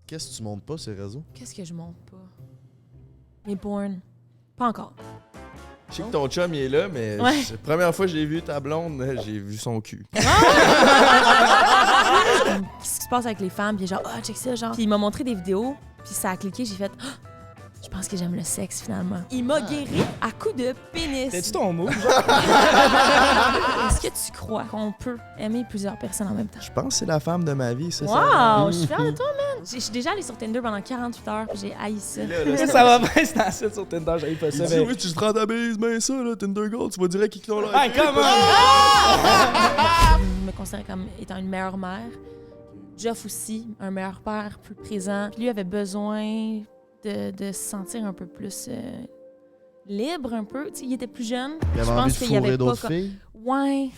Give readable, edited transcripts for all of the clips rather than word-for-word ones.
Qu'est-ce que tu montes pas sur les réseaux? Qu'est-ce que je monte pas? Mes porn. Pas encore. Je sais que ton chum il est là, mais Ouais. la première fois que j'ai vu ta blonde, j'ai vu son cul. Qu'est-ce qui se passe avec les femmes? Puis genre, check ça, genre. Puis il m'a montré des vidéos, puis ça a cliqué, j'ai fait, je pense que j'aime le sexe finalement. Il m'a guéri à coups de pénis. T'as-tu ton mot? Est-ce que tu crois qu'on peut aimer plusieurs personnes en même temps? Je pense que c'est la femme de ma vie, ça. Wow! Je suis fière de toi, man! Je suis déjà allée sur Tinder pendant 48 heures, puis j'ai haï ça. Ça va bien, c'est dans site sur Tinder, j'avais pas Il ça. dit, Mais... oui, tu te prends ta bise, ben ça, là, Tinder Gold, tu vas direct qu'ils l'ont là. Hey, come on! Je me considère comme étant une meilleure mère. Geoff aussi, un meilleur père, plus présent. Puis lui avait besoin de se sentir un peu plus libre, un peu. Tu sais, il était plus jeune. Il avait Je envie pense de qu'il y avait fourrer pas d'autres comme... filles. Ouais.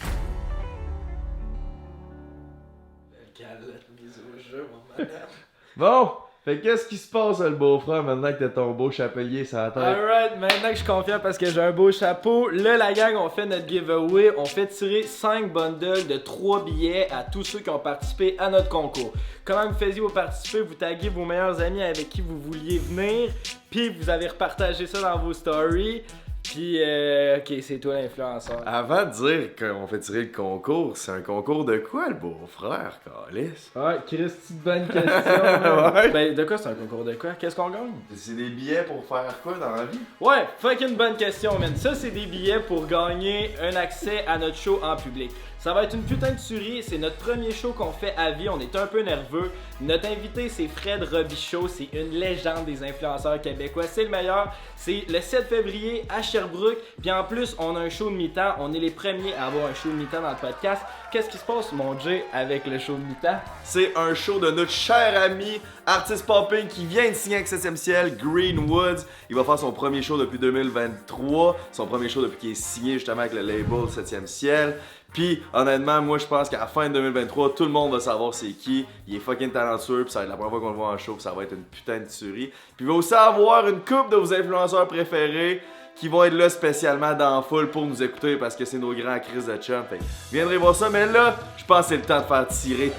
Bon, fait qu'est-ce qui se passe, le beau-frère, maintenant que t'as ton beau chapelier sur la tête? Alright, maintenant que je suis confiant parce que j'ai un beau chapeau, là la gang, on fait notre giveaway. On fait tirer 5 bundles de 3 billets à tous ceux qui ont participé à notre concours. Comment vous faisiez pour participer? Vous taguez vos meilleurs amis avec qui vous vouliez venir, puis vous avez repartagé ça dans vos stories. Puis, ok, c'est toi l'influenceur. Avant de dire qu'on fait tirer le concours, c'est un concours de quoi, le beau-frère, Calice? Ouais, Christy, bonne question. man. Ouais. Ben, de quoi c'est un concours de quoi? Qu'est-ce qu'on gagne? C'est des billets pour faire quoi dans la vie? Ouais, fucking bonne question, man. Ça, c'est des billets pour gagner un accès à notre show en public. Ça va être une putain de tuerie. C'est notre premier show qu'on fait à vie. On est un peu nerveux. Notre invité, c'est Fred Robichaud. C'est une légende des influenceurs québécois. C'est le meilleur. C'est le 7 février à Sherbrooke. Puis en plus, on a un show de mi-temps. On est les premiers à avoir un show de mi-temps dans le podcast. Qu'est-ce qui se passe, mon Jay, avec le show de mi-temps? C'est un show de notre cher ami, artiste popping qui vient de signer avec 7e ciel, Greenwoods. Il va faire son premier show depuis 2023. Son premier show depuis qu'il est signé justement avec le label 7e ciel. Puis honnêtement, moi je pense qu'à la fin de 2023, tout le monde va savoir c'est qui. Il est fucking talentueux, puis ça va être la première fois qu'on le voit en show, puis ça va être une putain de tuerie. Puis il va aussi avoir une couple de vos influenceurs préférés qui vont être là spécialement dans la foule pour nous écouter parce que c'est nos grands crises de chum. Fait que viendrez voir ça, mais là, je pense que c'est le temps de faire tirer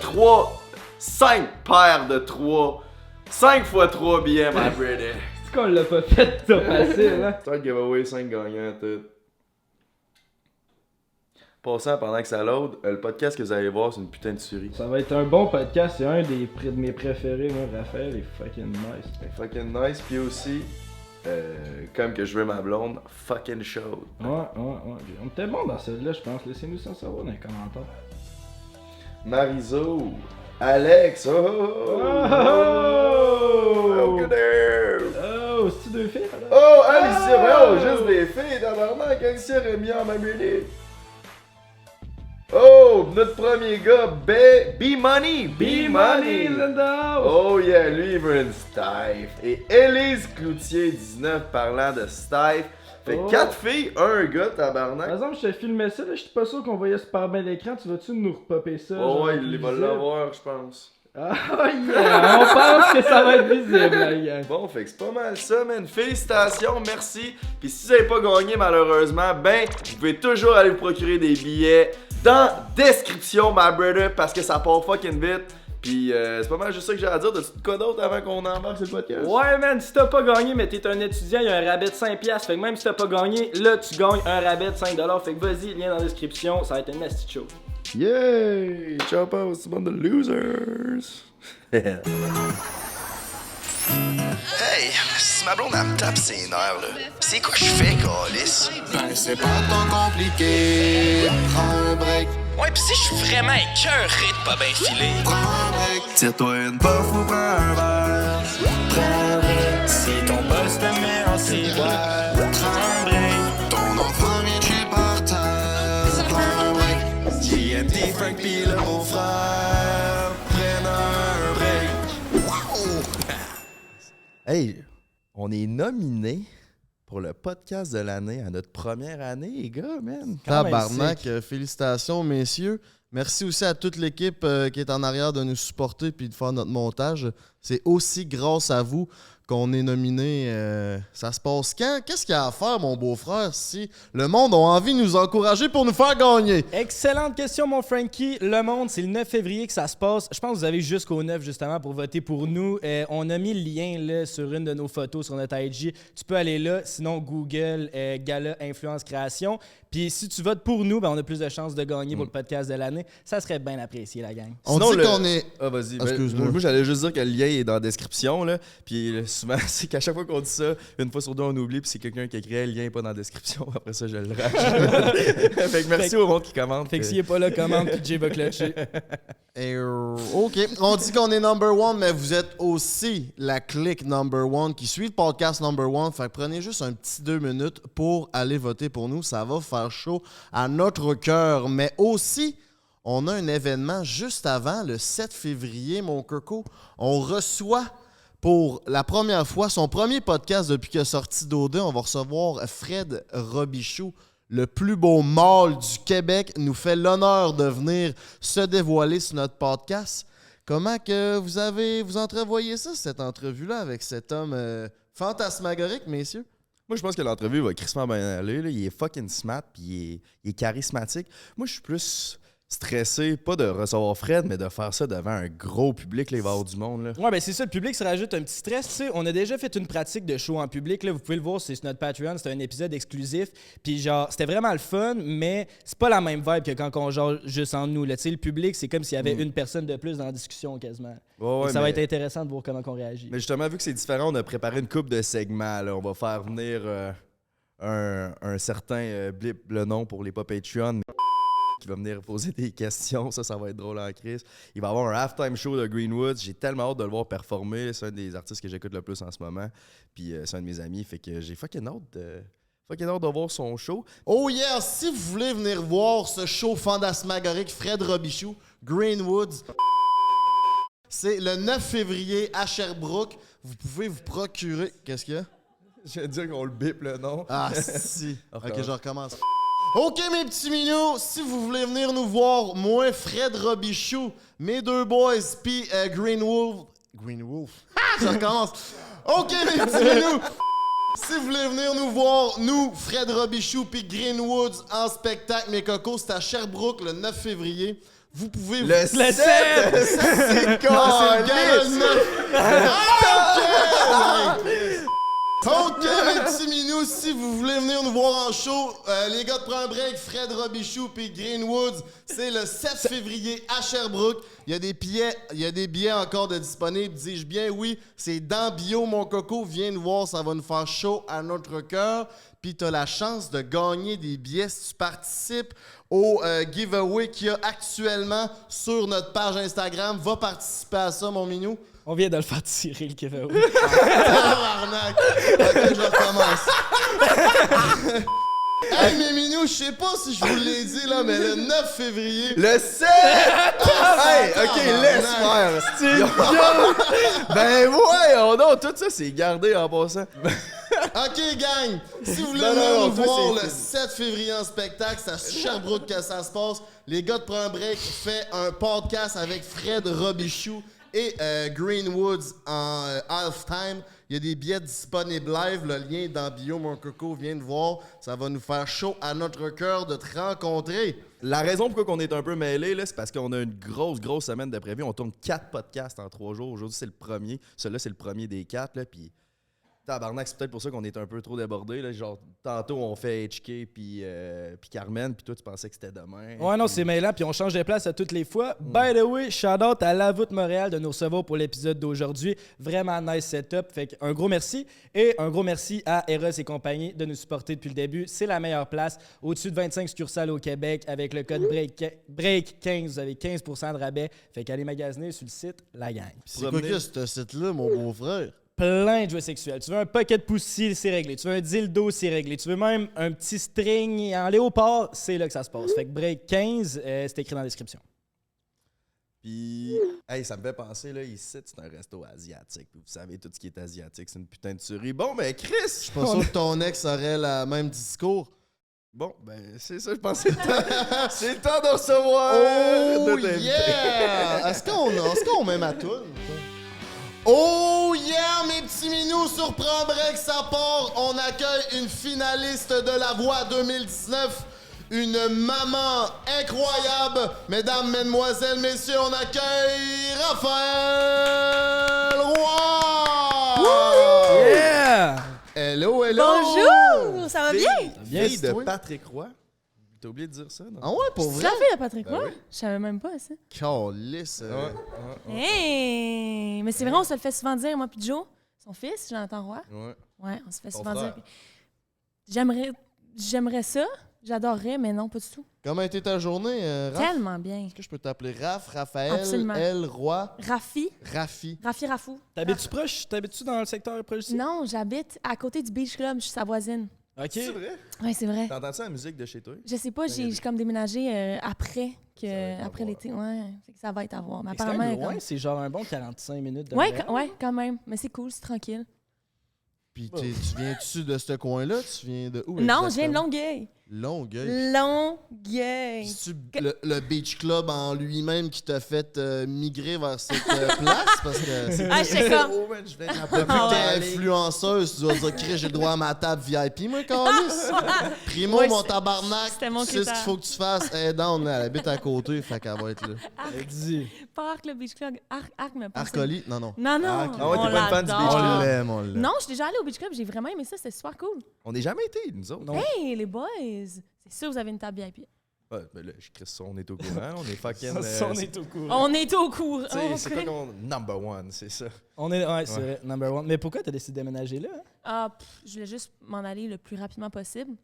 5 paires de 3. 5 fois 3 billets, my brother. C'est qu'on l'a pas fait ça facile, hein? C'est un giveaway, 5 gagnants, tout. Passant pendant que ça load, le podcast que vous allez voir, c'est une putain de tuerie. Ça va être un bon podcast, c'est un de mes préférés, moi, Raphaël est fucking nice. C'est fucking nice, puis aussi, comme que je veux ma blonde, fucking chaude. Ouais. On était bon dans celle-là, je pense. Laissez-nous ça savoir dans les commentaires. Marizo, Alex, good there. Oh, c'est-tu 2 filles? Alors? Oh, Alicia, juste des filles, tabarnak, Alicia Rémi en même minute. Oh, notre premier gars, B-Money, B-Money. Oh yeah, lui il veut une Stife. Et Élise Cloutier, 19, parlant de Stife. Fait 4 filles, un gars, Par tabarnak. exemple, je te filmais ça, là, je suis pas sûr qu'on voyait super bien l'écran. Tu vas-tu nous repopper ça? Oh genre, ouais, il va visible? l'avoir, je pense. Ah yeah, on pense que ça va être visible, la gang. Bon, fait que c'est pas mal ça, man. Félicitations, merci. Puis si vous avez pas gagné, malheureusement, ben, vous pouvez toujours aller vous procurer des billets dans description, my brother, parce que ça part fucking vite. Puis c'est pas mal juste ça que j'ai à dire. T'as-tu de quoi d'autre avant qu'on embarque sur le podcast? Ouais, man, si t'as pas gagné, mais t'es un étudiant, il y a un rabais de 5$. Fait que même si t'as pas gagné, là, tu gagnes un rabais de 5$. Fait que vas-y, lien dans la description, ça va être une nasty show. Yay! Ciao, c'est une bande de losers! Hey, si ma blonde elle me tape ses nerfs là, c'est quoi je fais, câlisse? Ben c'est pas tant compliqué. Prends un break, Ouais, pis si je suis vraiment écœuré de pas bien filer. prends un break. Tire-toi une puff ou prends un verre. Prends un break. Si ton boss te met en ciboire, prends un break. Ton enfant vient chez par terre. Prends un break. JMT, Frank pis le beau-frère. Prennent un break. Wow! Hey, on est nominés pour le podcast de l'année à notre première année, les gars, man. Quand même Tabarnak, sick. félicitations, messieurs. Merci aussi à toute l'équipe qui est en arrière de nous supporter puis de faire notre montage. C'est aussi grâce à vous qu'on est nominé. Ça se passe quand? Qu'est-ce qu'il y a à faire, mon beau-frère, si le monde a envie de nous encourager pour nous faire gagner? Excellente question, mon Frankie. Le Monde, c'est le 9 février que ça se passe. Je pense que vous avez jusqu'au 9, justement, pour voter pour nous. On a mis le lien là, sur une de nos photos sur notre IG. Tu peux aller là. Sinon, Google Gala Influence Création. Puis si tu votes pour nous, ben, on a plus de chances de gagner pour le podcast de l'année. Ça serait bien apprécié, la gang. On Sinon, dit qu'on est... Ah, vas-y. Excuse-moi. Moi, j'allais juste dire que le lien est dans la description, là. Puis souvent, c'est qu'à chaque fois qu'on dit ça, une fois sur deux, on oublie, puis c'est quelqu'un qui écrit le lien n'est pas dans la description. Après ça, je le rajoute. Fait que merci au monde qui commente. Fait que s'il n'est pas là, commande, puis Jay va clutcher. OK. On dit qu'on est number one, mais vous êtes aussi la clique number one qui suit le podcast number one. Fait que prenez juste un petit 2 minutes pour aller voter pour nous. Ça va faire chaud à notre cœur. Mais aussi, on a un événement juste avant, le 7 février, mon coco. On reçoit pour la première fois son premier podcast depuis qu'il est sorti d'O2. On va recevoir Fred Robichou. Le plus beau mâle du Québec nous fait l'honneur de venir se dévoiler sur notre podcast. Comment que vous entrevoyez ça, cette entrevue-là, avec cet homme fantasmagorique, messieurs? Moi, je pense que l'entrevue va crissement bien aller. Là. Il est fucking smart, puis il est charismatique. Moi, je suis plus stressé, pas de recevoir Fred, mais de faire ça devant un gros public, là, il va y avoir du monde. Là. Ouais, ben c'est ça, le public se rajoute un petit stress. Tu sais, on a déjà fait une pratique de show en public. Là, vous pouvez le voir, c'est sur notre Patreon, c'était un épisode exclusif. Puis genre, c'était vraiment le fun, mais c'est pas la même vibe que quand on genre juste en nous. Tu sais, le public, c'est comme s'il y avait une personne de plus dans la discussion quasiment. Ouais, ça va être intéressant de voir comment on réagit. Mais justement, vu que c'est différent, on a préparé une couple de segments. Là. On va faire venir un certain Blip le nom pour les pas Patreon qui va venir poser des questions. Ça va être drôle en crise. Il va y avoir un halftime show de Greenwoods. J'ai tellement hâte de le voir performer. C'est un des artistes que j'écoute le plus en ce moment. Puis c'est un de mes amis. Fait que j'ai fucking hâte de voir son show. Oh yeah! Si vous voulez venir voir ce show fantasmagorique Fred Robichou, Greenwoods, c'est le 9 février à Sherbrooke. Vous pouvez vous procurer... Qu'est-ce qu'il y a? Je vais dire qu'on le bip le nom. Ah si! Ok, je recommence. OK, mes petits mignons, si vous voulez venir nous voir, moi, Fred Robichou, mes deux boys, puis Green Wolf... Green Wolf? Je recommence. OK, mes petits mignons, si vous voulez venir nous voir, nous, Fred Robichou, puis Greenwoods, en spectacle, mes cocos, c'est à Sherbrooke, le 9 février. Vous pouvez... Le 7! C'est quoi? c'est le gala le 9! OK, mes petits minous, si vous voulez venir nous voir en show, les gars de Prends un Break, Fred Robichou puis Greenwoods, c'est le 7 février à Sherbrooke. Il y a des billets encore de disponibles. Dis-je bien? Oui, c'est dans bio, mon coco. Viens nous voir, ça va nous faire chaud à notre cœur. Puis tu as la chance de gagner des billets si tu participes au giveaway qu'il y a actuellement sur notre page Instagram. Va participer à ça, mon minou. On vient de le faire tirer, le giveaway. Tabarnak! Ok, je recommence. Hey, mes minous, je sais pas si je vous l'ai dit, là, mais le 9 février... Le 7! Hey, OK, laisse faire. C'est une joke! Ben voyons donc, tout ça, c'est gardé en passant. OK, gang! Si vous voulez Non, venir non, nous toi, voir c'est le 7 février en spectacle, c'est à Sherbrooke que ça se passe. Les gars de Prends un Break fait un podcast avec Fred Robichou et Greenwoods en halftime. Il y a des billets disponibles live. Le lien est dans bio, mon coco. Viens de voir. Ça va nous faire chaud à notre cœur de te rencontrer. La raison pourquoi on est un peu mêlés, là, c'est parce qu'on a une grosse semaine de prévu. On tourne 4 podcasts en 3 jours. Aujourd'hui, c'est le premier. Celui-là, c'est le premier des 4. Là, puis tabarnak, c'est peut-être pour ça qu'on est un peu trop débordés. Là. Genre, tantôt, on fait HK puis Carmen, puis toi, tu pensais que c'était demain. Ouais, non, c'est mêlant, puis on change de place à toutes les fois. By the way, shout-out à La Voûte Montréal de nous recevoir pour l'épisode d'aujourd'hui. Vraiment nice setup. Fait qu'un gros merci. Et un gros merci à Eros et compagnie de nous supporter depuis le début. C'est la meilleure place. Au-dessus de 25 succursales au Québec. Avec le code BREAK15, vous avez 15% de rabais. Fait qu'allez magasiner sur le site La Gang. C'est quoi que ce site-là, mon beau-frère? Plein de jouets sexuels. Tu veux un pocket pussy, c'est réglé. Tu veux un dildo, c'est réglé. Tu veux même un petit string en léopard, c'est là que ça se passe. Fait que Break 15, c'est écrit dans la description. Puis, hey, ça me fait penser, là, ici, c'est un resto asiatique. Puis vous savez, tout ce qui est asiatique, c'est une putain de tuerie. Bon, ben, Chris! Je suis pas sûr que ton ex aurait le même discours. Bon, ben, c'est ça, je pense que c'est le temps de recevoir. Oh notre invité. yeah! Est-ce qu'on met ma toune? Oh yeah, mes petits minous! nous surprendrait que ça part, on accueille une finaliste de La Voix 2019, une maman incroyable. Mesdames, mesdemoiselles, messieurs, on accueille Raphaël Roy! Yeah! Hello, hello! Bonjour! Ça va bien? Bien, Fille de Patrick Roy. T'as oublié de dire ça, non? Ah ouais, pour C'est vrai? la fille de Patrick Ben Roy? oui. Je savais même pas ça. Calisse. Hey! Mais c'est vrai, on se le fait souvent dire, moi puis Joe, son fils, Jonathan Roy. Ouais. Ouais, on se fait Ton souvent frère. dire. J'aimerais ça, j'adorerais, mais non, pas du tout. Comment a été ta journée, Raph? Tellement bien. Est-ce que je peux t'appeler Raph, Raphaël, Absolument. El, Roy, Rafi, Rafi? Rafou. T'habites-tu proche? T'habites-tu dans le secteur proche ici? Non, j'habite à côté du Beach Club, je suis sa voisine. OK. C'est vrai? Ouais, c'est vrai. T'entends-tu la musique de chez toi? Je sais pas, j'ai comme déménagé après Ça va être à après voir. l'été. Ouais, fait que ça va être à voir. Mais C'est quand apparemment, même loin, comme- c'est genre un bon 45 minutes de ouais, Montréal. ouais, quand même. Mais c'est cool, c'est tranquille. Puis tu viens-tu de ce coin-là? Tu viens de où? Non, je viens de exactement? Longueuil. Longueuil. Longueuil. C'est-tu le Beach Club en lui-même qui t'a fait migrer vers cette place? Parce que Ah, j'étais comme. Oh, man, je viens depuis d'apprendre. que t'es influenceuse, tu dois dire, Chris, j'ai le droit à ma table VIP, moi, Carlis. Primo, Ouais, mon c'est- tabarnak, c'était mon tu sais ce qu'il critère. faut que tu fasses. Elle est down, elle habite à côté, fait qu'elle va être là. Dis. Pas Arc le Beach Club. Arc me pense. Arcoli? Non, non. Non, non. Ah, ouais, t'es on pas une fan du l'adore. Beach Club? On l'aime, on l'aime. Non, je suis déjà allée au Beach Club, j'ai vraiment aimé ça, c'était super cool. On n'est jamais été, nous autres. Non. Hey, les boys! C'est sûr, vous avez une table VIP. Ouais, ben là, je crie ça, on est au courant. On est fucking. Ça, on est au courant. On est au courant. Tu sais, c'est quoi qu'on. Number one, c'est ça. On est, ouais, c'est Ouais. vrai, number one. Mais pourquoi t'as décidé de déménager là? Ah, je voulais juste m'en aller le plus rapidement possible.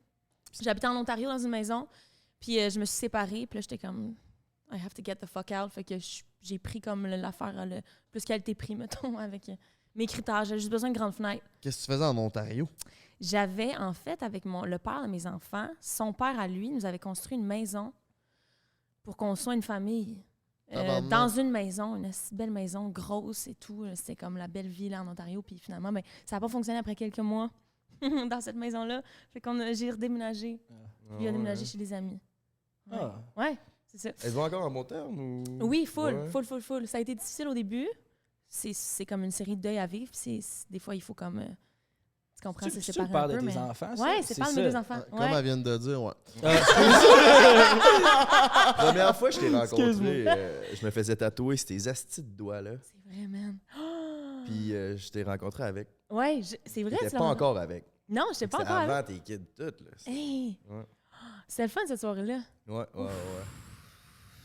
J'habitais en Ontario dans une maison, puis je me suis séparée, puis là, j'étais comme, I have to get the fuck out. Fait que j'ai pris comme l'affaire le plus qualité-prix, mettons, avec mes critères. J'avais juste besoin de grandes fenêtres. Qu'est-ce que tu faisais en Ontario? J'avais, en fait, avec le père de mes enfants, son père à lui nous avait construit une maison pour qu'on soit une famille. Tabarnak. Dans une maison, une assez belle maison, grosse et tout. C'était comme la belle ville en Ontario. Puis finalement, ben, ça n'a pas fonctionné après quelques mois dans cette maison-là. Fait j'ai redéménagé. Puis il a déménagé chez des amis. Ouais, Ah. ouais, c'est ça. Êtes-vous encore en bon terme ou. Oui, full, Ouais. full. Ça a été difficile au début. C'est comme une série de deuils à vivre. Puis des fois, il faut comme... tu comprends, se C'est le séparer père un de peu, tes mais... enfants, ça? Ouais, c'est pas de mes deux enfants. Comme Ouais. elle vient de dire, ouais. Première fois que je t'ai Excuse-moi. rencontré, je me faisais tatouer ces astis de doigts-là. C'est vrai, man. Puis je t'ai rencontré avec. Ouais, c'est vrai. T'étais tu pas l'as- encore avec. Non, je sais pas C'était encore. avant tes kids toutes, là. Hey! Ouais. C'était le fun cette soirée-là. Ouais.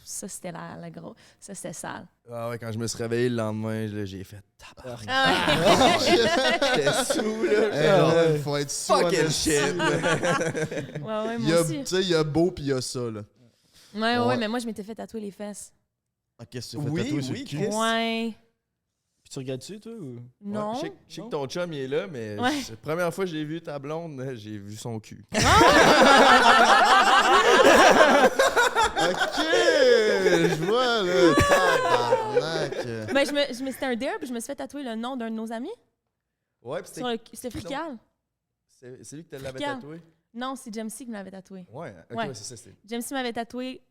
Ça, c'était la grosse. Ça, c'était sale. Ah ouais, quand je me suis réveillé le lendemain, là, j'ai fait tabarnak. Ah J'étais sous, là. Hey, il faut être sous. Fucking en shit, esti. man. ouais, Il y moi a, aussi. tu sais, il y a beau puis il y a ça, là. Ouais, Ouais. mais moi, je m'étais fait tatouer les fesses. Ah, qu'est-ce que tu fais Oui, tatouer sur oui, le cul? Chris. Ouais. Puis tu regardes-tu, toi? Ou... Non. Ouais, je sais que ton chum, il est là, mais Ouais. c'est la première fois que j'ai vu ta blonde, j'ai vu son cul. Ok, je vois, là. Tabarnak. Ben, c'était un dare, puis je me suis fait tatouer le nom d'un de nos amis. Ouais, puis C'était Frical. c'est lui qui te l'avait Frical. tatoué? Non, c'est Jamesy qui me l'avait tatoué. Ouais, ok, Ouais. ouais, c'est ça. C'était... Jamesy m'avait tatoué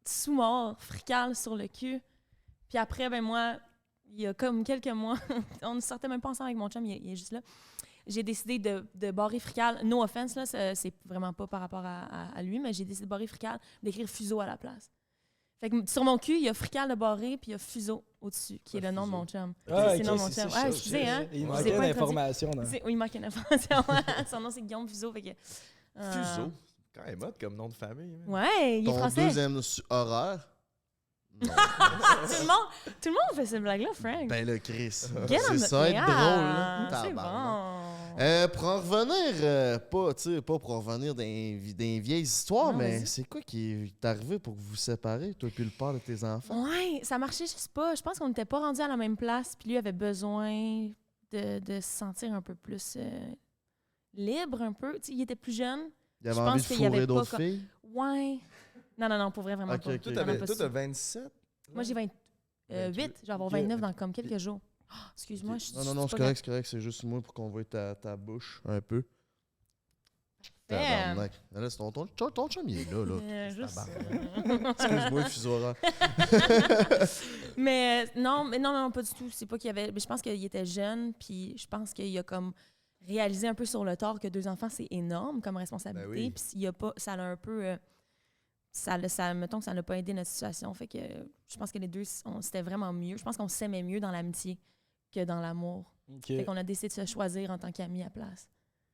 sous-mort, Frical sur le cul. Puis après, ben moi, il y a comme quelques mois, on ne sortait même pas ensemble avec mon chum, il est juste là. J'ai décidé de barrer Frical. No offense, là, c'est vraiment pas par rapport à lui, mais j'ai décidé de barrer Frical, d'écrire Fuseau à la place. Fait que sur mon cul, il y a Frical de barré, puis il y a Fuseau au-dessus, qui est le nom de mon chum. c'est le nom de mon chum. Ouais, excusez, hein. Il C'est manquait pas d'informations. dans- Oui, il manque une information. Son nom, c'est Guillaume Fuseau. Fait que, Fuseau. Quand même hot comme nom de famille. man. Ouais, il est Ton français. deuxième horaire? Tout le monde fait cette blague-là, Frank. Ben là, Chris. Get on C'est the- ça être Ah, drôle, là. C'est Tabarnak. bon. Pour en revenir, pas pour en revenir des vieilles histoires, Non, mais vas-y. c'est quoi qui est arrivé pour que vous vous séparez, toi et le père de tes enfants? Ouais, ça marchait juste pas. Je pense qu'on n'était pas rendus à la même place, puis lui avait besoin de se sentir un peu plus libre, un peu. Tu sais, il était plus jeune. Il avait je envie pense de qu'il y avait fourrer pas d'autres comme- filles? Ouais. Non, pour vrai, vraiment Ok, pas. ok. Toi, Vraiment t'avais- pas toi, sûr. t'as 27? Moi, j'ai 28. 28. Je vais avoir 29 dans comme quelques jours. Oh, excuse-moi, je Non, c'est correct, c'est juste moi pour qu'on voie ta bouche un peu. Tabarnak. Là, c'est ton chum, il est là. Juste, Excuse-moi, fuseau horaire. mais non, pas du tout. C'est pas qu'il y avait. Mais je pense qu'il était jeune, puis je pense qu'il a comme réalisé un peu sur le tard que 2 enfants, c'est énorme comme responsabilité. Ben oui. Puis s'il y a pas, ça l'a un peu. Mettons que ça n'a pas aidé notre situation. Fait que je pense que les deux, c'était vraiment mieux. Je pense qu'on s'aimait mieux dans l'amitié que dans l'amour. Ok. Fait qu'on a décidé de se choisir en tant qu'amis à place.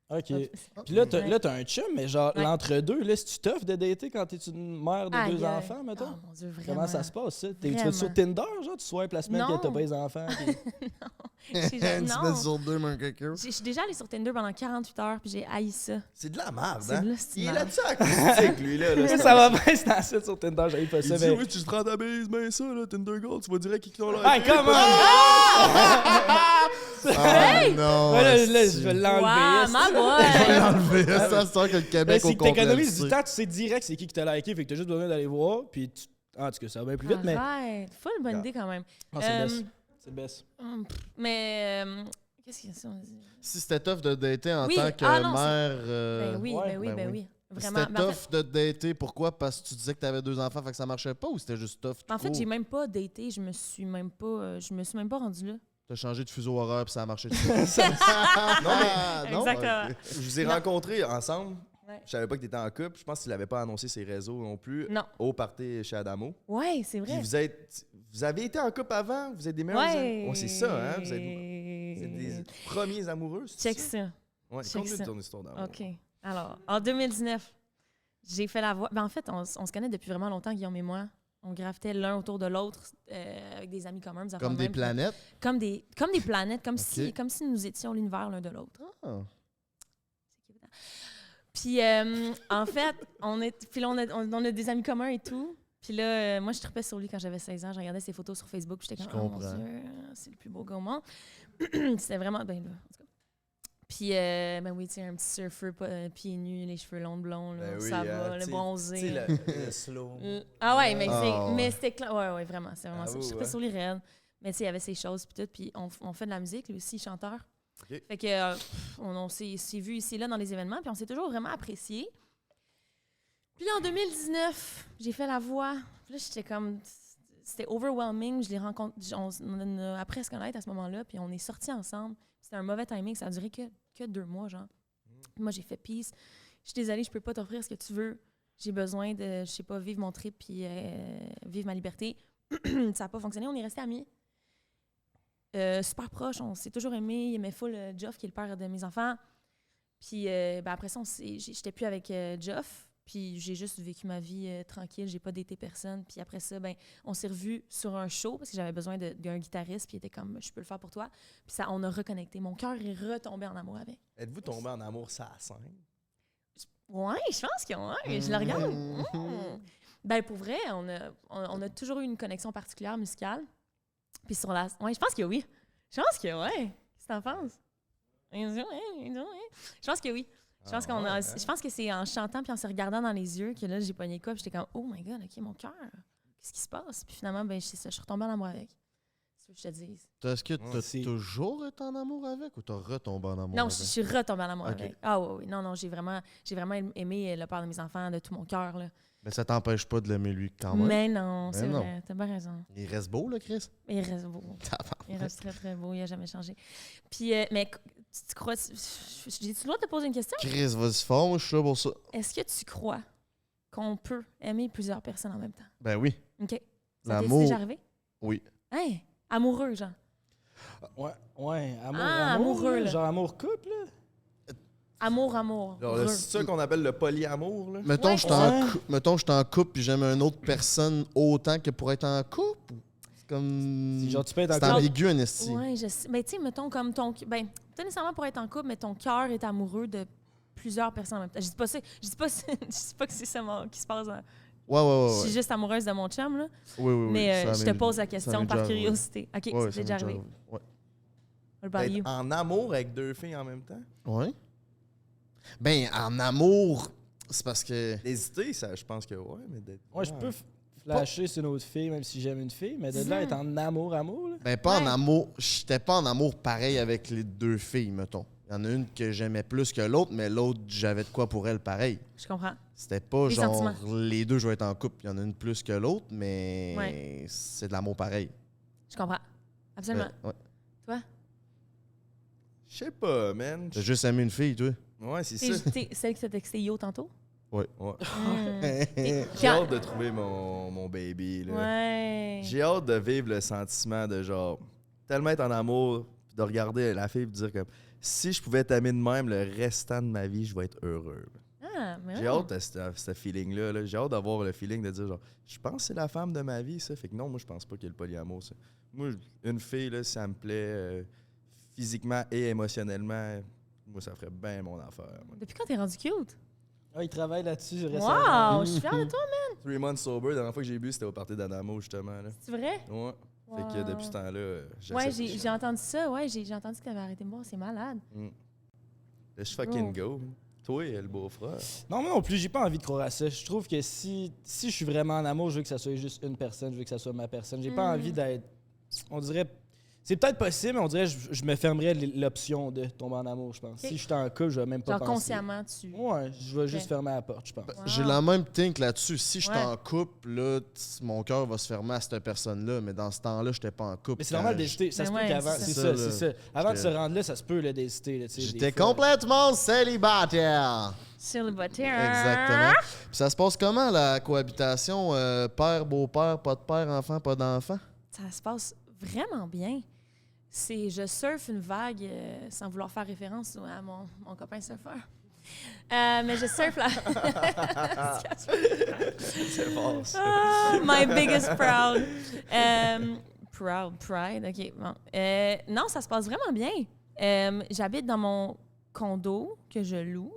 Ok. Ouais. Puis là, t'as un chum, mais genre, Ouais. l'entre-deux, là, c'est-tu tough de dater quand t'es une mère de Aïe, 2 aïe. enfants, mettons? Oh mon Dieu, vraiment. Comment ça se passe, ça? Tu vas Vraiment. sur Tinder, genre, tu swipes la semaine Non. que t'as pas les enfants? puis- Une Non. semaine sur 2, mon coquin. Je suis déjà allée sur Tinder pendant 48 heures, puis j'ai haï ça. C'est de la merde, C'est hein? de la Il est merde. là-dessus acoustique, lui, là. Ça va bien, c'est en site sur Tinder, j'avais pas Il ça. dit, mais- oui, tu te prends ta bise, ben ça, là, Tinder Gold, tu vas direct qui ont l'air. Hey, comment? Ah non. Ouais, là, je esti. vais Wow, l'enlever. ma Je vais boy! l'enlever. Ça sort que le Ben, Québec c'est au que complet. t'économises le du sait. temps, tu sais direct c'est qui t'a liké, fait que t'as juste besoin d'aller voir, puis tu... Ah, en tout cas, ça va bien plus vite, mais... Arrête, full bonne idée quand même. Ah, c'est Euh, best. C'est best. Mais, qu'est-ce qu'il y a ça? Si c'était tough de dater en Oui. tant que Ah, non, mère. Ben oui, ouais, ben oui, ben ben oui. oui. Vraiment. C'était Ben, en tough de dater, pourquoi? Parce que tu disais que t'avais 2 enfants, fait que ça marchait pas, ou c'était juste tough? En fait, tout j'ai court? même pas daté, je me suis même pas rendue là. T'as changé de fuseau horaire puis ça a marché. Non, Exactement. Je vous ai rencontrés ensemble. Ouais. Je savais pas que t'étais en couple. Je pense qu'il avait pas annoncé ses réseaux non plus. Non. Au party chez Adamo. Ouais, c'est Puis vrai. vous avez été en couple avant? Vous êtes des meilleurs amis? Ouais, c'est ça, hein? Vous êtes des premiers amoureux, c'est Check ça. Ouais, check conte-nous ça. ton histoire d'amour. OK. Alors, en 2019, j'ai fait la voix. Ben, en fait, on se connaît depuis vraiment longtemps, Guillaume et moi. On gravitait l'un autour de l'autre avec des amis communs. des affaires Comme de des même. planètes. Comme des planètes, comme, Ok. comme si nous étions l'univers l'un de l'autre. Ah. Puis, en fait, puis là, on a des amis communs et tout. Puis là, moi, je tripais sur lui quand j'avais 16 ans. Je regardais ses photos sur Facebook. Puis j'étais Je comme, oh mon comprends. Dieu, c'est le plus beau gars au monde. C'était vraiment, ben là, en tout cas. Puis, ben oui, tu sais, un petit surfeur pieds nus, les cheveux longs, blonds, là, Ben oui, ça va, hein, le tu bronzé. sais, le slow. Ah ouais, mais, Ah ouais. mais c'était clair. Ouais, vraiment, c'est vraiment Ah ça. oui, Je tripais ouais. sur les raides. Mais tu sais, il y avait ces choses, puis tout. Puis on fait de la musique, lui aussi, chanteur. Ok. Fait que on s'est vu ici, là, dans les événements, puis on s'est toujours vraiment apprécié. Puis là, en 2019, j'ai fait la voix. Puis là, j'étais comme... C'était overwhelming. Je l'ai rencontré... On a appris à se connaître à ce moment-là, puis on est sortis ensemble. C'était un mauvais timing. Ça a duré que 2 mois, genre. Puis moi, j'ai fait « Peace, je suis désolée, je peux pas t'offrir ce que tu veux. J'ai besoin de, je sais pas, vivre mon trip puis vivre ma liberté. » Ça n'a pas fonctionné. On est restés amis. Super proches. On s'est toujours aimés. Il aimait full Geoff, qui est le père de mes enfants. Puis ben après ça, j'étais plus avec Geoff. Puis j'ai juste vécu ma vie tranquille. J'ai pas daté personne. Puis après ça, ben on s'est revus sur un show parce que j'avais besoin d'un guitariste. Puis il était comme, je peux le faire pour toi. Puis ça, on a reconnecté. Mon cœur est retombé en amour avec. Êtes-vous tombé en amour ça à 5? Ouais, je pense que ouais. Je le regarde. Ben pour vrai, on a toujours eu une connexion particulière musicale. Puis sur la... Ouais, je pense que oui. Je pense que ouais. Qu'est-ce que t'en penses? Je pense que oui. Je pense que c'est en chantant puis en se regardant dans les yeux que là, j'ai pogné quoi. Puis j'étais comme, oh my God, OK, mon cœur. Qu'est-ce qui se passe? Puis finalement, ben c'est ça. Je suis retombée en amour avec. C'est ce que je te dise. Est-ce que t'as c'est- toujours été en amour avec ou t'as retombé en amour Non, avec? je suis retombée en amour Ok. avec. Ah oui, oui. Non, j'ai vraiment aimé le père de mes enfants de tout mon cœur, là. Mais ça t'empêche pas de l'aimer lui quand même. Mais non, Mais c'est non. vrai. T'as bien raison. Il reste beau, là, Chris? Il reste beau. Il reste très, très beau. Il n'a jamais changé. Puis, mais tu crois... J'ai-tu le droit de te poser une question? Chris, vas-y fort, moi je suis là pour ça. Est-ce que tu crois qu'on peut aimer plusieurs personnes en même temps? Ben oui. OK. Ça t'est L'amour. déjà arrivé? Oui. Hein? Amoureux, genre. Ouais, amour, Ah, amoureux, là. Genre amour couple, là. Amour. Genre, là, c'est ça qu'on appelle le polyamour, là? Mettons, Ouais. je suis en couple puis j'aime une autre personne autant que pour être en couple. C'est comme. Genre, tu peux être en C'est couple. ambigu, un esti. Ouais, je sais. Ben, tu sais, mettons comme ton... Ben, pas nécessairement pour être en couple, mais ton cœur est amoureux de plusieurs personnes en même temps. Je dis pas ça. Je dis pas, je dis pas que c'est ça qui se passe. Ouais. Je suis juste amoureuse de mon chum, là. Oui. Mais ça je te m'est- pose la ça question m'est par déjà arrivé. curiosité. OK, Ouais, ça ça t'est m'est déjà arrivé. Ouais. What about you? D'être en amour avec 2 filles en même temps? Ouais. Ben, en amour, c'est parce que. Hésiter, ça, je pense que ouais, mais d'être... Ouais, je peux flasher sur une autre fille, même si j'aime une fille, mais de là, être en amour, là. Ben, pas en Ouais. amour. J'étais pas en amour pareil avec les 2 filles, mettons. Il y en a une que j'aimais plus que l'autre, mais l'autre, j'avais de quoi pour elle pareil. Je comprends. C'était pas Les genre sentiments. les deux, je vais être en couple. Il y en a une plus que l'autre, mais Ouais. c'est de l'amour pareil. Je comprends. Absolument. Ouais. Toi? Je sais pas, man. T'as juste aimé une fille, toi. Ouais, c'est ça. T'es celle qui t'a texté Yo tantôt? Ouais. Mm. J'ai hâte de trouver mon baby, là. Ouais. J'ai hâte de vivre le sentiment de genre tellement être en amour, puis de regarder la fille et de dire comme si je pouvais t'aimer de même le restant de ma vie, je vais être heureux. Ah, mais J'ai hâte de ce feeling-là. Là. J'ai hâte d'avoir le feeling de dire genre je pense que c'est la femme de ma vie, ça. Fait que non, moi je pense pas qu'il y ait le polyamour, ça. Moi, une fille, là, si ça me plaît physiquement et émotionnellement, moi ça ferait bien mon affaire. moi. Depuis quand t'es rendu cute? Ah, il travaille là-dessus récemment. Wow! Je suis fière de toi, man. 3 months sober, la dernière fois que j'ai bu, c'était au party d'Anamo, justement. Là. C'est vrai? Ouais. Fait que Wow. depuis ce temps-là, Ouais, j'accepte. j'ai entendu ça. Ouais, j'ai entendu que t'avais arrêté de boire. C'est malade. Let's fucking go. Toi, le beau-frère. Non, moi non plus, j'ai pas envie de croire à ça. Je trouve que si je suis vraiment en amour, je veux que ça soit juste une personne, je veux que ça soit ma personne. J'ai pas envie d'être. On dirait. C'est peut-être possible, mais on dirait que je me fermerais l'option de tomber en amour, je pense. Ok. Si je suis en couple, je vais même pas Genre penser. consciemment, tu. Ouais, je vais juste Ok. fermer la porte, je pense. Wow. J'ai la même think là-dessus. Si je suis Ouais. en couple, là, mon cœur va se fermer à cette personne-là, mais dans ce temps-là, j'étais pas en couple. Mais c'est Quand normal d'hésiter. Ça Mais se peut ouais, qu'avant. c'est C'est ça. ça, C'est c'est ça, ça. Avant de se J'étais- rendre là, ça se peut là, d'hésiter. là, tu sais, des J'étais fois. complètement célibataire. Célibataire. Exactement. Puis ça se passe comment, la cohabitation? Père, beau-père, pas de père, enfant, pas d'enfant? Ça se passe vraiment bien. Je surfe une vague sans vouloir faire référence à mon copain surfeur. Mais je surfe la. C'est fort, ça. Ah, my biggest proud. Pride, ok. Bon. Non, ça se passe vraiment bien. J'habite dans mon condo que je loue.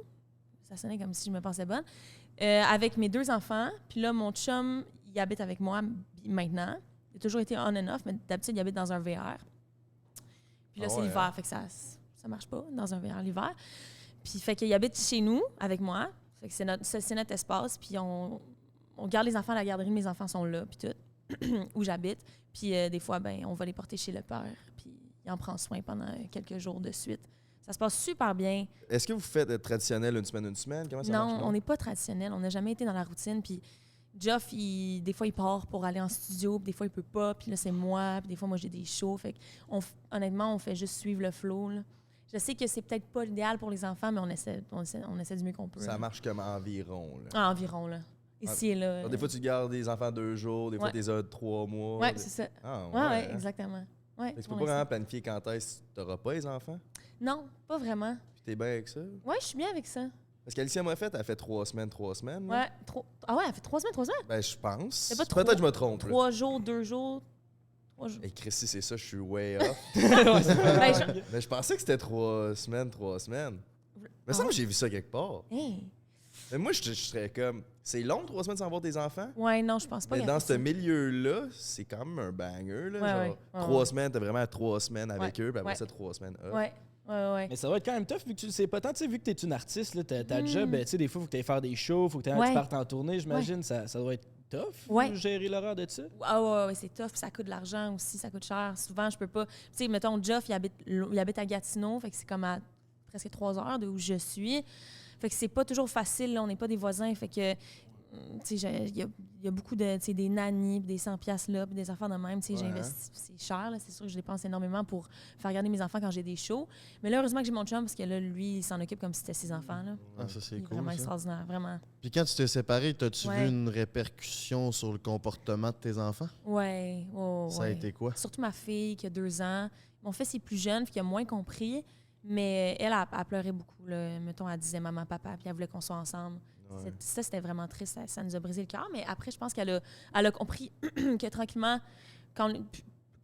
Ça sonnait comme si je me pensais bonne. Avec mes 2 enfants. Puis là, mon chum, il habite avec moi maintenant. Il a toujours été on and off, mais d'habitude, il habite dans un VR. Puis là, Ah c'est ouais, l'hiver, fait que ça marche pas dans un VR l'hiver. Puis fait qu'il habite chez nous avec moi. Fait que c'est notre espace. Puis on garde les enfants à la garderie. Mes enfants sont là, puis tout, où j'habite. Puis des fois, ben, on va les porter chez le père. Puis il en prend soin pendant quelques jours de suite. Ça se passe super bien. Est-ce que vous faites traditionnel une semaine? Comment ça marche? Non, on n'est pas traditionnel. On n'a jamais été dans la routine. Puis Geoff, des fois, il part pour aller en studio, puis des fois, il peut pas. Puis là, c'est moi. Puis des fois, moi, j'ai des shows. Fait que honnêtement, on fait juste suivre le flow. Là. Je sais que c'est peut-être pas l'idéal pour les enfants, mais on essaie du mieux qu'on peut. Ça là. marche comme environ. Là. Ah, environ, là. Ici et là. Alors, des fois, tu gardes des enfants 2 jours, des fois, Ouais. tu les as 3 mois. Ouais, c'est ça. Ah, Ouais, ouais, hein? exactement. Ouais, Fait que tu pour peux pas vraiment l'instant. planifier quand est-ce que tu n'auras pas les enfants. Non, pas vraiment. Puis t'es bien avec ça. Ouais, je suis bien avec ça. Parce qu'Alicia m'a fait, elle fait 3 semaines. là. Ouais, Ah ouais, elle fait 3 semaines, 3 semaines? Ben, je pense. C'est pas Peut-être que je me trompe. 3 jours, 2 jours. 3 jours. Et Christy, c'est ça, je suis way off. Ben, je- Mais je pensais que c'était 3 semaines. Mais ça, Ah. j'ai vu ça quelque part. Hey. Mais moi, je serais comme. C'est long, 3 semaines sans voir tes enfants? Ouais, non, je pense pas. Mais qu'il y a dans fait ce ça. milieu-là, c'est quand même un banger. Là, Ouais, genre, ouais. 3 semaines, t'as vraiment 3 semaines avec eux, puis après Ouais. ça, 3 semaines off. Ouais, ouais. Mais ça va être quand même tough vu que tu le sais pas tant. Tu sais, vu que t'es une artiste, là, ta Mm. job, ben, tu sais, des fois, il faut que tu ailles faire des shows, faut que Ouais. tu partes en tournée. J'imagine, ça doit être tough, Ouais. gérer l'horreur de ça. Ah ouais, c'est tough, puis ça coûte de l'argent aussi, ça coûte cher. Souvent, je peux pas. Tu sais, mettons, Geoff, il habite à Gatineau, fait que c'est comme à presque 3 heures de où je suis. Fait que c'est pas toujours facile, là, on n'est pas des voisins, fait que. Tu sais, il y a beaucoup de, tu sais, des nannies, puis des 100$ là, puis des affaires de même. Tu sais, Ouais. j'investis, c'est cher, là, c'est sûr que je dépense énormément pour faire garder mes enfants quand j'ai des shows. Mais là, heureusement que j'ai mon chum, parce que là, lui, il s'en occupe comme si c'était ses enfants, là. Ah, ça, c'est Il est cool. vraiment ça. extraordinaire, vraiment. Puis quand tu t'es séparé, t'as-tu Ouais. vu une répercussion sur le comportement de tes enfants? Ouais, Ça a été quoi? Surtout ma fille qui a 2 ans. Mon fils est plus jeune, puis qui a moins compris. Mais elle a pleuré beaucoup. Là. Mettons, elle disait maman, papa, puis elle voulait qu'on soit ensemble. Ouais. Ça, c'était vraiment triste. Ça nous a brisé le cœur. Mais après, je pense qu'elle a compris que tranquillement, quand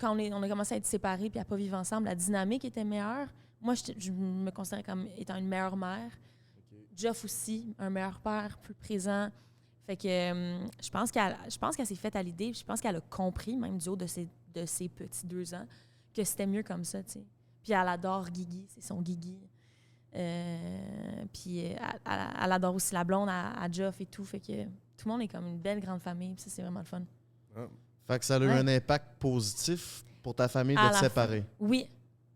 on a commencé à être séparés puis à pas vivre ensemble, la dynamique était meilleure. Moi, je me considérais comme étant une meilleure mère. Geoff aussi, un meilleur père, plus présent. Fait que je pense qu'elle s'est faite à l'idée. Je pense qu'elle a compris, même du haut de ses petits 2 ans, que c'était mieux comme ça, tu sais. Puis elle adore Guigui, c'est son Guigui. Puis elle adore aussi la blonde à Geoff et tout. Fait que tout le monde est comme une belle grande famille. Puis ça, c'est vraiment le fun. Fait que ça a eu Ouais. un impact positif pour ta famille À de te la séparer. Oui.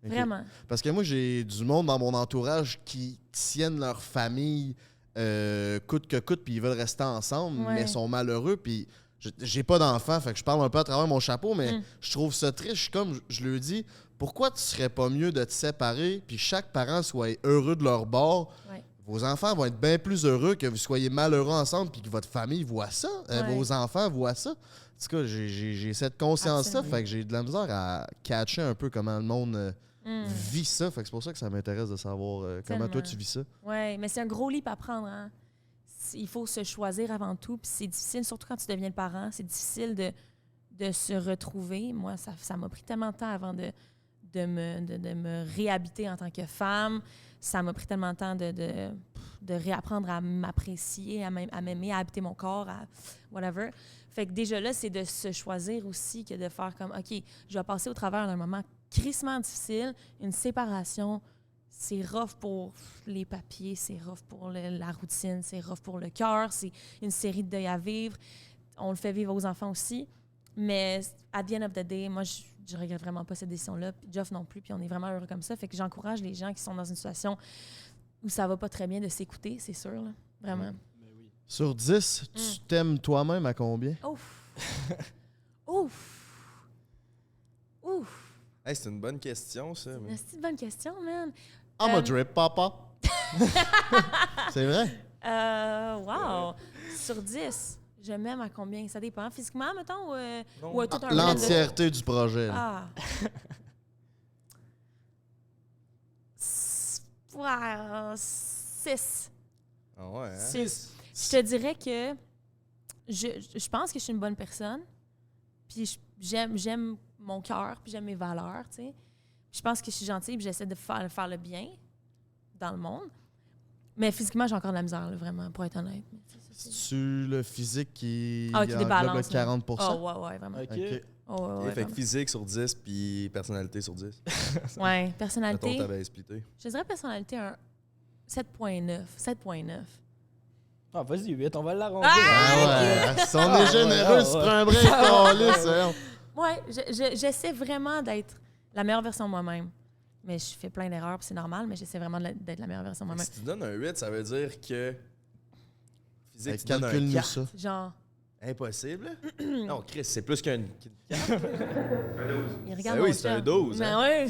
Ok. Vraiment. Parce que moi, j'ai du monde dans mon entourage qui tiennent leur famille coûte que coûte, puis ils veulent rester ensemble, Ouais. mais sont malheureux, puis j'ai pas d'enfant, fait que je parle un peu à travers mon chapeau, mais je trouve ça triste. Je suis comme je le dis, pourquoi tu serais pas mieux de te séparer, puis chaque parent soit heureux de leur bord? Ouais. Vos enfants vont être bien plus heureux que vous soyez malheureux ensemble, puis que votre famille voit ça, Ouais. vos enfants voient ça. En tout cas, j'ai cette conscience-là, Absolument. fait que j'ai de la misère à catcher un peu comment le monde Mm. vit ça. Fait que c'est pour ça que ça m'intéresse de savoir comment toi Tellement. tu vis ça. Oui, mais c'est un gros leap à prendre. Hein? Il faut se choisir avant tout. Puis c'est difficile, surtout quand tu deviens le parent, c'est difficile de se retrouver. Moi, ça m'a pris tellement de temps avant de me réhabiter en tant que femme. Ça m'a pris tellement de temps de réapprendre à m'apprécier, à m'aimer, à habiter mon corps, à whatever. Fait que déjà là, c'est de se choisir aussi que de faire comme, OK, je vais passer au travers d'un moment crissement difficile, une séparation. C'est rough pour les papiers, c'est rough pour la routine, c'est rough pour le cœur, c'est une série de deuils à vivre. On le fait vivre aux enfants aussi. Mais at the end of the day, moi, je regrette vraiment pas cette décision-là. Puis Geoff non plus, puis on est vraiment heureux comme ça. Fait que j'encourage les gens qui sont dans une situation où ça va pas très bien de s'écouter, c'est sûr, là. Vraiment. Sur 10, tu t'aimes toi-même à combien? Ouf! Ouf! Ouf! Hey, c'est une bonne question, ça. mais- C'est une bonne question, man. I'm a drip, papa. C'est vrai? Wow! Sur 10, je m'aime à combien? Ça dépend. Physiquement, mettons, ou à tout un blend de- L'entièreté du projet. là. Ah! Ouais, 6. Ah ouais, hein? 6. Je te dirais que je pense que je suis une bonne personne. Puis j'aime mon cœur, puis j'aime mes valeurs, tu sais. Je pense que je suis gentille, puis j'essaie de faire le bien dans le monde. Mais physiquement, j'ai encore de la misère, là, vraiment, pour être honnête. Mais ça, c'est- C'est-tu le physique qui Ah, qui englobe débalance, le là. 40%? Oh, ouais, vraiment. Ok. Ok. Oh, ouais, Ok, ouais, fait que vraiment. physique sur 10, puis personnalité sur 10. Ouais, Mettons, personnalité. t'avais splitté. Je dirais personnalité un 7.9. 7.9. Ah, vas-y, 8, on va l'arrondir. Ah ouais, si on Ah est ouais, généreux, ah tu ouais. prends un break, câlisse, hein. Ouais, j'essaie vraiment d'être la meilleure version de moi-même. Mais je fais plein d'erreurs, puis c'est normal, mais j'essaie vraiment d'être la meilleure version de moi-même. Si tu donnes un 8, ça veut dire que. Physique, Hey, tu donnes un calcule-nous 4. ça. Genre, Impossible. Non, Chris, c'est plus qu'un. il regarde Ben oui, mon c'est un chum. 12, Ben hein. ouais.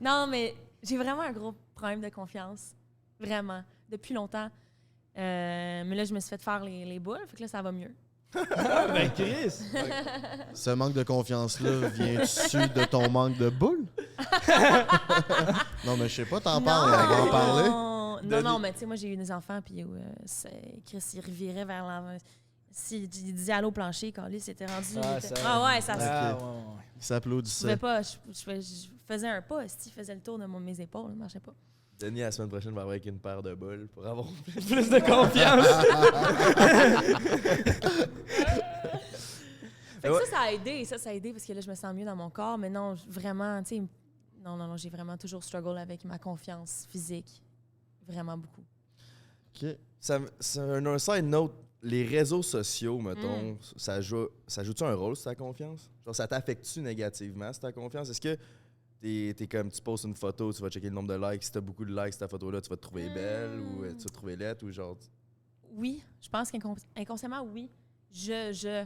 Non, mais j'ai vraiment un gros problème de confiance. Vraiment. Depuis longtemps. Mais là, je me suis fait faire les boules, fait que là, ça va mieux. Ben, Chris! Ce manque de confiance-là vient-tu de ton manque de boule? Non, mais je sais pas, t'en parles, on va en parler. Non, mais tu sais, moi, j'ai eu des enfants, puis Chris, il revirait vers l'avant. S'il disait allô plancher, Carlis, c'était rendu. Ah, il était- ça- ouais, ça se Ah, Ok. ouais, ouais. Il Je s'applaudissait. pouvais pas. Je faisais un pas, il faisait le tour de mes épaules, il marchait pas. Denis, la semaine prochaine, va avoir avec une paire de boules pour avoir. Plus de confiance. Fait que ça a aidé. Ça a aidé parce que là, je me sens mieux dans mon corps. Mais non, vraiment, tu sais, non, j'ai vraiment toujours struggle avec ma confiance physique. Vraiment beaucoup. Ok. Un side note, les réseaux sociaux, mettons, ça joue-tu un rôle sur ta confiance? Genre, ça t'affecte-tu négativement sur ta confiance? Est-ce que t'es comme, tu postes une photo, tu vas checker le nombre de likes, si t'as beaucoup de likes sur ta photo-là, tu vas te trouver belle ou tu vas te trouver laide ou genre... Oui, je pense qu'inconsciemment, oui. Je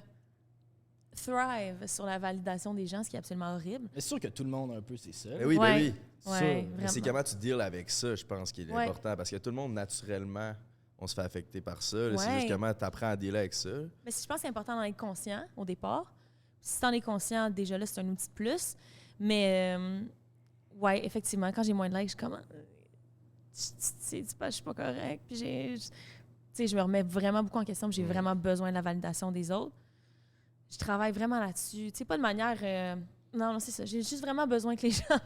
thrive sur la validation des gens, ce qui est absolument horrible. Mais c'est sûr que tout le monde, un peu, c'est ça. Ben oui, Ouais. ben oui. Ouais, Ça, Mais c'est vraiment. comment tu deals avec ça, je pense, qui est Ouais. important. Parce que tout le monde, naturellement, on se fait affecter par ça. là. C'est Ouais. juste comment tu apprends à dealer avec ça. Mais je pense que c'est important d'en être conscient au départ. Si t'en es conscient, déjà là, c'est un outil de plus. Mais, ouais, effectivement, quand j'ai moins de likes, je suis comme... je suis pas correct. Puis je me remets vraiment beaucoup en question. Puis j'ai vraiment besoin de la validation des autres. Je travaille vraiment là-dessus. Tu sais, pas de manière... non, c'est ça. J'ai juste vraiment besoin que les gens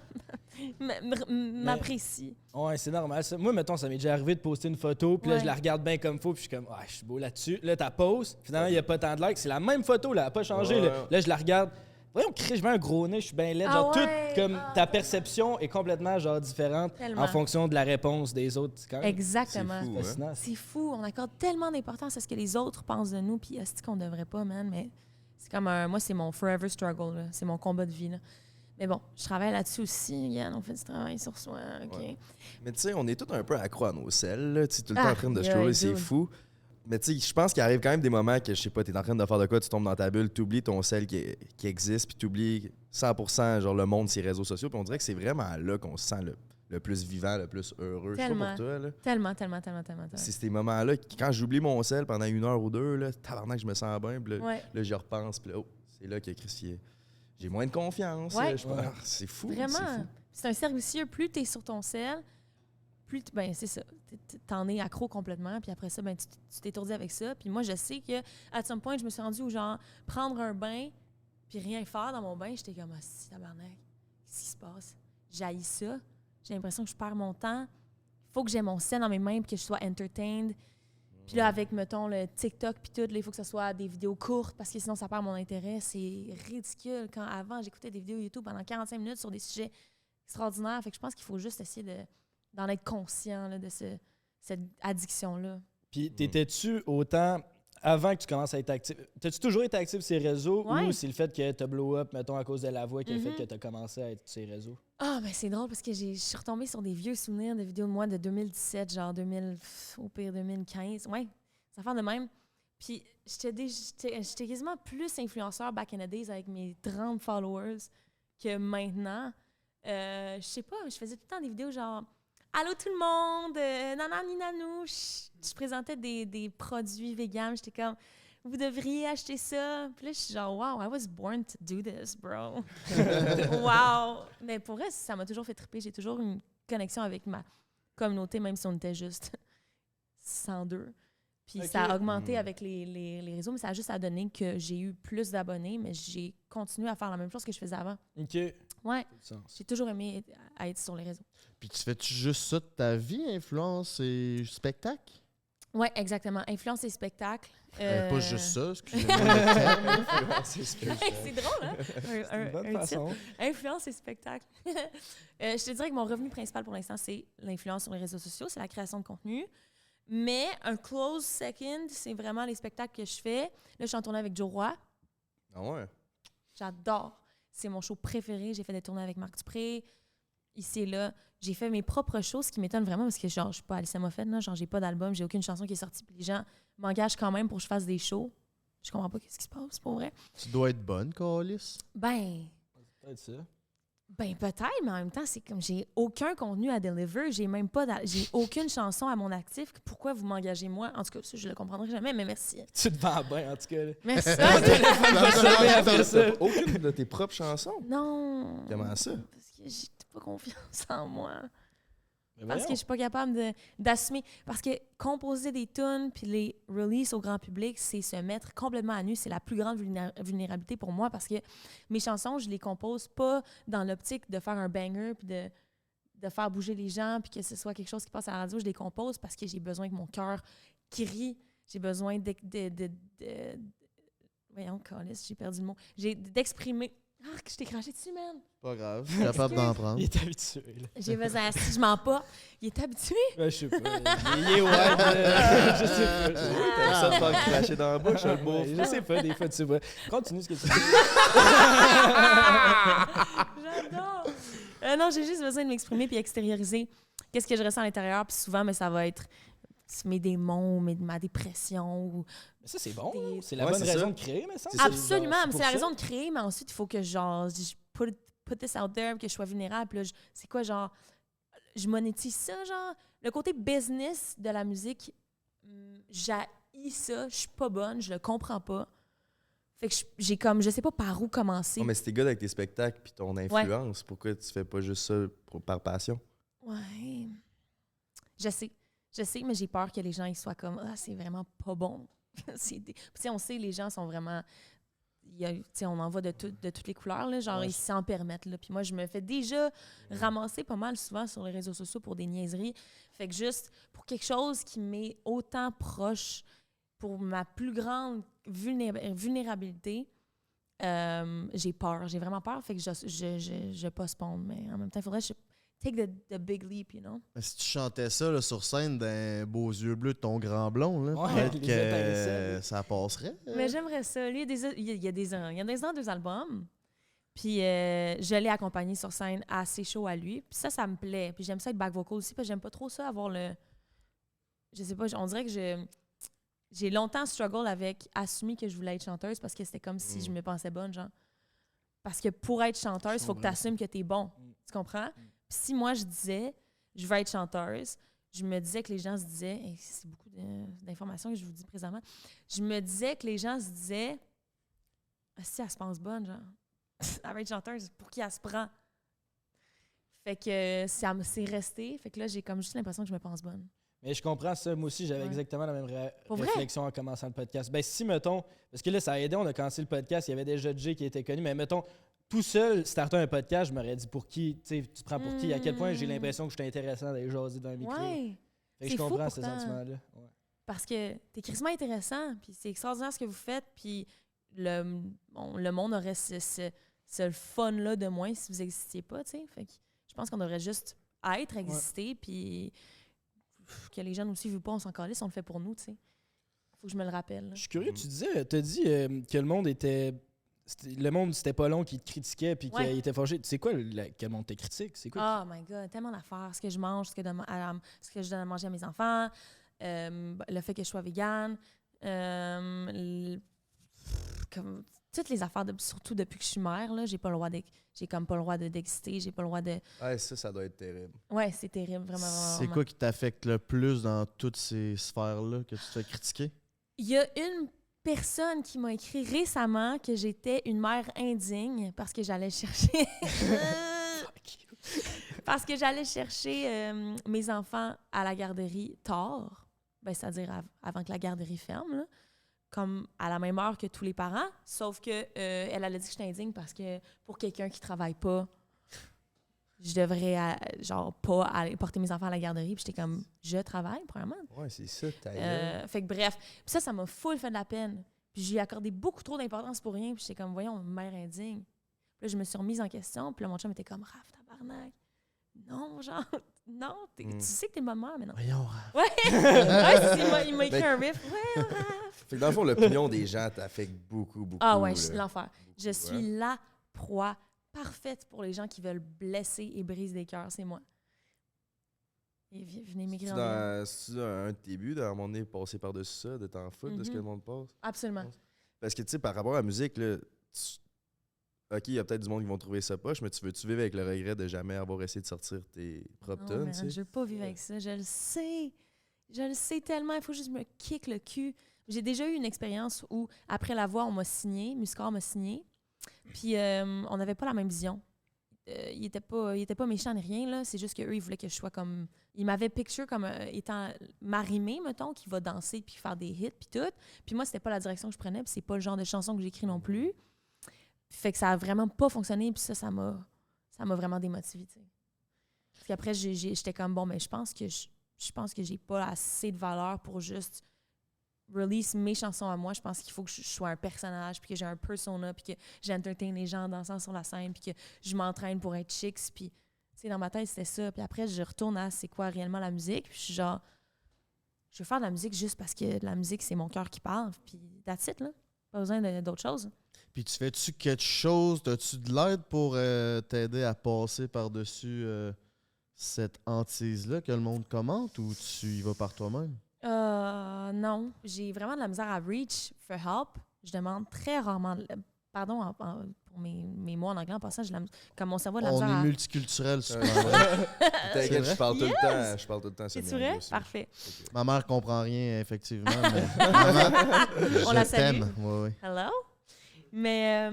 m'apprécient. Ouais, c'est normal. Ça. Moi, mettons, ça m'est déjà arrivé de poster une photo, puis là, Ouais. je la regarde bien comme faut, puis je suis comme, je suis beau là-dessus. Là, t'as pose, finalement, il n'y a pas tant de likes. C'est la même photo, là, elle n'a pas changé. Ouais. Là, je la regarde. Voyons, Chris, je mets un gros nez, je suis bien laid. Ah Genre, ouais? tout, comme Ah, ta perception est complètement, genre, différente Tellement. en fonction de la réponse des autres. C'est quand même Exactement. C'est fou, hein? fascinant. C'est fou. On accorde tellement d'importance à ce que les autres pensent de nous, puis est-ce qu'on devrait pas, man, mais c'est comme moi, c'est mon forever struggle, là. C'est mon combat de vie, là. Mais bon, je travaille là-dessus aussi. Yann, on fait du travail sur soi. OK. Ouais. Mais tu sais, on est tous un peu accro à nos selles, là. Tu sais, tout le temps en train de scroller, c'est dude. fou. Mais tu sais, je pense qu'il arrive quand même des moments que, je sais pas, t'es en train de faire de quoi, tu tombes dans ta bulle, t'oublies ton sel qui existe, puis t'oublies 100% genre le monde, ses réseaux sociaux, puis on dirait que c'est vraiment là qu'on se sent le plus vivant, le plus heureux. Je sais pas Tellement. pour toi, là. Tellement. C'est ces moments-là, quand j'oublie mon sel pendant 1 heure ou 2, là, tabarnak, je me sens bien, puis là, Ouais. là, j'y repense, puis là, oh, c'est là que Chris, j'ai moins de confiance. Ouais. Là, je pense, c'est fou. c'est Vraiment. fou. C'est un cercle vicieux. Plus t'es sur ton sel, plus ben c'est ça. T'en es accro complètement. Puis après ça, ben tu t'étourdis avec ça. Puis moi, je sais que à some point, je me suis rendue où genre prendre un bain puis rien faire dans mon bain, j'étais comme ah si tabarnak, qu'est-ce qui se passe? J'haïs ça. J'ai l'impression que je perds mon temps. Il faut que j'ai mon sel dans mes mains puis que je sois entertained. Puis là, avec, mettons, le TikTok puis tout, là, il faut que ce soit des vidéos courtes parce que sinon, ça perd mon intérêt. C'est ridicule. Quand avant, j'écoutais des vidéos YouTube pendant 45 minutes sur des sujets extraordinaires. Fait que je pense qu'il faut juste essayer d'en être conscient là, de cette addiction-là. Puis t'étais-tu autant avant que tu commences à être actif? T'as-tu toujours été actif sur ces réseaux Ouais. ou c'est le fait que t'as blow up, mettons, à cause de la voix qui a fait Mhm. que t'as commencé à être sur ces réseaux? Ah, mais c'est drôle parce que je suis retombée sur des vieux souvenirs de vidéos de moi de 2017, genre au pire 2015. Ouais, ça fait de même. Puis j'étais quasiment plus influenceur back in the days avec mes 30 followers que maintenant. Je sais pas, je faisais tout le temps des vidéos genre allô tout le monde, nanani nanou. Je présentais des produits véganes. J'étais comme vous devriez acheter ça. Puis là, je suis genre wow, I was born to do this, bro. Wow! Mais pour vrai, ça m'a toujours fait triper. J'ai toujours une connexion avec ma communauté, même si on était juste 102. Puis Ok. ça a augmenté avec les réseaux, mais ça a juste à donner que j'ai eu plus d'abonnés, mais j'ai continué à faire la même chose que je faisais avant. OK. Ouais, Du sens. j'ai toujours aimé être sur les réseaux. Puis tu fais-tu juste ça de ta vie, influence et spectacle? Ouais, exactement. Influence et spectacle. Pas juste ça, excusez-moi le terme. C'est drôle, hein? C'est une bonne un façon. titre. Influence et spectacle. Je te dirais que mon revenu principal pour l'instant, c'est l'influence sur les réseaux sociaux, c'est la création de contenu. Mais un close second, c'est vraiment les spectacles que je fais. Là, je suis en tournée avec Joe Roy. Ah ouais? J'adore. C'est mon show préféré. J'ai fait des tournées avec Marc Dupré. Ici et là. J'ai fait mes propres shows, ce qui m'étonne vraiment parce que genre, je suis pas Alicia Moffett, là. Genre, j'ai pas d'album, j'ai aucune chanson qui est sortie. Puis les gens m'engagent quand même pour que je fasse des shows. Je comprends pas qu'est-ce qui se passe, pour vrai. Tu dois être bonne, Calis. Peut-être ça. Ben peut-être, mais en même temps, c'est comme j'ai aucun contenu à deliver, j'ai aucune chanson à mon actif. Pourquoi vous m'engagez moi? En tout cas, ça, je le comprendrai jamais, mais merci. Tu te vends bien, en tout cas. là. Merci. T'as pas aucune de tes propres chansons? Non. Comment ça? Parce que j'ai pas confiance en moi. Mais Parce que je suis pas capable d'assumer. Parce que composer des tunes puis les release au grand public, c'est se mettre complètement à nu. C'est la plus grande vulnérabilité pour moi parce que mes chansons, je les compose pas dans l'optique de faire un banger puis de faire bouger les gens puis que ce soit quelque chose qui passe à la radio. Je les compose parce que j'ai besoin que mon cœur crie. J'ai besoin voyons, câlisse, j'ai perdu le mot. D'exprimer. Ah, que je t'ai craché dessus, man! Pas grave, je suis capable d'en prendre. Il est habitué, là. J'ai besoin, si je mens pas, il est habitué. Ben, je sais pas. Il est wild. Je sais pas. T'as ça de faire cracher dans la bouche, le beau. Je sais pas, des fois, tu sais pas. Continue ce que tu dis. J'adore! Non, j'ai juste besoin de m'exprimer puis extérioriser qu'est-ce que je ressens à l'intérieur. Puis souvent, mais ça va être mes démons, ma dépression. Ou... Mais ça, c'est bon. Des- Hein? C'est la Ouais, bonne c'est raison ça. de créer, mais ça. C'est ça. Absolument, mais pour c'est la ça. raison de créer, mais ensuite, il faut que genre, je put this out there, que je sois vulnérable. Puis là, c'est quoi, genre, je monétise ça, genre. Le côté business de la musique, j'haïs ça, je suis pas bonne, je le comprends pas. Fait que j'ai comme, je sais pas par où commencer. Non, mais si t'es good avec tes spectacles puis ton influence, pourquoi tu fais pas juste ça par passion? Ouais. Je sais, mais j'ai peur que les gens ils soient comme ah, c'est vraiment pas bon. Puis, on sait les gens sont vraiment on en voit de toutes les couleurs là, genre Ouais. ils s'en permettent là. Puis moi je me fais déjà ramasser pas mal souvent sur les réseaux sociaux pour des niaiseries. Fait que juste pour quelque chose qui m'est autant proche pour ma plus grande vulnérabilité, j'ai peur, j'ai vraiment peur, fait que je postpone, mais en même temps il faudrait que je take the big leap, you know. Mais si tu chantais ça là, sur scène d'un beaux yeux bleus de ton grand blond, là, Ouais, peut-être les que étincelles. ça passerait. Mais j'aimerais ça. Il y a des ans, deux albums. Puis je l'ai accompagné sur scène à ses shows à lui. Puis ça me plaît. Puis j'aime ça être back vocal aussi, parce que j'aime pas trop ça, avoir le... Je sais pas, on dirait que j'ai longtemps struggle avec assumer que je voulais être chanteuse, parce que c'était comme si je me pensais bonne, genre. Parce que pour être chanteuse, il faut que tu assumes que tu es bon. Tu comprends? Puis si moi, je disais, je veux être chanteuse, je me disais que les gens se disaient, et c'est beaucoup d'informations que je vous dis présentement, je me disais que les gens se disaient, si elle se pense bonne, genre, elle va être chanteuse, pour qui elle se prend? Fait que c'est resté. Fait que là, j'ai comme juste l'impression que je me pense bonne. Mais je comprends ça. Moi aussi, j'avais exactement la même réflexion en commençant le podcast. Ben si, mettons, parce que là, ça a aidé, on a commencé le podcast, il y avait déjà Jay qui était connu, mais mettons, tout seul, starter un podcast, je m'aurais dit pour qui, tu sais, tu te prends pour qui, à quel point j'ai l'impression que je suis intéressant d'aller jaser dans un micro. Ouais. Fait que je comprends ce sentiment-là. Ouais. Parce que t'es crissement intéressant, puis c'est extraordinaire ce que vous faites, puis le monde aurait ce fun-là de moins si vous n'existiez pas, tu sais. Fait que je pense qu'on devrait juste exister, puis que les jeunes aussi, vu pas, on s'en calisse, on le fait pour nous, tu sais. Faut que je me le rappelle. Je suis curieux, t'as dit que le monde c'était pas long qui te critiquait puis qu'il était fâché. C'est quoi quel monde te critique? C'est quoi? Oh my God, tellement d'affaires. Ce que je mange, ce que je donne à manger à mes enfants, le fait que je sois végane, comme toutes les affaires, surtout depuis que je suis mère, là, j'ai comme pas le droit d'exister, j'ai pas le droit de... Ouais, ça doit être terrible. Ouais, c'est terrible, vraiment. C'est quoi qui t'affecte le plus dans toutes ces sphères-là que tu te fais critiquer? Il y a une personne qui m'a écrit récemment que j'étais une mère indigne parce que j'allais chercher... parce que j'allais chercher mes enfants à la garderie tard, c'est-à-dire avant que la garderie ferme, là, comme à la même heure que tous les parents, sauf que elle a dit que j'étais indigne parce que pour quelqu'un qui travaille pas, je devrais pas aller porter mes enfants à la garderie. Puis j'étais comme, je travaille, premièrement. Ouais, c'est ça, fait que bref, puis ça m'a full fait de la peine. Puis j'ai accordé beaucoup trop d'importance pour rien. Puis j'étais comme, voyons, mère indigne. Puis là, je me suis remise en question. Puis là, mon chum était comme, Raph, tabarnak. Non, genre, non, tu sais que t'es ma mère, mais non. Voyons, Raph. Ouais, il m'a écrit un riff. Ouais, Raph. Fait que dans le fond, l'opinion des gens t'affecte beaucoup. Ah ouais, l'enfer. Je suis la proie parfaite pour les gens qui veulent blesser et briser des cœurs, c'est moi. Et venez m'écrire en C'est un de tes buts, à un moment donné, passer par-dessus ça, de t'en foutre de ce que le monde pense? Absolument. Parce que, tu sais, par rapport à la musique, là, OK, il y a peut-être du monde qui vont trouver ça poche, mais tu veux-tu vivre avec le regret de jamais avoir essayé de sortir tes propres tunes? Je veux pas vivre avec ça. Je le sais. Je le sais tellement. Il faut juste me kick le cul. J'ai déjà eu une expérience où, après la voix, on m'a signé, Muscor m'a signé, puis on n'avait pas la même vision. Il était pas méchant ni rien, là. C'est juste qu'eux, ils voulaient que je sois comme... Ils m'avaient picture comme étant Marimé, mettons, qui va danser puis faire des hits puis tout. Puis moi, c'était pas la direction que je prenais, puis c'est pas le genre de chanson que j'écris non plus. Fait que ça a vraiment pas fonctionné, puis ça m'a vraiment démotivée, tu sais. Puis après, j'étais comme, bon, mais je pense que j'ai pas assez de valeur pour juste release mes chansons à moi. Je pense qu'il faut que je sois un personnage, puis que j'ai un persona, puis que j'entertain les gens en dansant sur la scène, puis que je m'entraîne pour être chic. Puis, tu sais, dans ma tête, c'était ça. Puis après, je retourne à c'est quoi réellement la musique. Puis je suis genre, je veux faire de la musique juste parce que la musique, c'est mon cœur qui parle. Puis that's it, là. Pas besoin d'autre chose. Puis tu fais-tu quelque chose? As-tu de l'aide pour t'aider à passer par-dessus cette hantise-là que le monde commente, ou tu y vas par toi-même? Non. J'ai vraiment de la misère à reach for help. Je demande très rarement... Pardon pour mes mots en anglais en passant, comme mon cerveau a de la misère On est à... multiculturel, super. T'inquiète, je parle tout le temps. C'est vrai? Parfait. Okay. Ma mère comprend rien, effectivement, mais maman, on la je salue. t'aime. Ouais. Hello? Mais,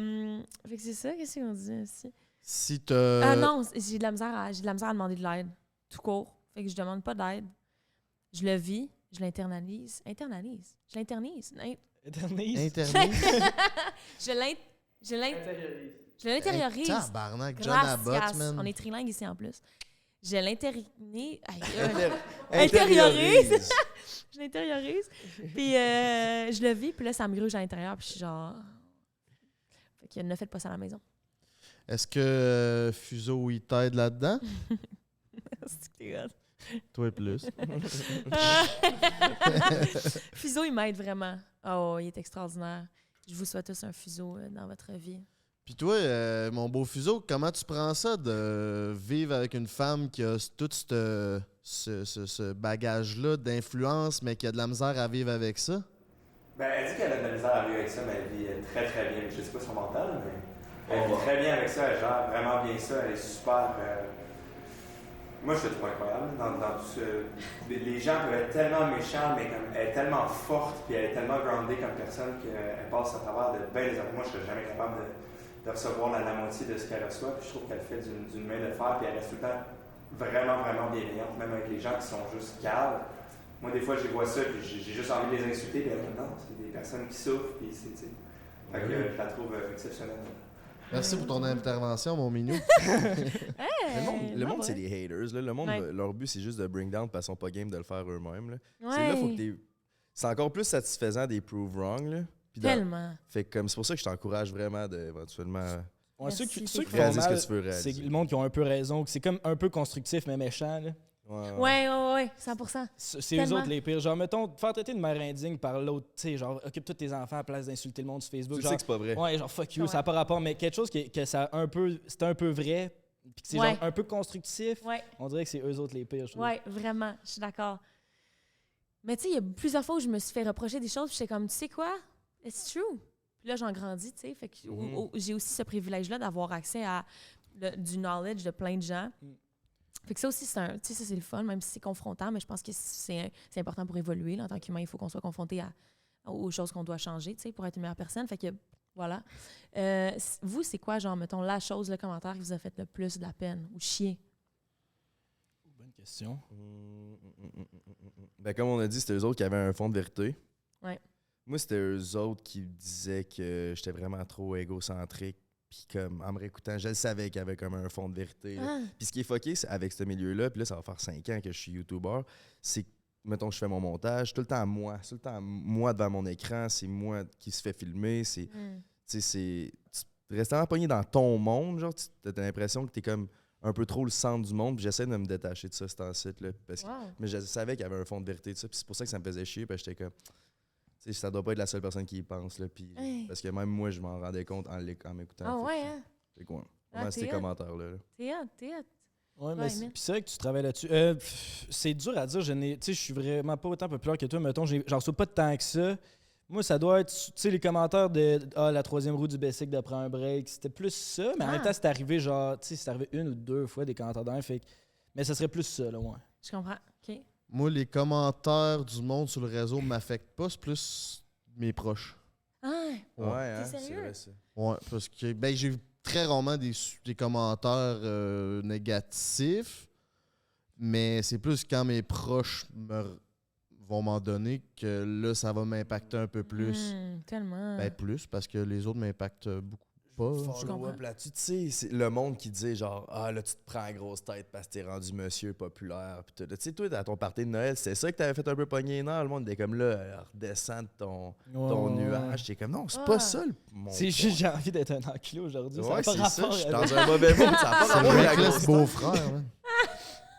fait que c'est ça, qu'est-ce qu'on dit aussi? Si t'as... Ah non, j'ai de la misère à demander de l'aide, tout court. Fait que je demande pas d'aide. Je le vis, je l'internalise. Je l'internise. Je l'intériorise. Tabarnak, John Gracias. Abbott, man. On est trilingue ici en plus. Je l'intériorise. Je l'intériorise. Puis je le vis, puis là, ça me gruge à l'intérieur, puis je suis genre... Fait que ne faites pas ça à la maison. Est-ce que Fuso, il t'aide là-dedans? C'est que t'es hot. Toi plus. Fuso, il m'aide vraiment. Oh, il est extraordinaire. Je vous souhaite tous un fuseau dans votre vie. Puis toi, mon beau fuseau, comment tu prends ça de vivre avec une femme qui a tout ce bagage-là d'influence, mais qui a de la misère à vivre avec ça? Ben, elle dit qu'elle a de la misère à vivre avec ça, mais elle vit très très bien. Je sais pas son mental, mais elle vit très bien avec ça. Elle gère vraiment bien ça. Elle est super. Moi, je la trouve incroyable dans tout ce. Les gens peuvent être tellement méchants, mais comme, elle est tellement forte, puis elle est tellement groundée comme personne qu'elle passe à travers de belles années. Moi, je serais jamais capable de recevoir la moitié de ce qu'elle reçoit. Puis je trouve qu'elle fait d'une main de fer, puis elle reste tout le temps vraiment, vraiment bienveillante, même avec les gens qui sont juste calmes. Moi, des fois, je vois ça, puis j'ai juste envie de les insulter, puis non, c'est des personnes qui souffrent, puis c'est, tu sais. Fait que je la trouve exceptionnelle. Merci pour ton intervention, mon minou. Le monde c'est des haters. Là. Le monde, leur but, c'est juste de bring down parce qu'ils sont pas game de le faire eux-mêmes. Là. Là, faut que c'est encore plus satisfaisant des prove wrong. Là. Tellement. Fait que, c'est pour ça que je t'encourage vraiment d'éventuellement. Ouais, ceux qui font réaliser mal, ce que tu veux réaliser. c'est le monde qui ont un peu raison, que c'est comme un peu constructif mais méchant. Là. Ouais, 100%. C'est eux autres les pires. Genre, mettons, te faire traiter de mère indigne par l'autre, tu sais, genre, occupe tous tes enfants à la place d'insulter le monde sur Facebook. Tu genre, sais que c'est pas vrai. Ouais, genre, fuck you, ça n'a pas rapport, mais quelque chose que ça c'est un peu vrai, puis que c'est genre un peu constructif, on dirait que c'est eux autres les pires, je trouve. Ouais, vraiment, je suis d'accord. Mais tu sais, il y a plusieurs fois où je me suis fait reprocher des choses, puis j'étais comme, tu sais quoi? It's true. Puis là, j'en grandis, tu sais, fait que j'ai aussi ce privilège-là d'avoir accès à du knowledge de plein de gens. Fait que ça aussi, ça c'est le fun, même si c'est confrontant, mais je pense que c'est important pour évoluer. Là, en tant qu'humain, il faut qu'on soit confronté aux choses qu'on doit changer, tu sais, pour être une meilleure personne. Fait que, voilà. Vous, c'est quoi, genre, mettons, la chose, le commentaire qui vous a fait le plus de la peine ou chier? Bonne question. Ben, comme on a dit, c'était eux autres qui avaient un fond de vérité. Ouais. Moi, c'était eux autres qui disaient que j'étais vraiment trop égocentrique. Puis comme, en me réécoutant, je le savais qu'il y avait comme un fond de vérité. Puis ce qui est fucké avec ce milieu-là, puis là, ça va faire 5 ans que je suis YouTuber, c'est que, mettons, je fais mon montage, tout le temps moi. Tout le temps moi devant mon écran, c'est moi qui se fait filmer. Tu restes tellement pogné dans ton monde, genre, tu as l'impression que t'es comme un peu trop le centre du monde, puis j'essaie de me détacher de ça, cet site-là. Mais je savais qu'il y avait un fond de vérité de ça, puis c'est pour ça que ça me faisait chier, parce que j'étais comme... T'sais, ça doit pas être la seule personne qui y pense. Là, parce que même moi, je m'en rendais compte en m'écoutant. Ah ouais, hein? C'est quoi? Ces commentaires-là. T'es hot. Ouais, mais c'est vrai que tu travailles là-dessus. C'est dur à dire. Je suis vraiment pas autant populaire que toi. Mettons, j'en reçois pas tant que ça. Moi, ça doit être, tu sais, les commentaires de la troisième roue du bicycle de prendre un break. C'était plus ça. Mais en même temps, c'est arrivé genre, tu sais, c'est arrivé 1 ou 2 fois des commentaires d'un. Mais ça serait plus ça, là, ouais. Je comprends. OK. Moi, les commentaires du monde sur le réseau m'affectent pas, c'est plus mes proches. Ah, ouais, t'es sérieux? c'est vrai, ça. Ouais, parce que j'ai vu très rarement des commentaires négatifs, mais c'est plus quand mes proches vont m'en donner que là, ça va m'impacter un peu plus. Tellement. Ben plus, parce que les autres m'impactent beaucoup pas. Follow-up là-dessus, tu sais, c'est le monde qui dit genre, ah là, tu te prends la grosse tête parce que t'es rendu monsieur populaire. Tu sais, toi, à ton party de Noël, c'est ça que t'avais fait un peu pogner les nerfs. Le monde était comme là, redescends de ton nuage. T'es comme, non, c'est pas ça mon. C'est juste, j'ai envie d'être un enculé aujourd'hui. Ouais, ça c'est n'a pas ça, rapport je suis avec- dans un mauvais mood, ça n'a pas C'est rapport avec la le grosse beau-frère, man.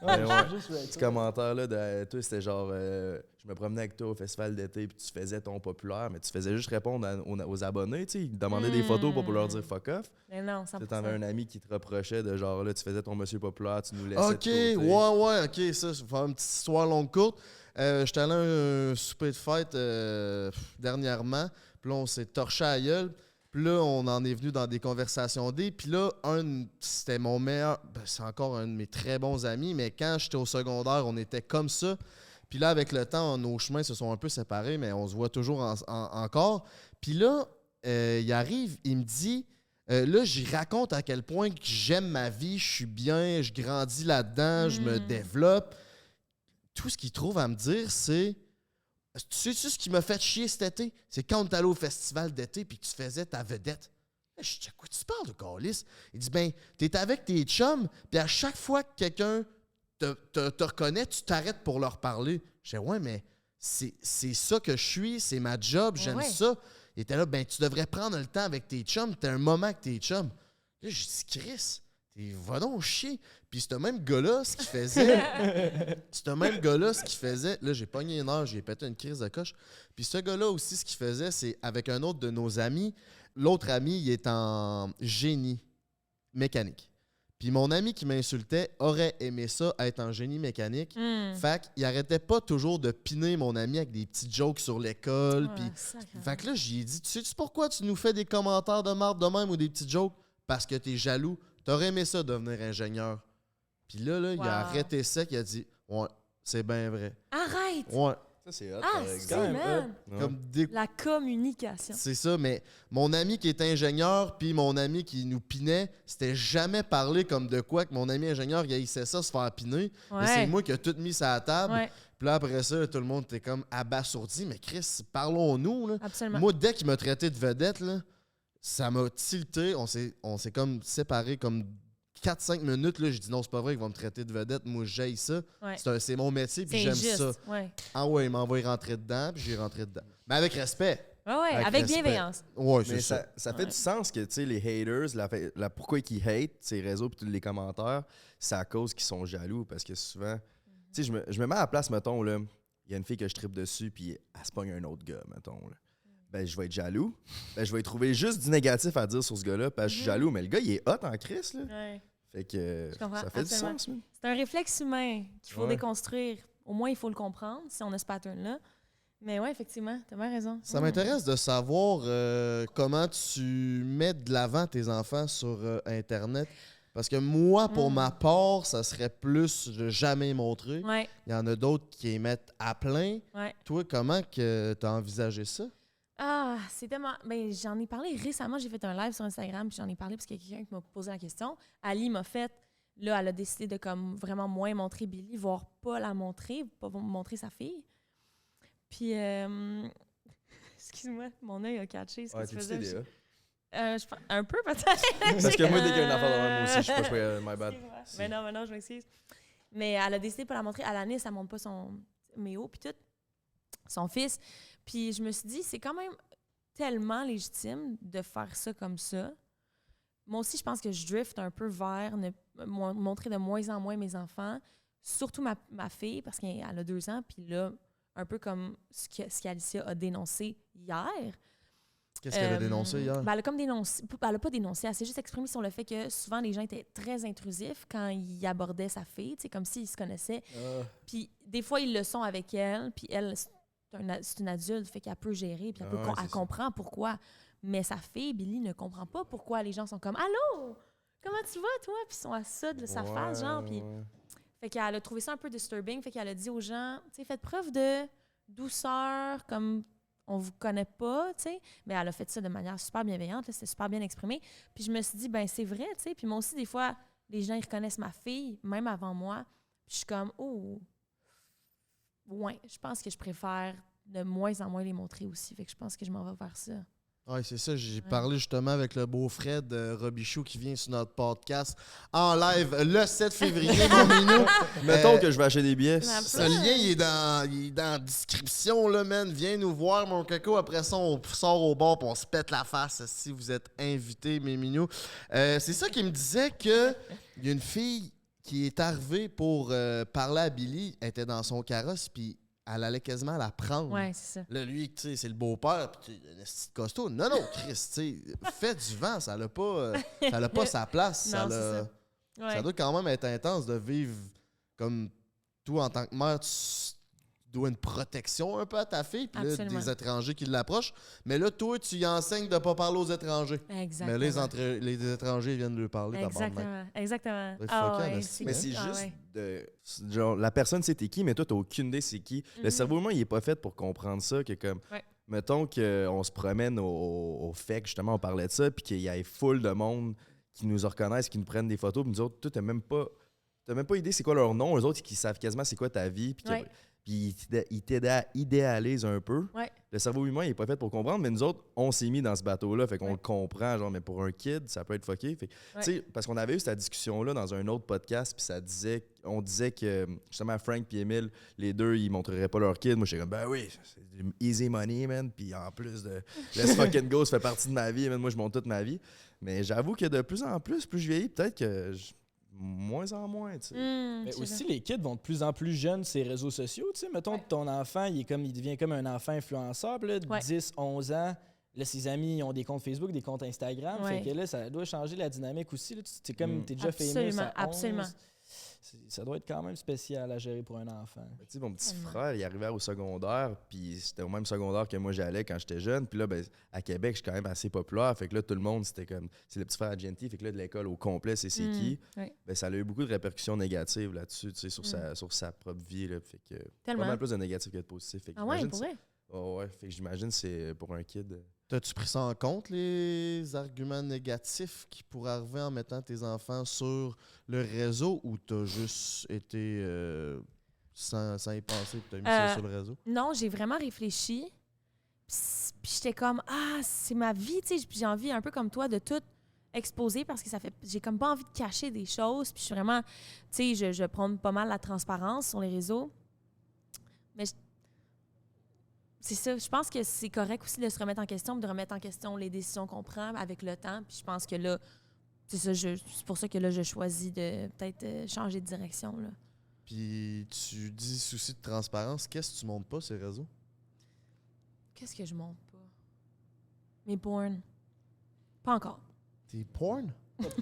Ce commentaire-là, de toi, c'était genre, je me promenais avec toi au festival d'été, puis tu faisais ton populaire, mais tu faisais juste répondre aux abonnés, tu sais. Ils te demandaient des photos pour leur dire fuck off. Mais non, 100%. Tu avais un ami qui te reprochait de genre, là, tu faisais ton monsieur populaire, tu nous laissais. Ok, de côté. ouais, ok, ça, je vais faire une petite histoire longue courte. J'étais allé à un souper de fête dernièrement, puis là, on s'est torché à la gueule. Puis là, on en est venu dans des conversations puis là, c'était mon meilleur, c'est encore un de mes très bons amis, mais quand j'étais au secondaire, on était comme ça. Puis là, avec le temps, nos chemins se sont un peu séparés, mais on se voit toujours encore. Puis là, il arrive, il me dit, là, j'y raconte à quel point que j'aime ma vie, je suis bien, je grandis là-dedans, je me développe. Tout ce qu'il trouve à me dire, c'est... Tu sais-tu ce qui m'a fait chier cet été? C'est quand on est allé au festival d'été puis que tu faisais ta vedette. Là, je dis, à quoi tu parles de calice? Il dit, ben, t'es avec tes chums, puis à chaque fois que quelqu'un te reconnaît, tu t'arrêtes pour leur parler. Je dis, ouais, mais c'est ça que je suis, c'est ma job, j'aime ça. Il était là, ben, tu devrais prendre le temps avec tes chums, t'as un moment avec tes chums. Là, je dis, Chris, Va donc chier. Puis ce même gars-là, ce qu'il faisait, là, j'ai pogné une heure, j'ai pété une crise de coche. Puis ce gars-là aussi, ce qu'il faisait, c'est avec un autre de nos amis. L'autre ami, il est en génie mécanique. Puis mon ami qui m'insultait aurait aimé ça, être en génie mécanique. Fait qu'il arrêtait pas toujours de piner mon ami avec des petits jokes sur l'école. Puis fait que là, j'ai dit, tu sais-tu pourquoi tu nous fais des commentaires de marde de même ou des petits jokes? Parce que t'es jaloux. T'aurais aimé ça devenir ingénieur. Puis là, il a arrêté sec, il a dit, ouais, c'est bien vrai. Arrête! Ouais. Ça, c'est hot, Ah, par c'est exemple. man! Comme La communication. C'est ça, mais mon ami qui est ingénieur puis mon ami qui nous pinait, c'était jamais parlé comme de quoi que mon ami ingénieur, il haïssait ça, se faire piner. Mais c'est moi qui ai tout mis sur la table. Ouais. Puis là, après ça, tout le monde était comme abasourdi. Mais Chris, parlons-nous. Là. Absolument. Moi, dès qu'il m'a traité de vedette, là, ça m'a tilté. On s'est comme séparés comme 4-5 minutes. Là, j'ai dit non, c'est pas vrai qu'ils vont me traiter de vedette. Moi, j'haïs ça. Ouais. C'est mon métier, puis C'est j'aime injuste. ça. Ouais. Ah ouais, il m'a envoyé rentrer dedans, puis j'ai rentré dedans. Mais avec respect. Ouais, avec respect. bienveillance. Ouais, Mais c'est ça. ça fait du sens que, tu sais, les haters, pourquoi ils hate ces réseaux puis tous les commentaires, c'est à cause qu'ils sont jaloux. Parce que souvent, tu sais, je me mets à la place, mettons, là, il y a une fille que je trippe dessus puis elle se pogne un autre gars, mettons, là. Ben, je vais être jaloux. Ben, je vais y trouver juste du négatif à dire sur ce gars-là parce que je suis jaloux. Mais le gars, il est hot en crise, là. Ouais. Fait que Je comprends, ça fait absolument. du sens, man. C'est un réflexe humain qu'il faut Ouais. déconstruire. Au moins, il faut le comprendre si on a ce pattern-là. Mais ouais, effectivement, t'as bien raison. Ça m'intéresse de savoir comment tu mets de l'avant tes enfants sur Internet. Parce que moi, pour ma part, ça serait plus de jamais montrer. Ouais, Il y en a d'autres qui les mettent à plein. ouais. Toi, comment que tu as envisagé ça? Ah, c'est tellement. Ben, j'en ai parlé récemment. J'ai fait un live sur Instagram, puis j'en ai parlé parce qu'il y a quelqu'un qui m'a posé la question. Ali m'a fait. Là, elle a décidé de comme vraiment moins montrer Billy, voire pas la montrer, pas montrer sa fille. Puis, excuse-moi, mon œil a catché ce que Ouais, tu t'es faisais. idée, Je pense- un peu peut-être. Parce que moi, dès qu'il y a une affaire de même, moi aussi, je suis pas my bad. Excuse-moi. Mais non, je m'excuse. Mais elle a décidé de pas la montrer. À l'année, ça montre pas son Méo, puis tout, son fils. Puis je me suis dit, c'est quand même tellement légitime de faire ça comme ça. Moi aussi, je pense que je drift un peu vers montrer de moins en moins mes enfants, surtout ma fille, parce qu'elle a 2 ans, puis là, un peu comme ce qu'Alicia a dénoncé hier. Qu'est-ce qu'elle a dénoncé hier? Ben, elle a comme dénoncé. Elle a pas dénoncé. Elle s'est juste exprimée sur le fait que souvent les gens étaient très intrusifs quand ils abordaient sa fille, tu sais, comme s'ils se connaissaient. Puis des fois, ils le sont avec elle, puis elle, c'est une adulte, fait qu'elle peut gérer, puis elle comprend pourquoi. Mais sa fille, Billy, ne comprend pas pourquoi les gens sont comme « Allô? Comment tu vas, toi? » Puis ils sont à ça de sa face, genre. Puis fait qu'elle a trouvé ça un peu disturbing. Fait qu'elle a dit aux gens, tu sais, faites preuve de douceur, comme on vous connaît pas, tu sais. Mais elle a fait ça de manière super bienveillante, là, c'était super bien exprimé. Puis je me suis dit, ben c'est vrai, tu sais. Puis moi aussi, des fois, les gens, ils reconnaissent ma fille, même avant moi. Puis je suis comme, oh, ouais, je pense que je préfère de moins en moins les montrer aussi. Fait que je pense que je m'en vais vers ça. Oui, c'est ça. J'ai parlé justement avec le beau-frère de Robichaud qui vient sur notre podcast en live le 7 février, mon minou. Mettons que je vais acheter des billets. Ce lien, il est dans la description, là, man. Viens nous voir, mon coco. Après ça, on sort au bar et on se pète la face si vous êtes invités, mes mignous. C'est ça qui me disait qu'il y a une fille qui est arrivée pour parler à Billy. Elle était dans son carrosse, puis elle allait quasiment la prendre. Ouais, c'est ça. Là, lui, tu sais, c'est le beau-père, puis un esti de costaud. Non, Chris, tu sais, fais du vent, ça n'a pas sa place. Non, c'est ça. Ouais. Ça doit quand même être intense de vivre comme toi, en tant que mère, tu dois une protection un peu à ta fille, puis là, Absolument. des étrangers qui l'approchent. Mais là, toi, tu y enseignes de ne pas parler aux étrangers. Exactement. Mais les étrangers viennent lui parler. Exactement. Ça doit être Ah fucké, ouais, esti. Mais c'est ah juste ouais. de. Genre, la personne, c'est qui, mais toi, t'as aucune idée c'est qui. Le cerveau humain, il est pas fait pour comprendre ça. Que comme. Ouais. Mettons qu'on se promène au FEC, justement, on parlait de ça, puis qu'il y ait full de monde qui nous reconnaissent, qui nous prennent des photos, puis nous autres, toi, t'as même pas idée c'est quoi leur nom. Eux autres, qui savent quasiment c'est quoi ta vie, puis Ouais. ils t'idéalisent un peu. Ouais. le cerveau humain, il est pas fait pour comprendre, mais nous autres, on s'est mis dans ce bateau-là, fait qu'on le comprend, genre, mais pour un kid, ça peut être fucké. Fait, tu sais, parce qu'on avait eu cette discussion-là dans un autre podcast, puis on disait que, justement, Frank et Emile, les deux, ils montreraient pas leur kid. Moi, j'étais comme, ben oui, c'est du easy money, man, puis en plus de Let's Fucking Go, ça fait partie de ma vie, man, moi, je monte toute ma vie. Mais j'avoue que de plus en plus je vieillis, peut-être que moins en moins, tu sais. Mais aussi, les kids vont de plus en plus jeunes sur les réseaux sociaux, tu sais. Mettons, ton enfant, il devient comme un enfant influenceur, là, 10, 11 ans. Là, ses amis ils ont des comptes Facebook, des comptes Instagram. Fait que là, ça doit changer la dynamique aussi. Là. C'est comme, t'es déjà famous à 11. Absolument. Ça doit être quand même spécial à gérer pour un enfant. Tu sais, mon petit frère, il arrivait au secondaire, puis c'était au même secondaire que moi j'allais quand j'étais jeune. Puis là, ben, à Québec, je suis quand même assez populaire. Fait que là, tout le monde, c'était comme, c'est le petit frère à GNT. Fait que là, de l'école au complet, c'est qui. Ben, ça a eu beaucoup de répercussions négatives là-dessus, tu sais, sur sa propre vie. Là. Fait que pas mal plus de négatifs que de positifs. Fait que ouais, pour vrai? Ouais, fait que j'imagine que c'est pour un kid. T'as-tu pris ça en compte, les arguments négatifs qui pourraient arriver en mettant tes enfants sur le réseau, ou t'as juste été sans y penser et t'as mis ça sur le réseau? Non, j'ai vraiment réfléchi. Puis j'étais comme, c'est ma vie, tu sais. J'ai envie, un peu comme toi, de tout exposer parce que j'ai comme pas envie de cacher des choses. Puis je suis vraiment, tu sais, je prône pas mal la transparence sur les réseaux. Mais c'est ça, je pense que c'est correct aussi de se remettre en question, de remettre en question les décisions qu'on prend avec le temps. Puis je pense que là, c'est ça, c'est pour ça que là, je choisis de peut-être changer de direction. Là. Puis tu dis souci de transparence, qu'est-ce que tu montes pas sur les réseaux? Qu'est-ce que je monte pas? Mes porn. Pas encore. Tes porn?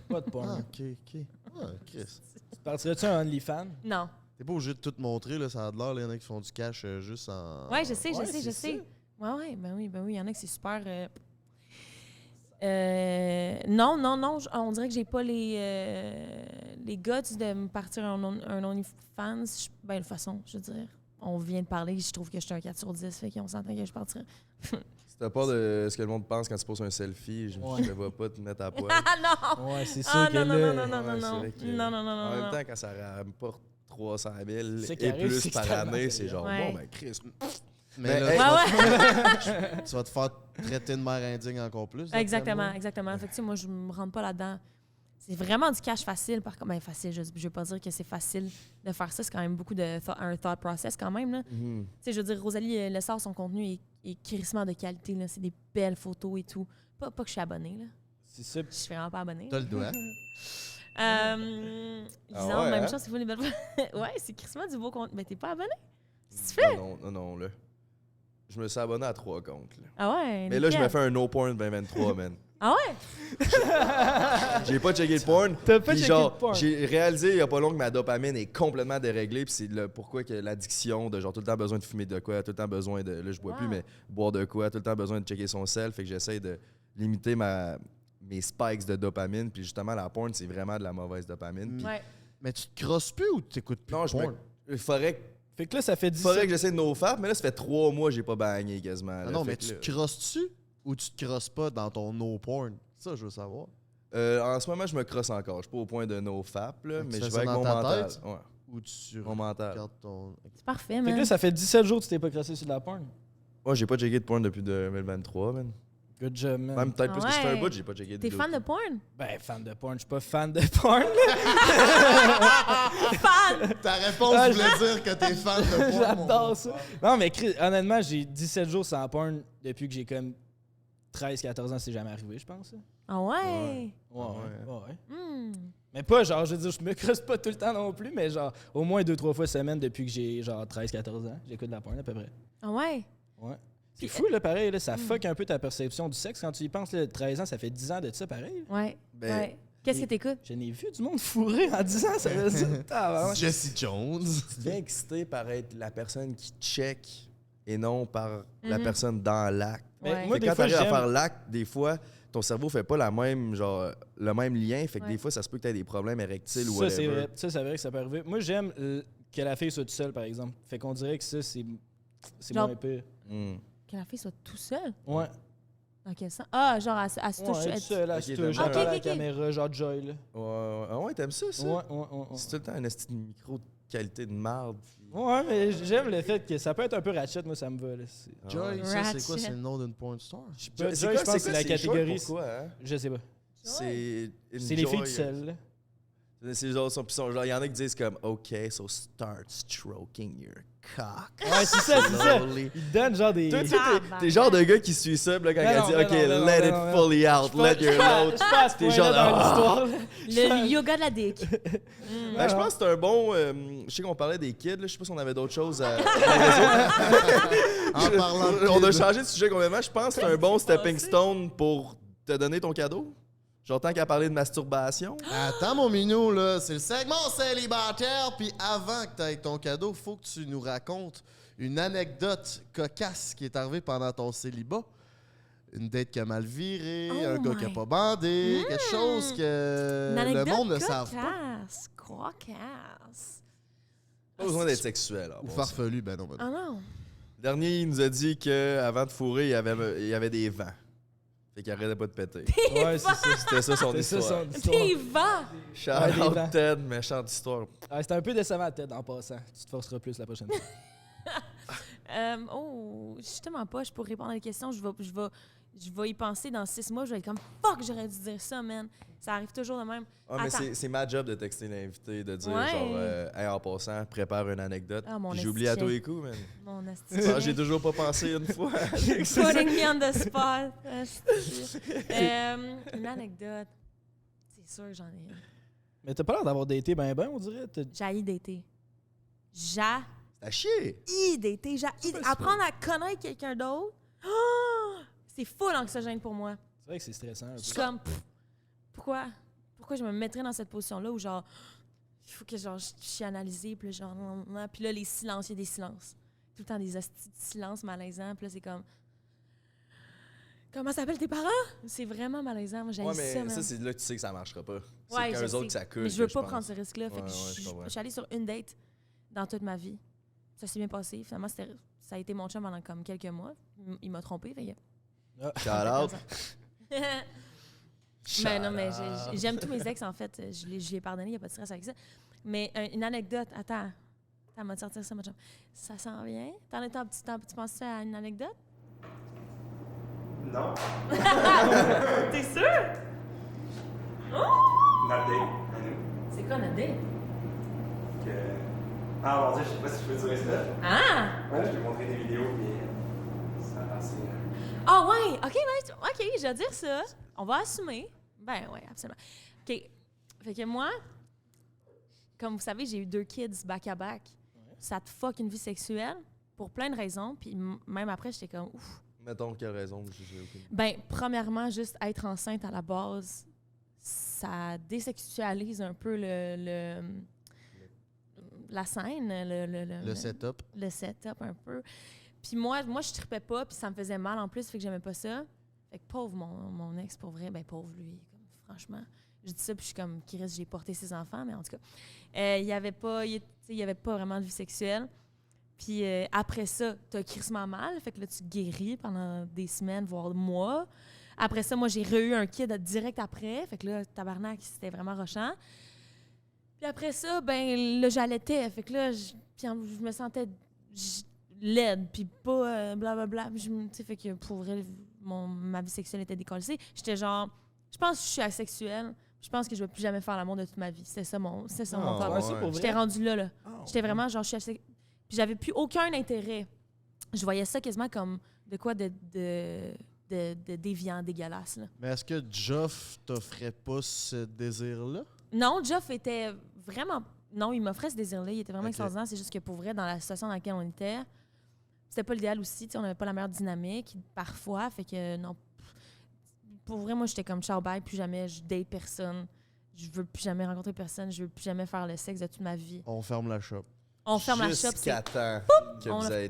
Pas de porn. OK. Chris. Partirais-tu un OnlyFans? Non. T'es pas obligé de tout montrer, là, ça a de l'air, il y en a qui font du cash juste en... Ouais, je sais. Ouais, ben oui, il y en a que c'est super... Non, on dirait que j'ai pas les guts de me partir un OnlyFans. Ben, de toute façon, je veux dire, on vient de parler, je trouve que je suis un 4 sur 10, fait qu'on s'entend que je partirais. Si t'as peur de ce que le monde pense quand tu poses un selfie, je te vois pas te mettre à poil. Ah non! Ouais, c'est sûr que là... Non. En même temps, quand ça rapporte 300 000 qui et arrive, plus c'est par extrêmement année, c'est genre, Ouais. bon, ben Chris. Mais là, tu vas te faire traiter de mère indigne encore plus. Exactement. Fait que, tu sais, moi, je me rentre pas là-dedans. C'est vraiment du cash facile, par contre. Ben, facile, je veux pas dire que c'est facile de faire ça. C'est quand même beaucoup un thought process quand même. Là. Tu sais, je veux dire, Rosalie Lessard, son contenu est crissement de qualité. Là. C'est des belles photos et tout. Pas que je suis abonnée, là. C'est ça. Je suis vraiment pas abonnée. T'as le doigt. Disons, même chose, c'est vous les belles ouais, c'est crissement du beau contenu. Mais t'es pas abonné? Qu'est-ce que tu fais? Non, là. Je me suis abonné à 3 comptes. Là. Ah ouais? Mais là, je me fais un no porn 2023, man. Ah ouais? J'ai pas checké le porn. T'as pas Puis checké genre, le porn? j'ai réalisé il y a pas long que ma dopamine est complètement déréglée. Puis c'est pourquoi que l'addiction de genre tout le temps besoin de fumer de quoi, tout le temps besoin de. Là, je bois plus, mais boire de quoi, tout le temps besoin de checker son sel. Fait que j'essaie de limiter mes spikes de dopamine. Puis justement, la porn, c'est vraiment de la mauvaise dopamine. Puis, Ouais. Mais tu te crosses plus ou t'écoutes plus non, de porn? il faudrait Fait que là, ça fait 10 que j'essaie de no-fap, mais là, ça fait 3 mois que j'ai pas bagné quasiment. Ah là. non, Fait mais que tu là- te crosses-tu ou tu te crosses pas dans ton no-porn? Ça, je veux savoir. En ce moment, je me crosse encore. Je suis pas au point de no-fap, là, Donc, tu mais fais je ça vais avec dans mon ta mental. tête? Ouais. Ou tu Mon mental. regardes ton... C'est parfait, Fait que man. là, ça fait 17 jours que tu t'es pas crassé sur de la porn. Ouais, j'ai pas checké de porn depuis 2023, man. Good job, man. Même peut-être plus que ça fait un Ouais. bout, j'ai pas checké de T'es fan de porn? Ben, fan de porn. Je suis pas fan de porn, là. Ta réponse Ah, voulait dire que t'es fan de porn. J'adore ça. Non, mais Chris, honnêtement, j'ai 17 jours sans porn depuis que j'ai comme 13-14 ans. C'est jamais arrivé, je pense. Ah ouais? Ouais. Hmm. Mais pas genre, je veux dire, je me crosse pas tout le temps non plus, mais genre, au moins 2-3 fois semaine depuis que j'ai genre 13-14 ans. J'écoute de la porn à peu près. Ah ouais? Ouais. C'est fou, là, pareil, là, ça fuck un peu ta perception du sexe quand tu y penses, là, 13 ans, ça fait 10 ans de ça, pareil. Ouais. Ben, Ouais. Qu'est-ce que t'écoutes? Je n'ai vu du monde fourré en 10 ans, ça veut dire. Tabarnak. Jesse Jones. Tu deviens excité par être la personne qui check et non par la Mhm. personne dans l'acte. Mais Ouais. moi, Fait que des quand fois, t'arrives à j'aime... faire l'acte, des fois, ton cerveau fait pas le même lien. Fait que Ouais. des fois, ça se peut que t'aies des problèmes érectiles ou Ça, c'est whatever. vrai. Ça, c'est vrai que ça peut arriver. Moi, j'aime que la fille soit toute seule, par exemple. Fait qu'on dirait que ça, c'est Genre- moins pire. Hmm. Que la fille soit tout seule? Ouais. Dans quel sens? Ah, genre, elle se touche. Ouais, toute seule, elle Ok, se touche, t'aimes elle ça. parle à la Ok. caméra, genre Joy, là. Ouais. Ah ouais, t'aimes ça, ça? Ouais. C'est tout le temps un esti de micro qualité de marde. Ouais, mais j'aime le fait que ça peut être un peu ratchet, moi, ça me va. Là. Joy, ça, c'est quoi? Ratchet. C'est le nom d'une porn star? Joy, je pense que c'est la catégorie. Pourquoi, hein? Je sais pas. C'est C'est les filles tout seules. là. C'est genre, genre, il y en a qui disent comme, OK, so start stroking your cock. Ouais, c'est ça. Slowly. Ils te donnent genre des. Toi, tu sais, t'es le genre de gars qui suit ça, puis là, quand Ben il non, dit, ben OK, non, ben non, let ben it non, fully out, let your load. Je passe T'es point genre là dans de- l'histoire. là. Le yoga de la dick. Ben, je pense que c'est un bon. Je sais qu'on parlait des kids, là, je sais pas si on avait d'autres choses à. En parlant de On a kids. changé de sujet complètement. Je pense que c'est un bon stepping stone pour te donner ton cadeau. Genre, tant qu'à parler de masturbation. Attends, mon minou, là, c'est le segment célibataire. Puis avant que tu ailles ton cadeau, faut que tu nous racontes une anecdote cocasse qui est arrivée pendant ton célibat. Une date qui a mal viré, Oh un gars qui a my. pas bandé, quelque chose que Une le anecdote monde ne savent pas. Cocasse. Pas besoin d'être sexuel. Ou farfelu, ben non, ben non. Ah non. Le dernier, il nous a dit qu'avant de fourrer, il y avait des vents. Fait qu'il arrêtait pas de péter. Ouais, c'est ça. C'était ça son C'est ça histoire. son histoire. Des vents. Shout Ouais, des out vents. Ted, méchante histoire. Ouais, c'était un peu décevant à tête en passant. Tu te forceras plus la prochaine fois. Justement pas, je pourrais répondre à la question. Je vais y penser dans 6 mois. Je vais être comme fuck, j'aurais dû dire ça, man. Ça arrive toujours de même. Ah, mais Attends. c'est ma job de texter l'invité, de dire Ouais. genre, hey, en passant, prépare une anecdote. Ah, mon Puis j'oublie à esti. tous les coups, man. Mon asti. Ah, j'ai toujours pas pensé une fois. Putting me on the spot. Asti. Une anecdote. C'est sûr que j'en ai une. Mais t'as pas l'air d'avoir daté ben, on dirait. J'haïs d'été. J'haïs À chier! d'été. C'est pas Apprendre à connaître quelqu'un d'autre. Oh! C'est full anxiogène pour moi. C'est vrai que c'est stressant. un Je suis peu. comme, pourquoi je me mettrais dans cette position-là où genre, il faut que genre, je suis analysée, puis là, genre, puis là, les silences, il y a des silences. Tout le temps des hosties de silences malaisants, puis là, c'est comme, comment s'appellent tes parents? C'est vraiment malaisant, moi, j'ai Ouais, ça, mais man. ça, c'est là que tu sais que ça marchera pas. C'est Ouais, qu'un je autres sais. que ça coule. Mais je veux que pas pense. prendre ce risque-là, fait que Ouais, ouais, je je comprends. suis allée sur une date dans toute ma vie. Ça s'est bien passé, finalement, ça a été mon chum pendant comme quelques mois. Il m'a trompé, fait que... Shout out. Ben non, mais j'aime tous mes ex, en fait. Je lui ai pardonné, il n'y a pas de stress avec ça. Mais une anecdote, attends, m'a sorti ça, mon chum. Ça s'en vient? Tu penses à une anecdote? Non. T'es sûr? Notre date, à nous. C'est quoi notre date? Que... Ah mon dieu, je sais pas si je peux dire ça. Ah! Ouais, je t'ai montré des vidéos, puis ça a passé. Ah ouais! OK, je vais dire ça. On va assumer. Ben ouais, absolument. OK. Fait que moi, comme vous savez, j'ai eu 2 kids back-à-back. Ça te fuck une vie sexuelle pour plein de raisons. Puis même après, j'étais comme ouf. Mettons quelle raison, j'ai aucune. Ben, premièrement, juste être enceinte à la base, ça désexualise un peu la scène, Le setup. le setup un peu. Puis moi, je tripais pas, puis ça me faisait mal en plus, fait que j'aimais pas ça. Fait que pauvre mon ex, pour vrai, ben pauvre lui, comme, franchement. Je dis ça, puis je suis comme, qui reste, j'ai porté ses enfants, mais en tout cas, il y avait pas vraiment de vie sexuelle. Puis après ça, t'as crissement mal, fait que là, tu guéris pendant des semaines, voire mois. Après ça, moi, j'ai eu un kid direct après, fait que là, tabarnak, c'était vraiment rochant. Puis après ça, ben là, j'allaitais, fait que là, je me sentais laide, puis pas blablabla. Tu sais, fait que pour vrai, ma vie sexuelle était décollée. J'étais genre, je pense que je suis asexuelle. Je pense que je vais plus jamais faire l'amour de toute ma vie. C'est ça mon thought. Ouais, ça, pour vrai. J'étais rendue là. Ah, J'étais vraiment genre, je suis asexuelle. Puis j'avais plus aucun intérêt. Je voyais ça quasiment comme de quoi de déviant, dégueulasse. Là. Mais est-ce que Geoff t'offrait pas ce désir-là? Non, Geoff était vraiment... Non, il m'offrait ce désir-là. Il était vraiment Ok. extraordinaire. C'est juste que pour vrai, dans la situation dans laquelle on était, c'était pas l'idéal aussi. Tu sais, on n'avait pas la meilleure dynamique, parfois. Fait que non. Pour vrai, moi, j'étais comme ciao, bye, plus jamais je date personne. Je veux plus jamais rencontrer personne. Je veux plus jamais faire le sexe de toute ma vie. On ferme la shop. On ferme la shop. Jusqu'à temps que On vous, a-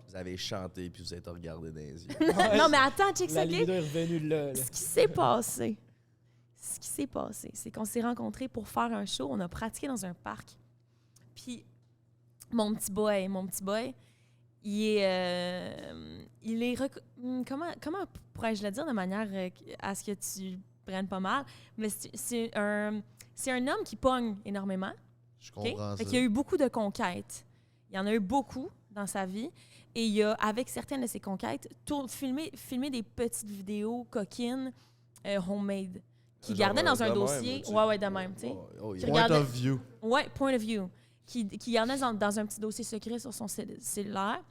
vous avez chanté puis vous êtes regardé dans les yeux. Non, mais attends, check ça, La OK? libido est revenue là. Ce qui s'est passé, c'est qu'on s'est rencontrés pour faire un show. On a pratiqué dans un parc. Puis, mon petit boy, il est comment pourrais-je le dire de manière à ce que tu prennes pas mal? Mais c'est un homme qui pogne énormément. Je comprends Fait ça. qu'il y a eu beaucoup de conquêtes. Il y en a eu beaucoup dans sa vie. Et il a, avec certaines de ses conquêtes, filmé des petites vidéos coquines homemade qu'il Genre, gardait dans de un même, dossier. tu sais. Ouais, de même, tu sais. Yeah. Qui Point regardait- of view. Ouais, point of view. Qui gardait dans un petit dossier secret sur son cellulaire.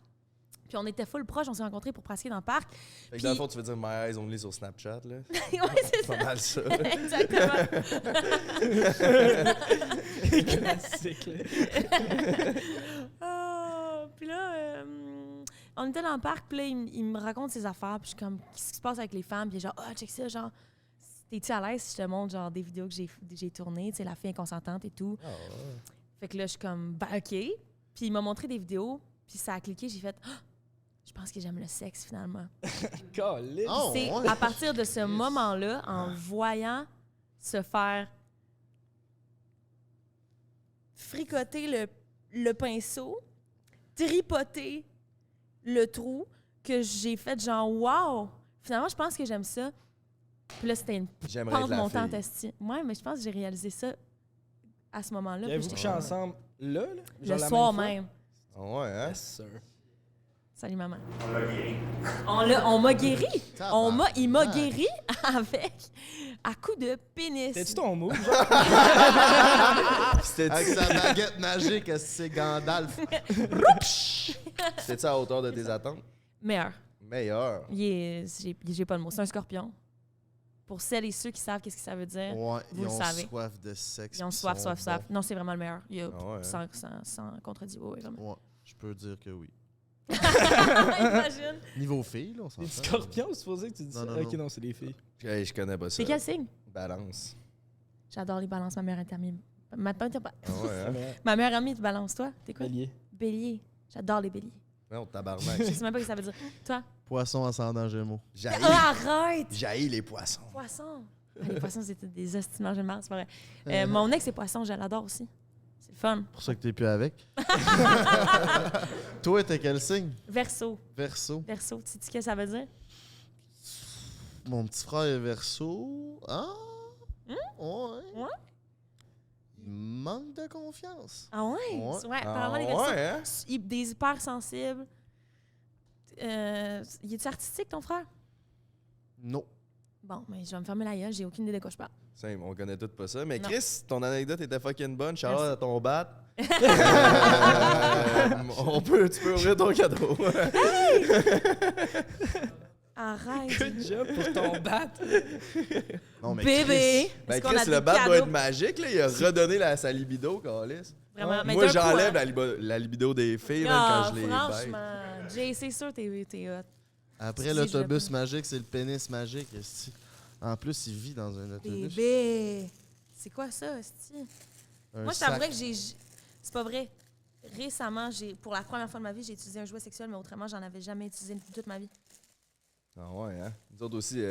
Puis on était full proches, on s'est rencontrés pour pratiquer dans le parc. Fait que dans le fond, tu veux dire My Eyes Only sur Snapchat, là? Ouais, c'est C'est pas ça. mal ça. Exactement. Classique. Là. Puis là, on était dans le parc, puis là, il me raconte ses affaires, puis je suis comme, qu'est-ce qui se passe avec les femmes? Puis il est genre, check ça, genre, t'es-tu à l'aise si je te montre, genre, des vidéos que j'ai tournées, tu sais, la fille inconsentante et tout. Ah ouais. Fait que là, je suis comme, ben, OK. Puis il m'a montré des vidéos, puis ça a cliqué, j'ai fait, je pense que j'aime le sexe, finalement. Caliste. Oh, C'est ouais. à partir de ce moment-là, en voyant se faire fricoter le pinceau, tripoter le trou, que j'ai fait genre, wow! Finalement, je pense que j'aime ça. Puis là, c'était une J'aimerais pente être la montante fille. esti. Ouais, mais je pense que j'ai réalisé ça à ce moment-là. Puis Puis avez-vous j'étais couché comme, ensemble là? le Genre la soir fois? même. Ah ouais, hein? Yes, sir. Salut, maman. On l'a guéri. On m'a guéri. Il m'a Tabarnak. guéri à coups de pénis. T'es-tu ton move? Genre? Avec sa baguette magique, c'est Gandalf. C'était-tu à hauteur de tes attentes? Meilleur. Meilleur. J'ai pas de mots. C'est un scorpion. Pour celles et ceux qui savent qu'est-ce que ça veut dire, Ouais, vous ils le ont savez. soif de sexe. Ils ont puis soif, sont soif, soif. bons. Non, c'est vraiment le meilleur. Il y a Ah ouais, hein? sans contredit. Oui, vraiment. Ouais, je peux dire que oui. Imagine. Niveau fille, là, on s'en Les fait. scorpions, c'est supposé que tu dis ça? Non, non, Ok, non. non, c'est les filles. Hey, je connais pas ça. C'est quel signe? Balance. J'adore les balances. Ma meilleure amie. Ah ouais, hein? Ma meilleure amie, tu balances, toi? T'es quoi? Bélier. Bélier. J'adore les béliers. Non, Je tabarnak. sais même pas ce que ça veut dire. Toi? Poisson ascendant Gémeaux. J'haïs. Arrête! J'haïs les poissons. Poisson. Ah, les poissons, c'était des estimants de marde, c'est pas vrai. Mon ex est poisson, je l'adore aussi. C'est le fun. C'est pour ça que t'es plus avec. Toi, t'es quel signe? Verseau. Verseau. Verseau, tu sais ce que ça veut dire? Mon petit frère est Verseau. Ah? Ouais. Ouais? Il manque de confiance. Ah ouais? Ouais. Ouais, Ah apparemment, les Verseaux, ouais, hein? des hypersensibles. Il est-tu artistique, ton frère? Non. Bon, mais je vais me fermer la gueule, j'ai aucune idée de quoi je parle. Simple, on connaît tout pas ça. Mais Non. Chris, ton anecdote était fucking bonne. Shout out Merci. à ton bat. Tu peux ouvrir ton cadeau. Arrête. Good job pour ton bat. Non, mais Bébé! Ben Est-ce qu'on a Chris, des le bat doit cadeaux? être magique. Là. Il a redonné sa libido, Carlis. Vraiment, mais Moi, d'un coup, j'enlève hein. la libido des filles même Ah, quand je les baise. franchement, Jay, c'est sûr t'es hot. Après Si, l'autobus je magique, c'est le pénis magique. esti. En plus, il vit dans un autobus. Bébé! C'est quoi ça, esti? Un Moi, je sac. t'avouerais que c'est pas vrai. Récemment, pour la première fois de ma vie, j'ai utilisé un jouet sexuel, mais autrement, j'en avais jamais utilisé toute ma vie. Ah ouais, hein? Nous autres aussi,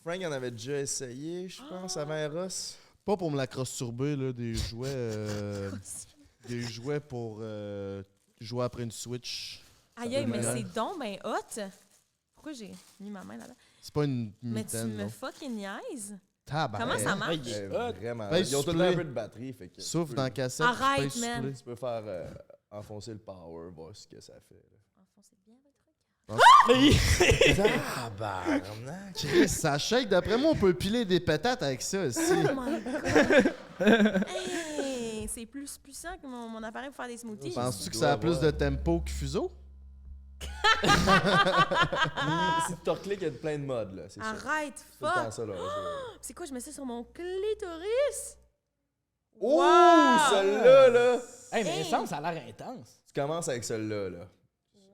Frank en avait déjà essayé, je pense, avant Eros. Pas pour me la crosse-turber, là, des jouets. Des jouets pour jouer après une Switch. Aïe, peut aïe, mais mal. c'est donc ben hot! Pourquoi j'ai mis ma main là-dedans? C'est pas une Mais tu mitaine, me non. fucking niaises! Tabarnak. Comment ça marche? il est Eh, hot. vraiment. Pèse Ils ont sur tout le temps un play. peu de batterie. Fait que Souffle tu dans peux- la cassette. Arrête, pèse sur man. play. Tu peux faire enfoncer le power, voir ce que ça fait. Enfoncez bien votre truc. Tabarnak! Chris, ça shake. D'après moi, on peut piler des pétates avec ça aussi. Oh my god! Hey, c'est plus puissant que mon appareil pour faire des smoothies. Penses-tu que ça a plus de tempo que Fuso? Si tu recliques, il y a plein de modes, là. C'est ça. Arrête, C'est tout le temps fuck! ça, là. C'est quoi, je mets ça sur mon clitoris? Oh, Wow! celle-là, là! Hey, mais Hey. il me semble que ça a l'air intense. Tu commences avec celle-là, là.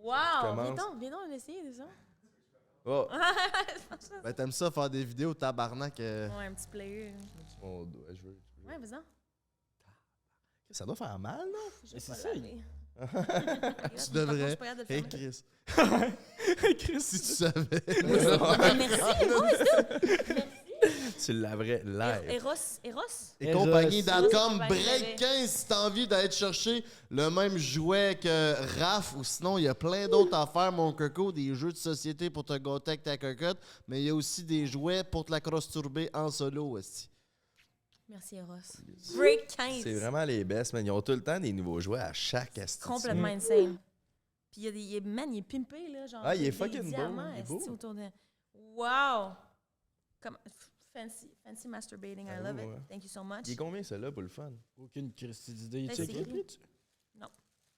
Wow! commences. Viens donc l'essayer, déjà. Oh, Ben, t'aimes ça faire des vidéos, tabarnak. Ouais, un petit player. mon doigt, je veux. Ouais, vas-y. Ça doit faire mal, non? Je Mais sais c'est pas ça, regarder. Tu devrais. Hey, Hey, Chris. Chris, Si tu savais. merci, Eros! Tu l'avrais live. Eros? Et Eros. compagnie.com, Eros. break 15 si t'as envie d'aller chercher le même jouet que Raph, ou sinon il y a plein d'autres affaires, mon coco, des jeux de société pour te gâter avec ta cocotte, mais il y a aussi des jouets pour te la crosse-turber en solo aussi. Merci, Eros. Break 15. C'est vraiment les best, man. Ils ont tout le temps des nouveaux jouets à chaque astuce. Complètement insane. Puis il est pimpé, là. Genre, Ah, il est des fucking beau, diamants, il est beau. esti, autour de... Wow! Comme... Fancy masturbating, I love it. Ouais. Thank you so much. Il est combien, celui-là, pour le fun? Aucune Christie d'idée. Ben, Tu sais c'est écrit? écrit.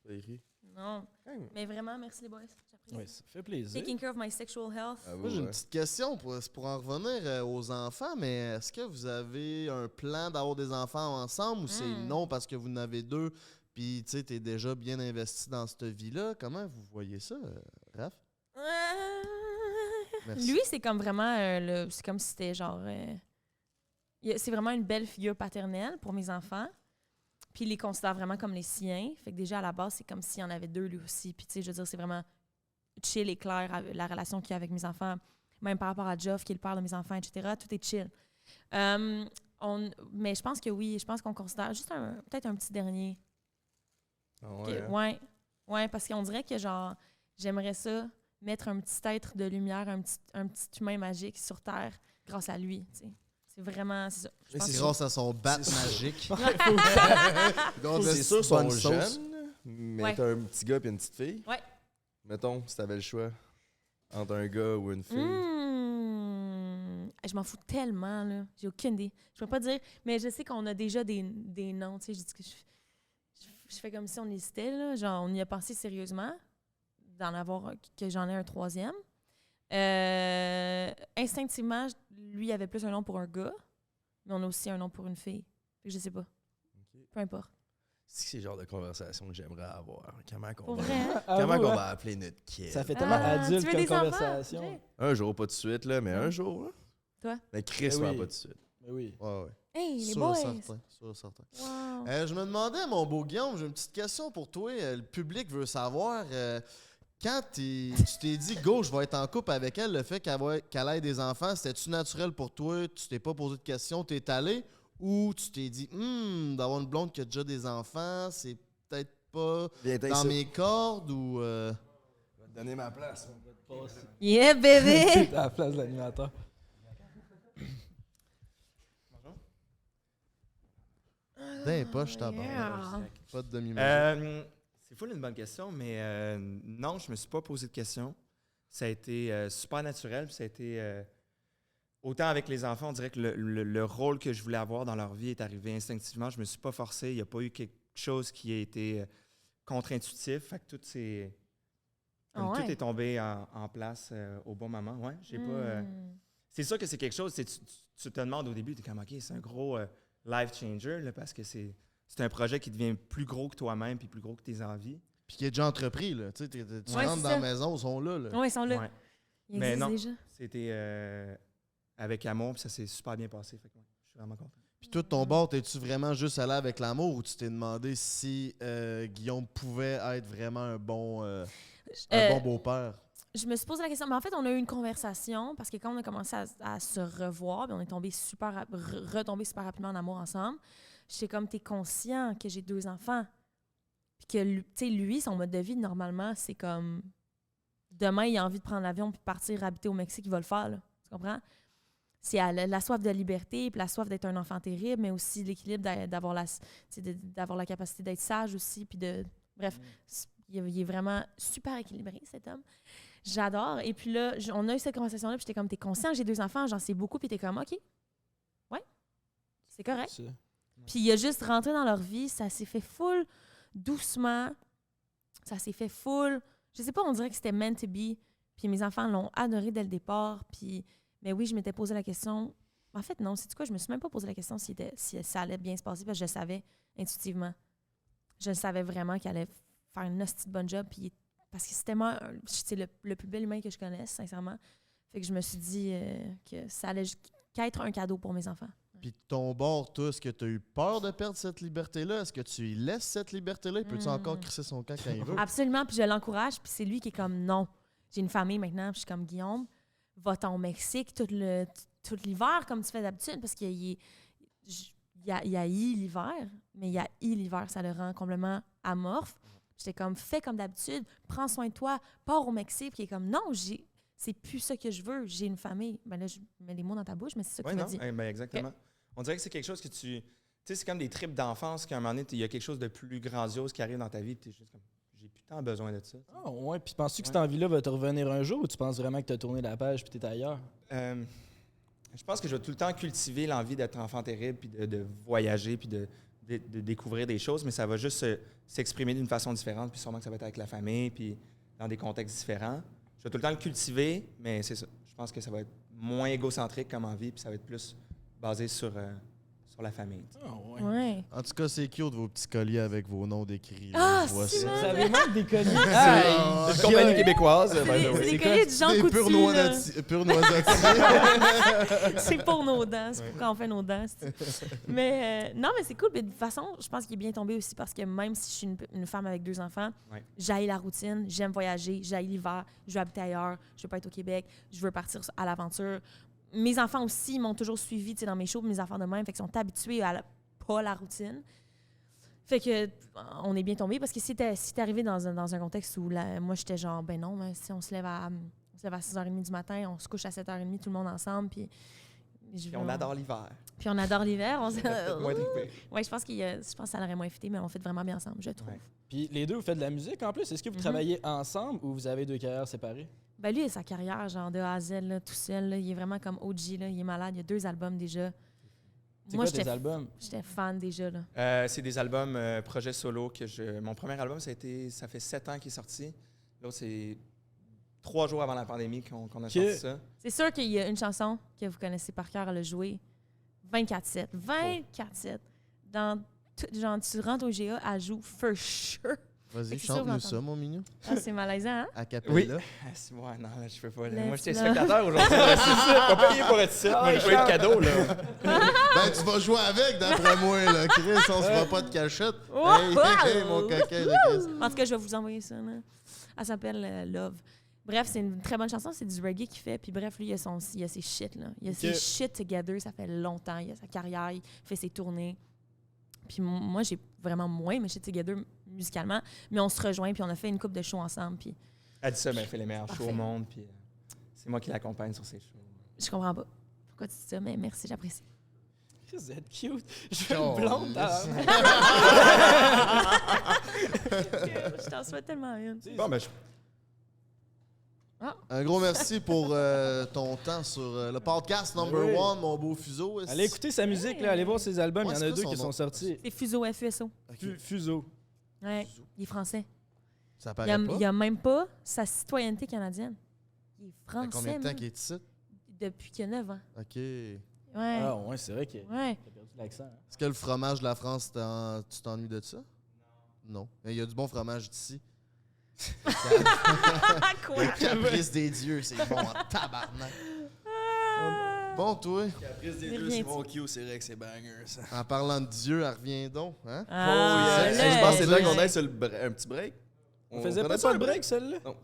T'as écrit? Non. Hey. Mais vraiment, merci les boys. J'apprécie. Oui, ça fait plaisir. Taking care of my sexual health. Ah, Moi, j'ai une ouais. petite question pour en revenir aux enfants, mais est-ce que vous avez un plan d'avoir des enfants ensemble ou c'est non parce que vous en avez 2 puis tu sais, t'es déjà bien investi dans cette vie-là? Comment vous voyez ça, Raph? Merci. Lui, c'est comme vraiment... c'est comme si c'était genre... c'est vraiment une belle figure paternelle pour mes enfants. Puis il les considère vraiment comme les siens. Fait que déjà, à la base, c'est comme s'il y en avait 2 lui aussi. Puis tu sais, je veux dire, c'est vraiment chill et clair la relation qu'il y a avec mes enfants. Même par rapport à Geoff, qui est le père de mes enfants, etc. Tout est chill. Mais je pense que oui. Je pense qu'on considère juste peut-être un petit dernier. Ah Que- ouais. ouais, parce qu'on dirait que genre, j'aimerais ça, mettre un petit être de lumière, un petit humain magique sur Terre grâce à lui, tu sais. C'est vraiment, c'est ça. Je pense C'est que- grâce à son bat magique. Donc, C'est sûr, ils bonne sont sauce. jeunes, mais Ouais. t'as un petit gars et une petite fille. Ouais. Mettons, si t'avais le choix entre un gars ou une fille. Je m'en fous tellement, là. J'ai aucune idée. Je peux pas dire, mais je sais qu'on a déjà des noms, tu sais. Je dis que je fais comme si on hésitait, là. Genre, on y a pensé sérieusement que j'en ai un 3e. Instinctivement, lui, il avait plus un nom pour un gars, mais on a aussi un nom pour une fille. Fait que je sais pas. Peu importe. C'est le genre de conversation que j'aimerais avoir. Comment qu'on Pour va, vrai, hein? comment qu'on hein? va appeler notre kid? Ça fait tellement Ah, adulte tu veux comme des enfants, conversation. Jay? Un jour, pas tout de suite, là, mais un jour. Là. Toi? Mais Chris, Eh va oui. pas tout de suite. Mais oui. Ouais, ouais. Hey, les Sûr boys! certain, sûr certain. Wow. Je me demandais, mon beau Guillaume, j'ai une petite question pour toi. Le public veut savoir, quand tu t'es dit, go, je vais être en couple avec elle, le fait qu'elle ait des enfants, c'était-tu naturel pour toi? Tu t'es pas posé de questions, t'es allé? Ou tu t'es dit, d'avoir une blonde qui a déjà des enfants, c'est peut-être pas Viens, dans mes cordes ou... Je vais te donner ma place. Yeah, bébé! À la place de l'animateur. D'un poche, t'as Yeah. pas de demi C'est full une bonne question, mais non, je me suis pas posé de questions. Ça a été super naturel, puis ça a été... autant avec les enfants, on dirait que le rôle que je voulais avoir dans leur vie est arrivé instinctivement. Je me suis pas forcé, il n'y a pas eu quelque chose qui a été contre-intuitif. Fait que Ah ouais? tout est tombé en place au bon moment. Ouais, j'ai pas... C'est sûr que c'est quelque chose, tu te demandes au début, tu es comme, OK, c'est un gros life changer, là, parce que c'est un projet qui devient plus gros que toi-même puis plus gros que tes envies. Puis qui est déjà entrepris, là. Tu sais, tu Ouais, rentres c'est dans ça. la maison, ils sont là. là. Ouais, ils sont là. Ouais. Ils Mais existent non. déjà. C'était avec amour, puis ça s'est super bien passé. Fait que, ouais, je suis vraiment content. Puis toi, de ton bord, t'es-tu vraiment juste allé avec l'amour ou tu t'es demandé si Guillaume pouvait être vraiment un bon beau-père? Je me suis posé la question, mais en fait, on a eu une conversation parce que quand on a commencé à se revoir, puis on est tombé retombé super rapidement en amour ensemble. J'étais comme, t'es conscient que j'ai 2 enfants. Puis que, tu sais, lui, son mode de vie, normalement, c'est comme, demain, il a envie de prendre l'avion puis partir habiter au Mexique, il va le faire, là. Tu comprends? C'est la soif de liberté, puis la soif d'être un enfant terrible, mais aussi l'équilibre d'avoir la capacité d'être sage aussi, puis de... Bref, il est vraiment super équilibré, cet homme. J'adore. Et puis là, on a eu cette conversation-là, puis j'étais comme, t'es conscient que j'ai 2 enfants, j'en sais beaucoup, puis t'es comme, OK, ouais, c'est correct. Ça. Puis il a juste rentré dans leur vie, ça s'est fait full doucement, ça s'est fait full, je sais pas, on dirait que c'était meant to be, puis mes enfants l'ont adoré dès le départ, puis, mais oui, je m'étais posé la question, en fait non, c'est quoi, je me suis même pas posé la question si ça allait bien se passer, parce que je le savais intuitivement. Je le savais vraiment qu'il allait faire une hostie de bonne job, puis parce que c'était moi, c'est le plus bel humain que je connaisse, sincèrement. Fait que je me suis dit que ça allait qu'être un cadeau pour mes enfants. Puis de ton bord, toi, est-ce que tu as eu peur de perdre cette liberté-là? Est-ce que tu lui laisses cette liberté-là? Peux-tu encore crisser son camp quand il veut? Absolument, puis je l'encourage, puis c'est lui qui est comme non. J'ai une famille maintenant, puis je suis comme Guillaume, va-t'en au Mexique tout l'hiver comme tu fais d'habitude, parce qu'il y a l'hiver, mais il y a l'hiver, ça le rend complètement amorphe. J'étais comme, fais comme d'habitude, prends soin de toi, pars au Mexique, puis il est comme, non, c'est plus ça que je veux, j'ai une famille. Ben là, je mets les mots dans ta bouche, mais c'est ça que Oui, tu m'as non, dit. ben exactement. On dirait que c'est quelque chose que tu sais, c'est comme des trips d'enfance qu'à un moment donné, il y a quelque chose de plus grandiose qui arrive dans ta vie, puis t'es juste comme, j'ai plus tant besoin de ça. Ah ouais, puis penses-tu que cette envie-là va te revenir un jour ou tu penses vraiment que t'as tourné la page puis t'es ailleurs? Je pense que je vais tout le temps cultiver l'envie d'être enfant terrible, puis de voyager, puis de découvrir des choses, mais ça va juste s'exprimer d'une façon différente, puis sûrement que ça va être avec la famille, puis dans des contextes différents. Je vais tout le temps le cultiver, mais c'est ça. Je pense que ça va être moins égocentrique comme envie, puis ça va être plus basé sur la famille. Oh, ouais. Ouais. En tout cas, c'est cute vos petits colliers avec vos noms décrits. Ah, Voici. c'est Vous avez même des colliers. C'est une compagnie québécoise. C'est des colliers de Jean Des Coutu, là. purs noisetiers. C'est pour nos dents, c'est pour quand on fait nos dents. Mais non, mais c'est cool. Mais de toute façon, je pense qu'il est bien tombé aussi parce que même si je suis une femme avec 2 enfants, j'haïs la routine, j'aime voyager, j'haïs l'hiver, je veux habiter ailleurs, je veux pas être au Québec, je veux partir à l'aventure. Mes enfants aussi m'ont toujours suivi dans mes shows, mes enfants de même, fait qu'ils sont habitués à pas la routine. Fait que on est bien tombé parce que si t'es arrivé dans un contexte où moi j'étais genre ben non, si on se lève à 6h30 du matin, on se couche à 7h30 tout le monde ensemble puis on adore l'hiver. Puis on adore l'hiver, on moins trippé. Ouais, je pense que ça l'aurait moins fité, mais on fait vraiment bien ensemble, je trouve. Ouais. Puis les deux, vous faites de la musique en plus. Est-ce que vous travaillez ensemble ou vous avez 2 carrières séparées? Ben lui, il a sa carrière, genre de A à Z, là, tout seul. Là. Il est vraiment comme OG, là. Il est malade. Il y a 2 albums déjà. C'est quoi tes albums? J'étais fan déjà, là. C'est des albums projets solo que Mon premier album, ça fait 7 ans qu'il est sorti. L'autre, c'est 3 jours avant la pandémie qu'on a sorti ça. C'est sûr qu'il y a une chanson que vous connaissez par cœur à le jouer. 24/7. 24/7. Genre, tu rentres au GA, elle joue for sure. Vas-y, chante-nous ça, mon mignon. Ah, c'est malaisant, hein? À cappella. Oui. Ouais, non, là, je peux pas. Moi, j'étais spectateur aujourd'hui. C'est ça. Pas payé pour être ici. Moi, je jouais le cadeau, là. Ben, tu vas jouer avec, d'après moi, là. Chris, on se fera pas de cachette. Hey, mon coquin de Chris. En tout cas, je vais vous envoyer ça, là. Elle s'appelle Love. Bref, c'est une très bonne chanson. C'est du reggae qu'il fait. Puis bref, lui, il a ses shit, là. Il a ses shit together. Ça fait longtemps. Il a sa carrière. Il fait ses tournées. Puis moi, j'ai vraiment moins mes shit together musicalement. Mais on se rejoint. Puis on a fait une couple de shows ensemble. Puis elle dit ça, mais elle fait les meilleurs shows au monde. Puis c'est moi qui l'accompagne sur ses shows. Je comprends pas pourquoi tu dis ça, mais merci, j'apprécie. Vous êtes cute. Je veux une blonde. Je t'en souhaite tellement une. Bon, ben, Un gros merci pour ton temps sur le podcast number 1, mon beau Fuseau. Allez écouter sa musique, là. Allez voir ses albums. Il y en a 2 qui sont sortis. C'est Fuseau, FUSO. Fuseau. Ouais, il est français. Ça paraît pas. Il a même pas sa citoyenneté canadienne. Il est français. Combien de temps qu'il est ici? Depuis qu'il a 9 ans. OK. Ouais. Ah ouais, c'est vrai qu'il a perdu l'accent. Hein. Est-ce que le fromage de la France, tu t'ennuies de ça? Non. Mais il y a du bon fromage d'ici. Quoi? Le caprice des dieux, c'est bon en tabarnak. Bon, toi. Caprice des dieux, c'est mon Q, c'est vrai que c'est banger, ça. En parlant de Dieu, elle revient donc. Hein? Ah, Je pense que c'est là qu'on aille sur un petit break. On faisait pas le break, celle-là? Non.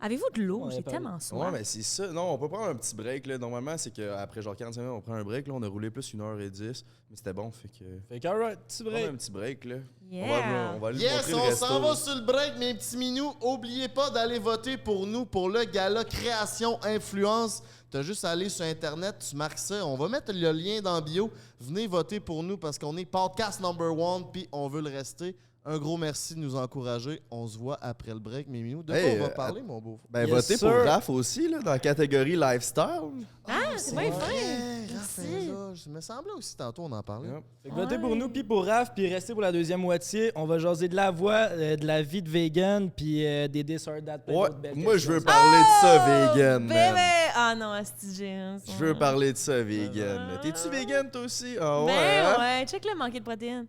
Avez-vous de l'eau? J'ai tellement soif. Ouais, mais c'est ça. Non, on peut prendre un petit break. Là. Normalement, c'est qu'après genre 45 minutes, on prend un break. Là, on a roulé plus 1h10. Mais c'était bon, fait que. Fait qu'alright, petit break. On a un petit break, là. Yeah. On va aller Yes, montrer le on resto. s'en va sur le break, mes petits minous. Oubliez pas d'aller voter pour nous pour le gala Création Influence. T'as juste à aller sur Internet, tu marques ça. On va mettre le lien dans bio. Venez voter pour nous parce qu'on est podcast number 1 puis on veut le rester. Un gros merci de nous encourager. On se voit après le break, mes minous. De quoi on va parler, mon beau? Ben, votez pour Raph aussi, là, dans la catégorie lifestyle. Ah, c'est bien fin. Raph est là. Je me semblait aussi, tantôt, on en parlait. Yep. Fait que votez pour nous, puis pour Raph, puis restez pour la deuxième moitié. On va jaser de la voix, de la vie de vegan, puis des This or That. Ouais, moi, je veux parler de ça, vegan, man. Bébé! Ah non, STG. Je veux parler de ça, vegan. T'es-tu vegan, toi aussi? Ah ouais, Ben hein? ouais, check le manqué de protéines.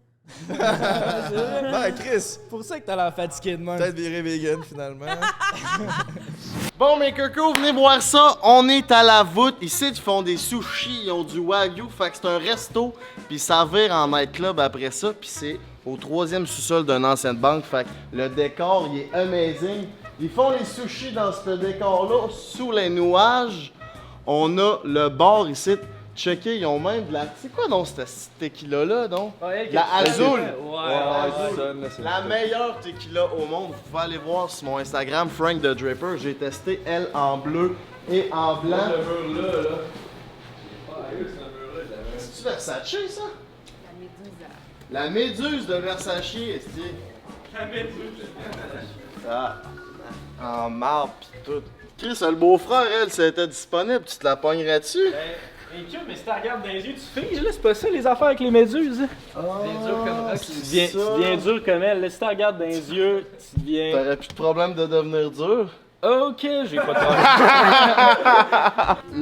Ben, Chris, C'est pour ça que t'as l'air fatigué de même. peut-être virer vegan, finalement. Bon, mes cocos, venez voir ça. On est à la voûte. Ici, ils font des sushis. Ils ont du wagyu. Fait que c'est un resto. Puis ça vire en nightclub après ça. Puis c'est au 3e sous-sol d'une ancienne banque. Fait que le décor, il est amazing. Ils font les sushis dans ce décor-là, sous les nuages. On a le bar ici. Checker, ils ont même de la... C'est quoi donc cette tequila-là, donc? La Azul! La meilleure tequila au monde. Vous pouvez aller voir sur mon Instagram, Frank the Draper. J'ai testé elle en bleu et en blanc. Le mur là. C'est-tu Versace, ça? La méduse. La méduse de Versace, est-ce La méduse de Versace. Ah. En marbre pis tout. Chris, le beau-frère, elle, si elle était disponible, tu te la pognerais-tu? Mais si tu regardes dans les yeux, tu figes, là, c'est pas ça les affaires avec les méduses. Bien dur comme rock, tu deviens dur comme elle. Là, si tu regardes dans les yeux, tu deviens. T'aurais plus de problème de devenir dur? Ok, j'ai pas de problème.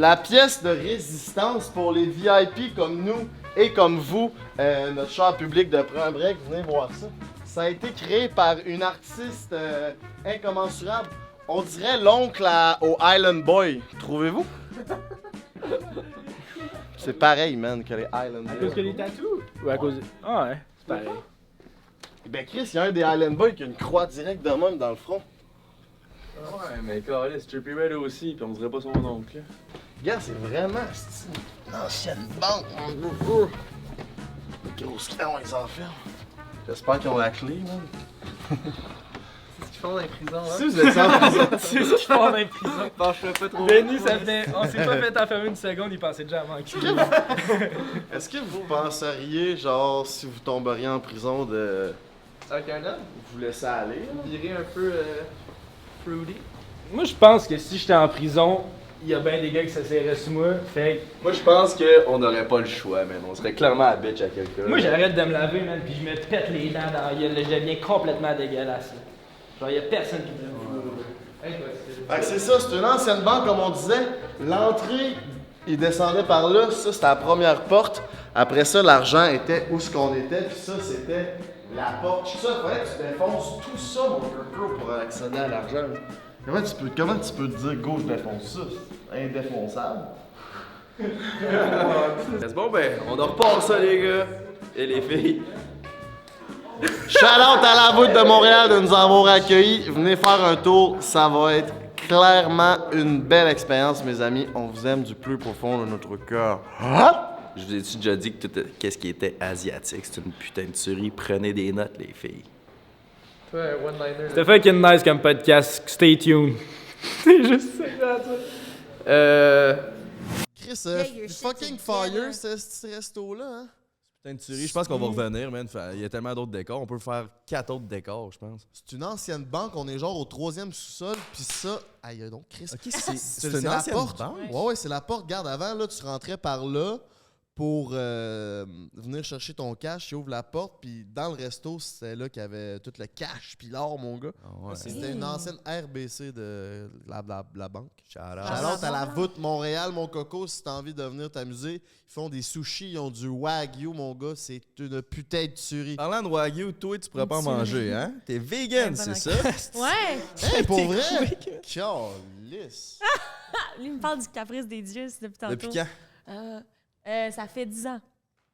La pièce de résistance pour les VIP comme nous et comme vous, notre cher public de Prends un break, venez voir ça. Ça a été créé par une artiste incommensurable. On dirait l'oncle au Island Boy, trouvez-vous? C'est pareil, man, que les Island Boys. À cause que les tatous? Ou à cause de... Ah ouais, c'est pareil. Ben Chris, il y a un des Island Boys qui a une croix directe de même dans le front. Ouais, mais Carlis, Trippie Red aussi, pis on dirait pas son oncle. Gars, c'est vraiment une ancienne banque, mon gros. Grosse clé, on les enferme. J'espère qu'ils ont la clé, man. C'est ce qu'ils font dans les prisons, hein? Si vous êtes en prison, C'est ce qu'ils font dans les prisons. Penche-le pas trop. Benny, ça fait... On s'est pas fait enfermer une seconde, il pensait déjà à manquer. est-ce que vous penseriez, genre, si vous tomberiez en prison, de Avec un homme? vous laisser aller? Virer un peu fruity. Moi, je pense que si j'étais en prison, il y a bien des gars qui s'essayeraient sur moi. Fait Moi, je pense qu'on n'aurait pas le choix, man. On serait clairement à bitch à quelqu'un. que moi, j'arrête de me laver, man, puis je me pète les dents dans la gueule. Là, je deviens complètement dégueulasse. Là. Genre, y a personne qui me Fait que c'est ça, c'est une ancienne banque, comme on disait. L'entrée, il descendait par là. Ça, c'était la première porte. Après ça, l'argent était où ce qu'on était. Puis ça, c'était la porte. Ça, il fallait que tu défonces tout ça, mon Kirko, pour accéder à l'argent. Comment tu peux te dire, go, je défonce ça? C'est indéfonçable. Bon, ben, on en repart ça, les gars. Et les filles. Shout-out à la voûte de Montréal de nous avoir accueillis. Venez faire un tour, ça va être clairement une belle expérience, mes amis. On vous aime du plus profond de notre cœur. Je vous ai-tu déjà dit que tout qu'est-ce qui était asiatique, c'est une putain de tuerie. Prenez des notes, les filles. Toi, un one-liner. C'était fucking nice comme podcast. Stay tuned. C'est juste ça, Chris, Yeah, your fucking shit's fire, together. ce resto-là, hein? Putain de tuerie, je pense qu'on va revenir, man. Il y a tellement d'autres décors. On peut faire 4 autres décors, je pense. C'est une ancienne banque, on est genre au 3e sous-sol, puis ça... Aïe donc, Chris. Ok, c'est C'est une la ancienne porte. banque? Ouais, c'est la porte. Regarde, avant, là, tu rentrais par là pour venir chercher ton cash. Tu ouvres la porte, puis dans le resto, c'est là qu'il y avait tout le cash, puis l'or, mon gars. Ah ouais. C'était une ancienne RBC de la banque. Shout-out. Shout-out à la voûte Montréal, mon coco, si t'as envie de venir t'amuser. Ils font des sushis, ils ont du wagyu, mon gars. C'est une putain de tuerie. Parlant de Wagyu, toi, tu pourrais pas en Tuerie. manger, hein? T'es vegan, c'est ça? Ouais! Hey, pour vrai? Calisse. Lui, il me parle du caprice des dieux c'est depuis tantôt. Depuis quand? Ça fait 10 ans.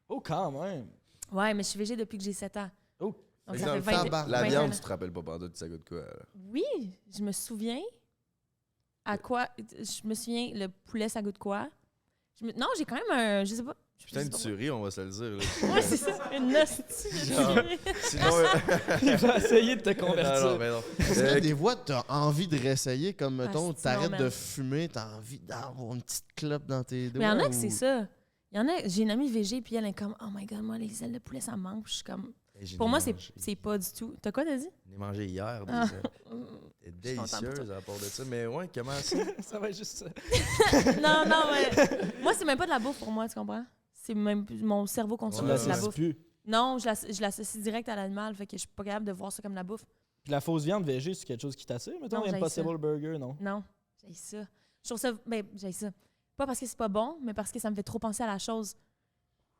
Oh, quand même. Ouais, mais je suis végé depuis que j'ai 7 ans. Oh. Donc, Fait ça que fait dans le 20, tabac. La 20 viande, ans. tu te rappelles pas pendant tout ça goûte quoi? Là? Oui, je me souviens. À quoi? Je me souviens, le poulet, ça goûte quoi? Non, j'ai quand même un... Je sais pas. Putain de tuerie, on va se le dire. Là. Ouais, c'est ça. Une hostie de Genre, tuerie. Sinon... Il va essayer de te convertir. non, mais non. Est-ce que des fois, t'as envie de réessayer, comme, mettons, Asti, t'arrêtes non, de man. fumer, t'as envie d'avoir une petite clope dans tes doigts? Mais il y en a que ou- c'est ça. Il y en a, j'ai une amie végé, puis elle est comme, oh my god, moi, les ailes de poulet, ça me manque. Puis je suis comme, Hey, pour moi, c'est pas du tout. T'as quoi, t'as dit? J'en ai mangé hier, Ah. déjà. C'est délicieuse à part de ça, mais ouais, comment ça? Ça va être juste ça. Non, non, mais moi, c'est même pas de la bouffe pour moi, tu comprends? C'est même mon cerveau consomme Ouais, de la ouais. bouffe. Plus. Non, je l'associe direct à l'animal, fait que je suis pas capable de voir ça comme la bouffe. Puis la fausse viande végé, c'est quelque chose qui t'attire, mettons, Non, j'haïs Impossible ça. Burger, non? Non, j'ai ça. Je trouve ça, ben, j'ai ça. Pas parce que c'est pas bon, mais parce que ça me fait trop penser à la chose.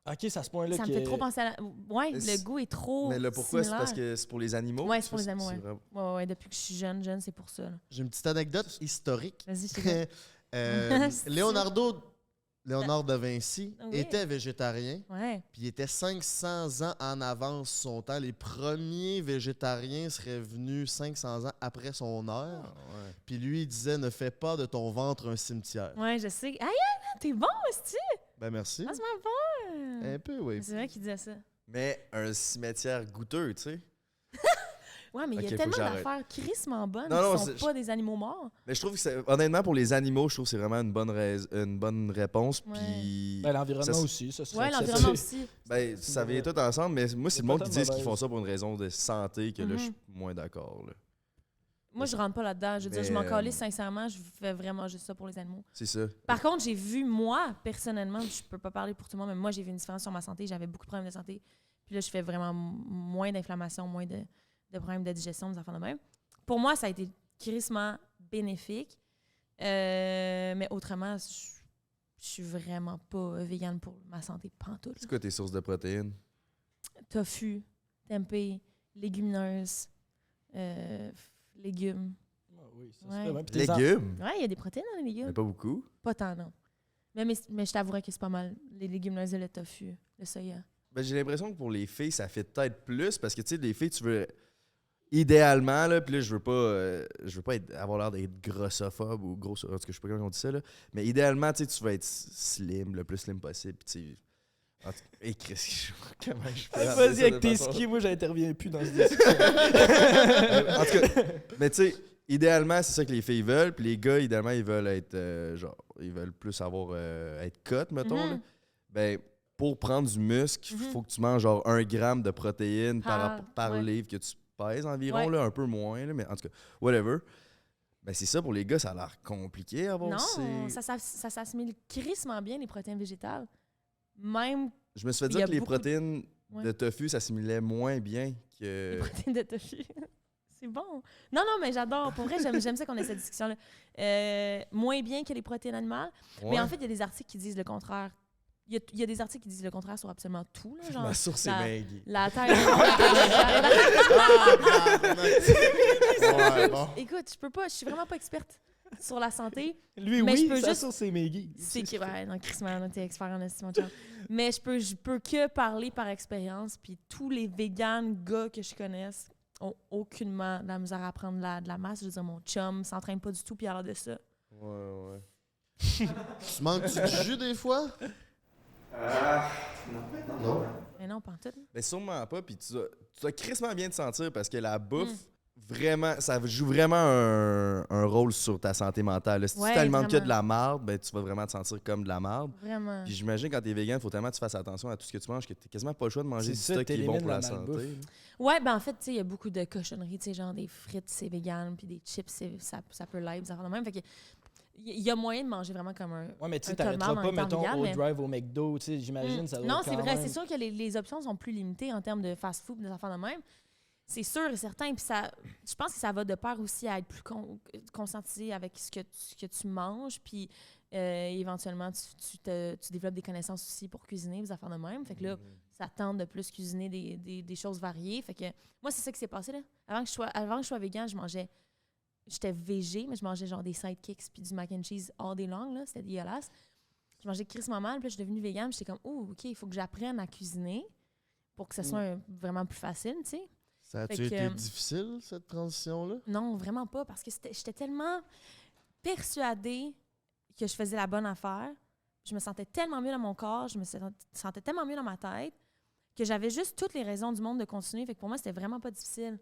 Ok, c'est à ce point-là Ça que... me fait trop penser à la... Ouais, Mais le goût est trop Mais là, pourquoi? C'est similaire. parce que c'est pour les animaux? Ouais, c'est pour les animaux, ouais. vraiment- Ouais, depuis que je suis jeune, c'est pour ça. là. J'ai une petite anecdote historique. Vas-y, je t'écoute. Léonard de Vinci Oui. était végétarien, Ouais. puis il était 500 ans en avance son temps. Les premiers végétariens seraient venus 500 ans après son heure. Ouais. Puis lui, il disait, ne fais pas de ton ventre un cimetière. Ouais, je sais. Aïe, t'es bon, est-ce Ben merci. Ah, c'est même bon. Un peu, oui. C'est vrai qu'il disait ça. Mais un cimetière goûteux, tu sais. Ouais, mais il y Ok, a faut tellement que j'arrête. d'affaires crissement bonnes Non, non, qui sont pas des animaux morts. Mais je trouve que honnêtement, pour les animaux, je trouve que c'est vraiment une bonne réponse. Ouais. Puis. Ben, l'environnement ça, aussi, ça serait Ouais, accepté. l'environnement aussi. Ben, ça vient tout ensemble, mais moi, c'est C'est le pas monde tant qui dit qu'ils mauvaise. font ça pour une raison de santé que là, je suis Mhm. moins d'accord. là. Moi, je rentre pas là-dedans. Je veux dire, je Mais, m'en calisse sincèrement. Je fais vraiment juste ça pour les animaux. C'est ça. Par contre, j'ai vu, moi, personnellement, je peux pas parler pour tout le monde, mais moi, j'ai vu une différence sur ma santé. J'avais beaucoup de problèmes de santé. Puis là, je fais vraiment moins d'inflammation, moins de problèmes de digestion, des enfants de même. Pour moi, ça a été crissement bénéfique. Mais autrement, je suis vraiment pas végane pour ma santé pantoute. C'est quoi tes sources de protéines? Tofu, tempeh, légumineuses, légumes. Ah oui, ça Ouais. serait bien. Puis tes en- Légumes? Ouais, il y a des protéines dans les légumes. Mais pas beaucoup. Pas tant, non. Mais je t'avouerais que c'est pas mal. Les légumineuses et le tofu, le soya. Ben, j'ai l'impression que pour les filles, ça fait peut-être plus parce que tu sais, les filles, tu veux. Idéalement, là, puis là, je veux pas avoir l'air d'être grossophobe ou gros. En tout cas, je sais pas comment on dit ça, là. Mais idéalement, tu sais, tu veux être slim, le plus slim possible. Puis tu sais. En tout cas, hey, Chris, comment je peux. amener Vas-y ça avec de tes façon- skis, moi j'interviens plus dans ce discussion. En tout cas, mais tu sais, idéalement, c'est ça que les filles veulent. Puis les gars, idéalement, ils veulent être genre, ils veulent plus avoir être cut, mettons. Mhm. Là. Ben, pour prendre du muscle, il faut que tu manges genre 1 gramme de protéines par ouais. livre que tu pèses environ, Ouais. là, un peu moins, là, mais en tout cas, whatever. Ben, c'est ça pour les gars, ça a l'air compliqué à avoir Non, ces- ça s'assimile crissement bien, les protéines végétales. Même Je me suis fait il y dire a que les beaucoup- protéines Ouais. de tofu s'assimilaient moins bien que. les protéines de tofu. C'est bon. Non, mais j'adore. Pour vrai, j'aime ça qu'on ait cette discussion-là. Moins bien que les protéines animales. Mais Ouais. en fait, il y a des articles qui disent le contraire. Il y a des articles qui disent le contraire sur absolument tout. Là, genre, Ma source, c'est la- Maggie. La terre. Ouais, bon. Écoute, je suis vraiment pas experte sur la santé. Lui, Mais oui, je peux sa juste- source, c'est Maggie. C'est que, ouais, non, Chris, t'es expert en estime, mon chum. Mais je peux que parler par expérience. Puis tous les véganes gars que je connaisse ont aucunement de la misère à prendre de la masse. Je veux dire, mon chum s'entraîne pas du tout, puis il a l'air de ça. Ouais. Tu manques-tu de jus des fois? Non. Mais non, pas en tout. Mais sûrement pas, puis tu dois crissement bien te sentir parce que la bouffe, vraiment, ça joue vraiment un rôle sur ta santé mentale. là. Si Ouais, tu t'alimentes que vraiment. de la marde, ben, tu vas vraiment te sentir comme de la marde. Vraiment. Puis j'imagine quand t'es vegan, il faut tellement que tu fasses attention à tout ce que tu manges que t'as quasiment pas le choix de manger du C'est ça, stock qui est bon t'élimines pour la la malbouffe. santé. Ouais, ben en fait, tu sais, il y a beaucoup de cochonneries, tu sais, genre des frites, c'est vegan, puis des chips, ça peut l'être, des affaires de même. Fait que il y a moyen de manger vraiment comme un. Ouais, mais tu sais, un tas de t'arrêteras marde pas, en étant mettons, vegan, au mais- drive au McDo, tu sais, j'imagine, ça doit Non, être c'est quand vrai, même- c'est sûr que les options sont plus limitées en termes de fast-food, des affaires de même. C'est sûr et certain. Puis je pense que ça va de pair aussi à être plus conscientisé avec ce que tu manges. Puis éventuellement, tu développes des connaissances aussi pour cuisiner, des affaires de même. Fait que là, ça tente de plus cuisiner des choses variées. Fait que moi, c'est ça qui s'est passé là. Avant que je sois vegan, j'étais végé, mais je mangeais genre des sidekicks puis du mac and cheese all day long. Là. C'était dégueulasse. Je mangeais crissement mal. Puis là, je suis devenue vegan. J'étais comme, oh, OK, il faut que j'apprenne à cuisiner pour que ça soit vraiment plus facile, tu sais. Ça a-tu Fait que, été difficile, cette transition-là? Non, vraiment pas, parce que j'étais tellement persuadée que je faisais la bonne affaire. Je me sentais tellement mieux dans mon corps, je me sentais tellement mieux dans ma tête que j'avais juste toutes les raisons du monde de continuer. Fait que pour moi, c'était vraiment pas difficile.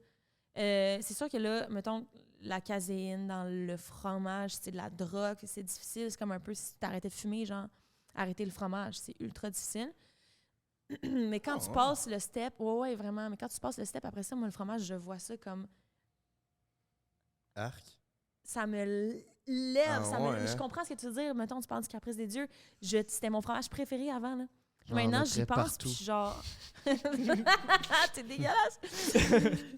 C'est sûr que là, mettons, la caséine dans le fromage, c'est de la drogue, c'est difficile. C'est comme un peu si tu arrêtais de fumer, genre, arrêter le fromage, c'est ultra difficile. Mais quand tu passes le step, ouais, vraiment, mais quand tu passes le step, après ça, moi, le fromage, je vois ça comme... Arc. Ça me lève. Ah ouais, hein? Je comprends ce que tu veux dire. Mettons, tu parles du caprice des dieux. C'était mon fromage préféré avant, là. J'en Maintenant, j'y mettrais pense, partout. puis je suis genre... T'es dégueulasse!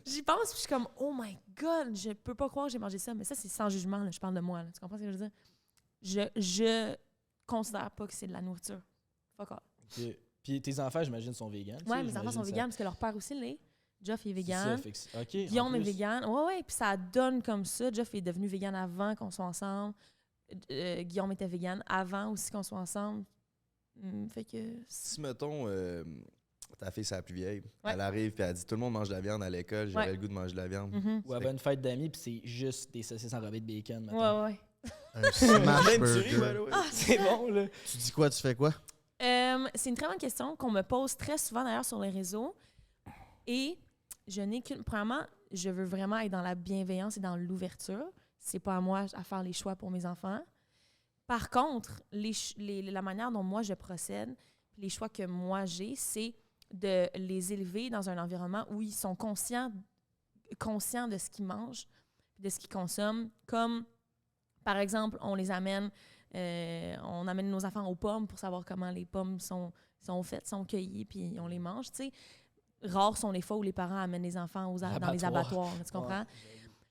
J'y pense, puis je suis comme, oh my God, je peux pas croire que j'ai mangé ça. Mais ça, c'est sans jugement, là. Je parle de moi, là. Tu comprends ce que je veux dire? Je considère pas que c'est de la nourriture. Fuck off. Ok. Puis tes enfants, j'imagine, sont végans. Ouais, mes enfants sont végans parce que leur père aussi l'est. Geoff est vegan. OK. Guillaume est vegan. Ouais, puis ça donne comme ça. Geoff est devenu vegan avant qu'on soit ensemble. Guillaume était vegan avant aussi qu'on soit ensemble. Fait que... Si, mettons, ta fille, c'est la plus vieille, Ouais. elle arrive puis elle dit tout le monde mange de la viande à l'école, j'aurais Ouais. le goût de manger de la viande. Ou elle va à une fête d'amis, puis c'est juste des saucisses enrobées de bacon. mettons. Ouais. Un smash Même tu ris, by the burger. way. Ah, C'est bon, là. Tu dis quoi? Tu fais quoi? C'est une très bonne question qu'on me pose très souvent d'ailleurs sur les réseaux. Et je n'ai qu'une... Premièrement, je veux vraiment être dans la bienveillance et dans l'ouverture. C'est pas à moi à faire les choix pour mes enfants. Par contre, la manière dont moi je procède, les choix que moi j'ai, c'est de les élever dans un environnement où ils sont conscients de ce qu'ils mangent, de ce qu'ils consomment. Comme, par exemple, on amène nos enfants aux pommes pour savoir comment les pommes sont faites, sont cueillies, puis on les mange, tu sais. Rares sont les fois où les parents amènent les enfants dans les abattoirs, tu comprends?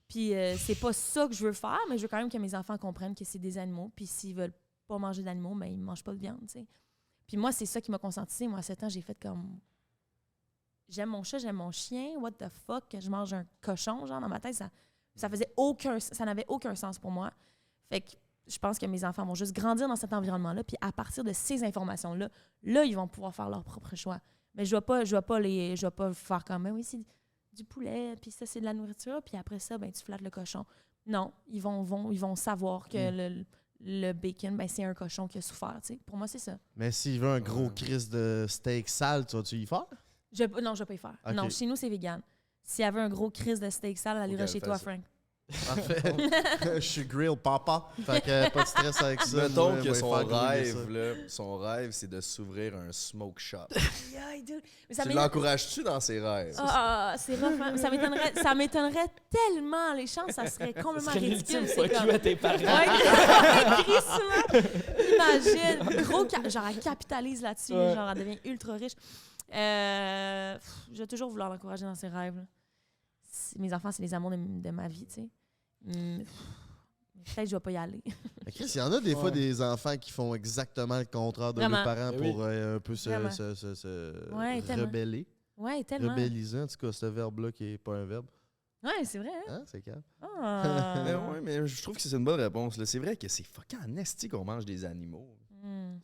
Puis c'est pas ça que je veux faire, mais je veux quand même que mes enfants comprennent que c'est des animaux, puis s'ils veulent pas manger d'animaux, ben ils mangent pas de viande, tu sais. Puis moi, c'est ça qui m'a conscientisée. Moi, à 7 ans, j'ai fait comme... J'aime mon chat, j'aime mon chien, what the fuck, que je mange un cochon, genre, dans ma tête, ça n'avait aucun sens pour moi. Fait que je pense que mes enfants vont juste grandir dans cet environnement-là, puis à partir de ces informations-là, là, ils vont pouvoir faire leur propre choix. Mais je vais pas faire comme, oui, c'est du poulet, puis ça, c'est de la nourriture, puis après ça, ben tu flattes le cochon. Non, ils vont savoir que le bacon, ben c'est un cochon qui a souffert, tu sais. Pour moi, c'est ça. Mais s'il veut un gros crise de steak sale, tu vas-tu y faire? Non, je vais pas y faire. Okay. Non, chez nous, c'est vegan. S'il y avait un gros crise de steak sale, elle irait chez toi, Frank. Parfait. Je suis grill papa. Fait que pas de stress avec ça. Mettons que son rêve, c'est de s'ouvrir un smoke shop. Tu l'encourages-tu dans ses rêves? C'est rough, hein? Ça m'étonnerait tellement. Les chances, ça serait complètement ridicule. C'est comme... à tes parents. Imagine. Genre, elle capitalise là-dessus. Ouais. Genre, elle devient ultra riche. Je vais toujours vouloir l'encourager dans ses rêves. Là. Mes enfants, c'est les amours de ma vie, tu sais. Peut-être que je vais pas y aller. Chris, il y en a des fois des enfants qui font exactement le contraire de leurs parents pour un peu se rebeller. Ouais, tellement. Rebelliser, en tout cas, ce verbe-là qui n'est pas un verbe. Ouais, c'est vrai. Hein, c'est calme. mais je trouve que c'est une bonne réponse. Là. C'est vrai que c'est fucking en esti qu'on mange des animaux.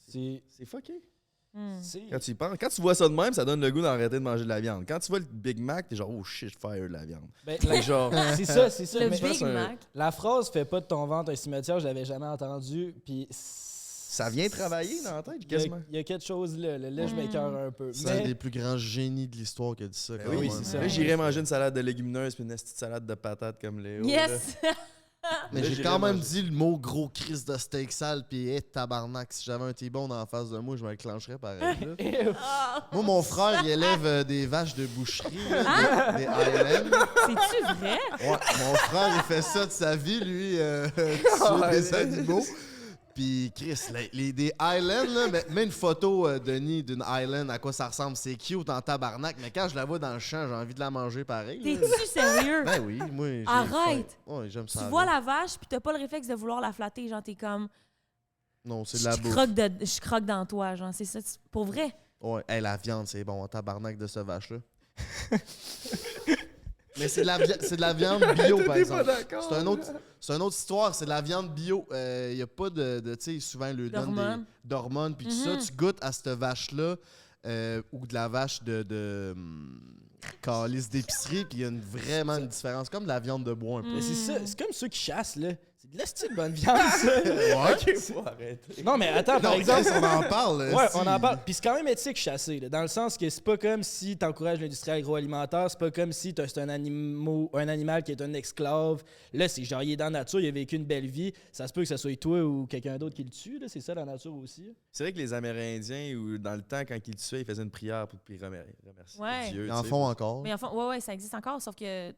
C'est fucké. Quand tu vois ça de même, ça donne le goût d'arrêter de manger de la viande. Quand tu vois le Big Mac, t'es genre, oh shit, fire de la viande. Genre, c'est ça. Le Big Mac. La phrase « fais pas de ton ventre un cimetière », je l'avais jamais entendu. Puis ça vient travailler dans la tête, quasiment. Il y a quelque chose là. Là, je m'écœure un peu. C'est un des plus grands génies de l'histoire qui a dit ça. Oui, c'est ça. Là, j'irais manger une salade de légumineuses puis une petite salade de patates comme Léo. Yes! Mais j'ai quand même dit le mot gros crise de steak sale pis tabarnak. Si j'avais un T-bone en face de moi, je me clencherais pareil. Moi, mon frère, il élève des vaches de boucherie, des Highlands. C'est-tu vrai? Ouais, mon frère, il fait ça de sa vie, lui, tuer des animaux. Puis Chris, des Highlands, là, mets une photo, Denis, d'une Highland, à quoi ça ressemble. C'est cute en tabarnak, mais quand je la vois dans le champ, j'ai envie de la manger pareil. T'es-tu sérieux? Ben oui, moi. Arrête! Ouais, j'aime ça. Tu vois la vache, puis t'as pas le réflexe de vouloir la flatter, genre t'es comme... Non, c'est de la bouffe. Je croque dans toi, genre, c'est ça, pour vrai. Ouais, la viande, c'est bon, en tabarnak de ce vache-là. Mais c'est de la viande bio, par exemple. C'est une autre histoire. C'est de la viande bio. Il n'y a pas de tu sais, souvent, ils lui donnent d'hormones. Puis tout ça, tu goûtes à cette vache-là ou de la vache de calice d'épicerie. Puis il y a vraiment une différence. Comme de la viande de bois un peu. Mais c'est ça. C'est comme ceux qui chassent, là. C'est de la style bonne viande, ça. Ouais. Ok, faut arrêter. Non, mais attends, par exemple. On en parle. Ouais, on en parle. Puis c'est quand même éthique chasser, là, dans le sens que c'est pas comme si t'encourages l'industrie agroalimentaire, c'est pas comme si c'est un animal qui est un esclave. Là, c'est genre, il est dans la nature, il a vécu une belle vie. Ça se peut que ce soit toi ou quelqu'un d'autre qui le tue, là. C'est ça la nature aussi. C'est vrai que les Amérindiens, ou dans le temps, quand ils le tuaient, ils faisaient une prière pour remercier Dieu. Ils en font encore. Mais enfin, ouais, ça existe encore, sauf que eux,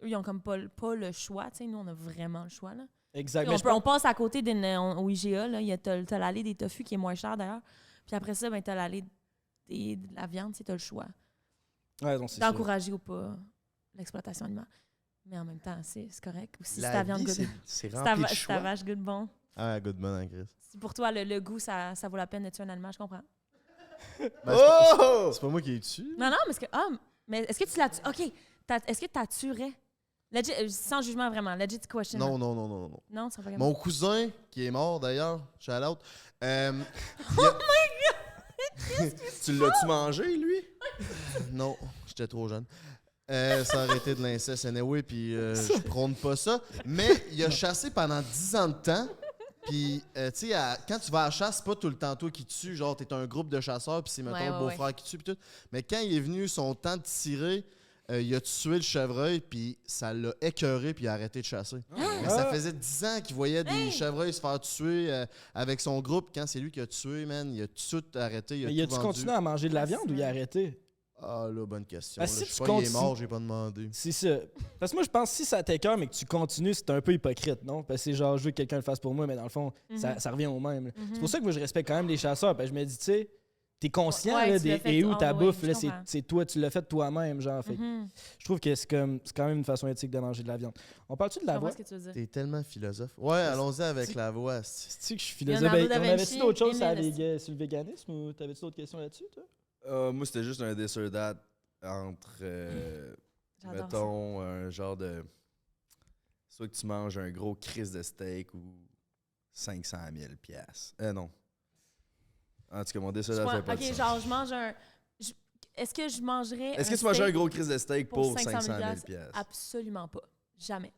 ils ont comme pas le choix. Tu sais, nous, on a vraiment le choix, là. Exact. On passe à côté au IGA, là. T'as l'allée des tofu qui est moins cher, d'ailleurs. Puis après ça, ben, t'as l'allée de la viande, tu sais, t'as le choix. Ouais, donc c'est d'encourager ou pas l'exploitation animale. Mais en même temps, c'est correct. Ou si c'est ta viande good. C'est rempli de choix. C'est ta vache good bon. Ah, good bon, hein, Chris. Si pour toi, le goût, ça vaut la peine de tuer un animal, je comprends. Ben, c'est pas moi qui ai tué. Non, mais est-ce que tu la tues? OK. Est-ce que tu la tuerais? Legit, sans jugement, vraiment. Legit question. Non. Non, c'est pas grave. Mon cousin, qui est mort d'ailleurs, shout out. Oh my God! Tu l'as-tu mangé, lui? Non, j'étais trop jeune. Ça aurait été de l'inceste anyway, puis je prône pas ça. Mais il a chassé pendant 10 ans de temps. Puis, tu sais, quand tu vas à la chasse, c'est pas tout le temps toi qui tue. Genre, t'es un groupe de chasseurs, puis c'est, mettons, le beau-frère qui tue, puis tout. Mais quand il est venu son temps de tirer, il a tué le chevreuil, puis ça l'a écœuré, puis il a arrêté de chasser. Mais ça faisait 10 ans qu'il voyait des chevreuils se faire tuer avec son groupe. Quand c'est lui qui a tué, man, il a tout arrêté. Mais il a-tu continué à manger de la viande ou il a arrêté? Ah là, bonne question. Parce Là, que je si sais tu pas, il est continues- mort, j'ai pas demandé. C'est ça. Parce que moi, je pense que si ça t'écoeure, mais que tu continues, c'est un peu hypocrite, non? Parce que c'est genre, je veux que quelqu'un le fasse pour moi, mais dans le fond, ça revient au même. là. C'est pour ça que moi, je respecte quand même les chasseurs. Parce que je me dis, tu sais, t'es conscient Ouais, là, tu l'as fait et où ta all the way, bouffe, je là, comprends. c'est toi, tu l'as fait toi-même, genre. Fait que je trouve que c'est quand même une façon éthique de manger de la viande. On parle-tu de Je la comprends voix? ce que tu veux dire. T'es tellement philosophe. Ouais, allons-y avec la voix. C'est que je suis Leonardo philosophe. da On avait-tu Vinci, d'autres choses sur, Émile. sur le véganisme ou t'avais-tu d'autres questions là-dessus, toi? Moi, c'était juste un this or that entre, J'adore mettons, un genre de... Soit que tu manges un gros crise de steak ou 500 000 piastres. Non. En tout cas, mon this or that fait pas de Ok, sens. genre, je mange un. Est-ce que je mangerais. Est-ce que tu mangerais un gros crise de steak pour 500 000 piastres? Absolument pas. Jamais.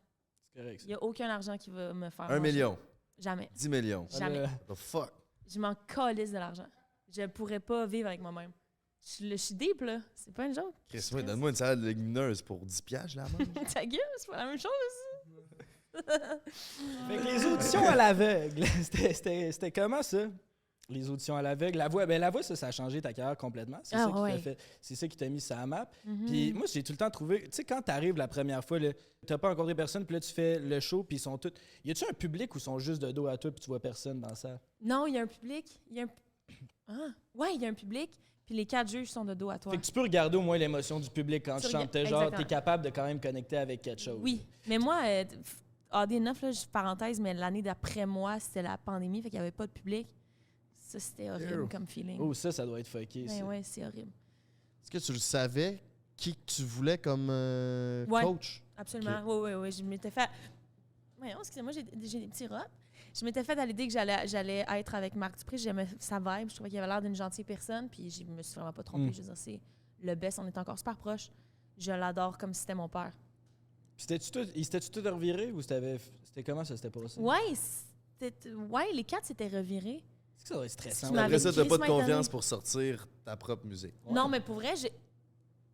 C'est correct, Il n'y a aucun argent qui va me faire. 1 manger. million. Jamais. 10 millions. Jamais. The fuck? Je m'en calisse de l'argent. Je pourrais pas vivre avec moi-même. Je suis deep, là. C'est pas une joke. Chris, moi, donne-moi une salade légumineuse pour 10 piastres, je la mange. Ta gueule, c'est pas la même chose. Fait que les auditions à l'aveugle, c'était comment ça? Les auditions à l'aveugle. La voix, ça a changé ta carrière complètement. C'est ça qui t'a fait. C'est ça qui t'a mis sur la map. Puis moi, j'ai tout le temps trouvé. Tu sais, quand t'arrives la première fois, là, t'as pas rencontré personne, puis là, tu fais le show, puis ils sont tous. Y a-tu un public ou ils sont juste de dos à toi, puis tu vois personne dans ça? Non, il y a un public. Il y a un. Ah, ouais, il y a un public. Puis les 4 juges sont de dos à toi. Fait que tu peux regarder au moins l'émotion du public quand tu chantes. Genre, exactement. t'es capable de quand même connecter avec quelque chose. Oui, mais moi, AD9, là, parenthèse, mais l'année d'après moi, c'était la pandémie, fait qu'il n'y avait pas de public. Ça, c'était horrible comme feeling. Oh, ça doit être fucké. Ben ouais, c'est horrible. Est-ce que tu le savais qui que tu voulais comme Ouais, coach? absolument. Oui. Je m'étais fait. Voyons, excusez-moi, j'ai des petits rats. Je m'étais fait à l'idée que j'allais être avec Marc Dupré. J'aimais sa vibe. Je trouvais qu'il avait l'air d'une gentille personne. Puis je me suis vraiment pas trompée. Je veux dire, c'est le best. On est encore super proches. Je l'adore comme si c'était mon père. Puis c'était-tu tout reviré ou c'était comment ça s'était passé? Ouais, les 4 s'étaient revirés. Est-ce que ça doit être stressant? Tu m'avais Après ça, t'as pas de crissement confiance étonné. pour sortir ta propre musique. Non, mais pour vrai,